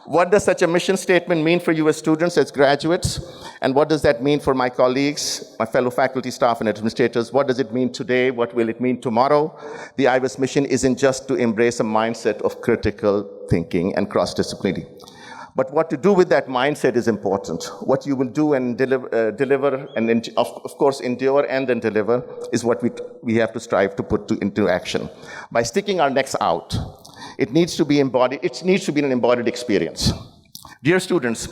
What does such a mission statement mean for you as students, as graduates? And what does that mean for my colleagues, my fellow faculty, staff, and administrators? What does it mean today? What will it mean tomorrow? The IVS mission isn't just to embrace a mindset of critical thinking and cross-disciplinary. But what to do with that mindset is important. What you will do and deliver and of course endure and then deliver is what we have to strive to put into action. By sticking our necks out, it needs to be embodied, it needs to be an embodied experience. Dear students,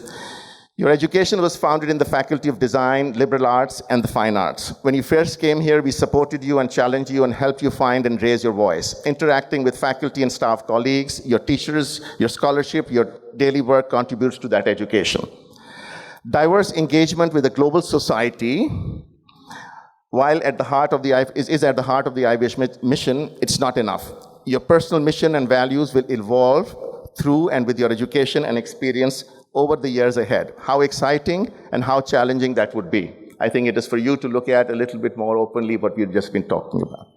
your education was founded in the Faculty of Design, Liberal Arts, and the Fine Arts. When you first came here, we supported you and challenged you and helped you find and raise your voice. Interacting with faculty and staff colleagues, your teachers, your scholarship, your daily work contributes to that education. Diverse engagement with a global society, while at the heart of the is at the heart of the IVS mission, it's not enough. Your personal mission and values will evolve through and with your education and experience over the years ahead. How exciting and how challenging that would be. I think it is for you to look at a little bit more openly what we've just been talking about.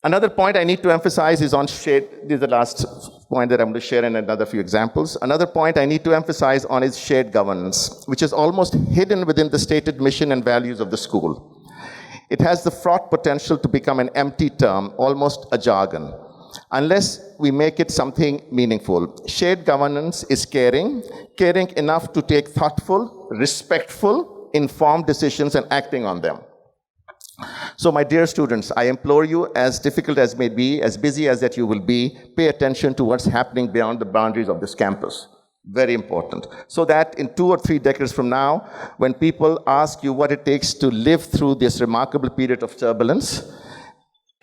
Another point I need to emphasize is on shared, this is the last point that I'm going to share in another few examples. Another point I need to emphasize on is shared governance, which is almost hidden within the stated mission and values of the school. It has the fraught potential to become an empty term, almost a jargon, unless we make it something meaningful. Shared governance is caring enough to take thoughtful, respectful, informed decisions and acting on them. So my dear students, I implore you, as difficult as may be, as busy as that you will be, pay attention to what's happening beyond the boundaries of this campus. Very important. So that in 2 or 3 decades from now, when people ask you what it takes to live through this remarkable period of turbulence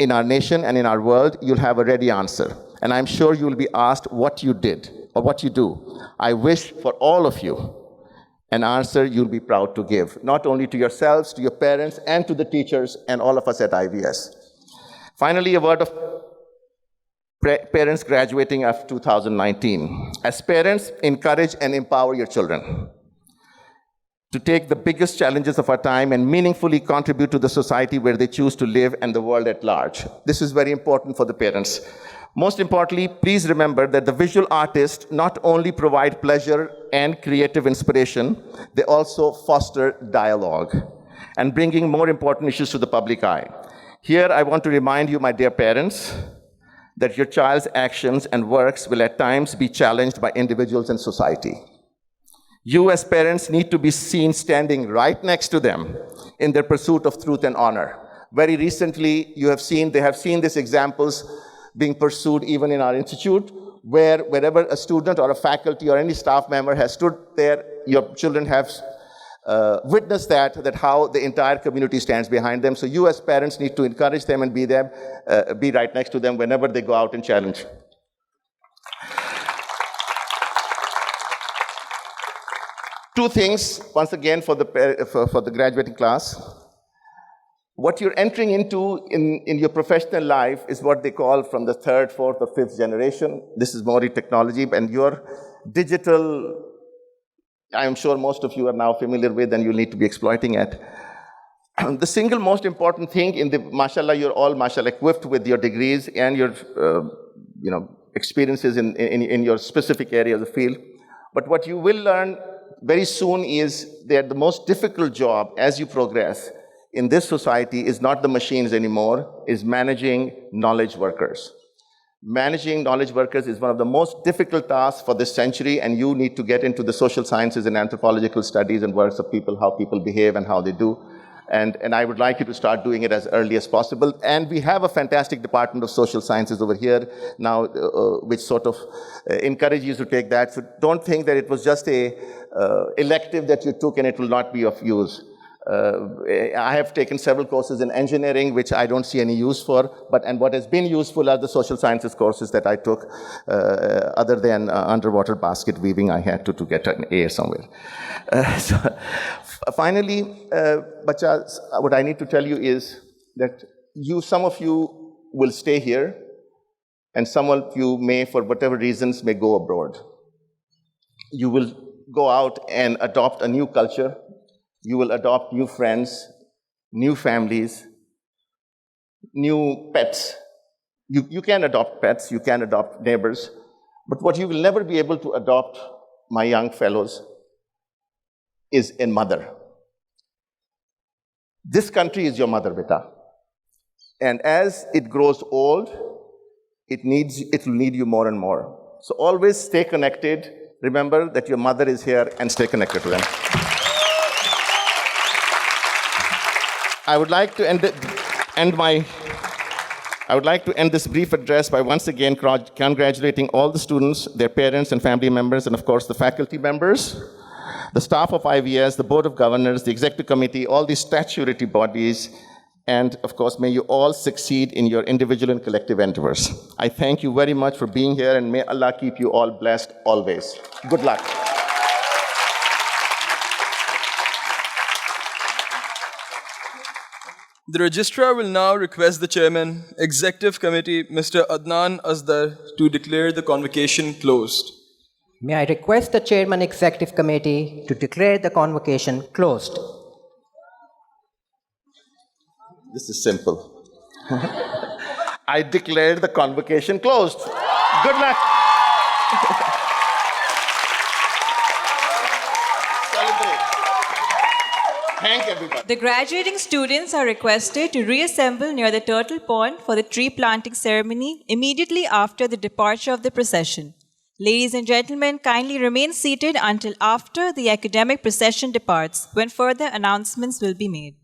in our nation and in our world, you'll have a ready answer. And I'm sure you'll be asked what you did or what you do. I wish for all of you an answer you'll be proud to give, not only to yourselves, to your parents, and to the teachers, and all of us at IVS. Finally, a word of parents graduating after 2019. As parents, encourage and empower your children to take the biggest challenges of our time and meaningfully contribute to the society where they choose to live and the world at large. This is very important for the parents. Most importantly, please remember that the visual artists not only provide pleasure and creative inspiration, they also foster dialogue and bringing more important issues to the public eye. Here, I want to remind you, my dear parents, that your child's actions and works will at times be challenged by individuals and society. You as parents need to be seen standing right next to them in their pursuit of truth and honor. Very recently, they have seen these examples being pursued even in our institute, where wherever a student or a faculty or any staff member has stood there, your children have witnessed that how the entire community stands behind them. So you as parents need to encourage them and be right next to them whenever they go out and challenge. Two things, once again, for the graduating class. What you're entering into in your professional life is what they call from the 3rd, 4th, or 5th generation. This is more technology, and your digital, I am sure most of you are now familiar with, and you'll need to be exploiting it. The single most important thing mashallah, you're all mashallah equipped with your degrees and your experiences in your specific area of the field. But what you will learn very soon is that the most difficult job as you progress in this society is not the machines anymore, is managing knowledge workers. Managing knowledge workers is one of the most difficult tasks for this century, and you need to get into the social sciences and anthropological studies and works of people, how people behave and how they do. And I would like you to start doing it as early as possible. And we have a fantastic department of social sciences over here now, which sort of encourages you to take that. So don't think that it was just a elective that you took and it will not be of use. I have taken several courses in engineering, which I don't see any use for, and what has been useful are the social sciences courses that I took, other than underwater basket weaving. I had to get an A somewhere. Finally, bachas, what I need to tell you is that some of you will stay here, and some of you may, for whatever reasons, may go abroad. You will go out and adopt a new culture. You will adopt new friends, new families, new pets. You can adopt pets, you can adopt neighbors, but what you will never be able to adopt, my young fellows, is a mother. This country is your mother, beta. And as it grows old, it will need you more and more. So always stay connected. Remember that your mother is here, and stay connected to them. I would like to end this brief address by once again congratulating all the students, their parents and family members, and of course the faculty members, the staff of IVS, the Board of Governors, the Executive Committee, all the statutory bodies, and of course may you all succeed in your individual and collective endeavors. I thank you very much for being here, and may Allah keep you all blessed always. Good luck. The Registrar will now request the Chairman, Executive Committee, Mr. Adnan Asdar, to declare the convocation closed. May I request the Chairman, Executive Committee, to declare the convocation closed. This is simple. I declare the convocation closed. Good luck. Thank everybody. The graduating students are requested to reassemble near the Turtle Pond for the tree planting ceremony immediately after the departure of the procession. Ladies and gentlemen, kindly remain seated until after the academic procession departs, when further announcements will be made.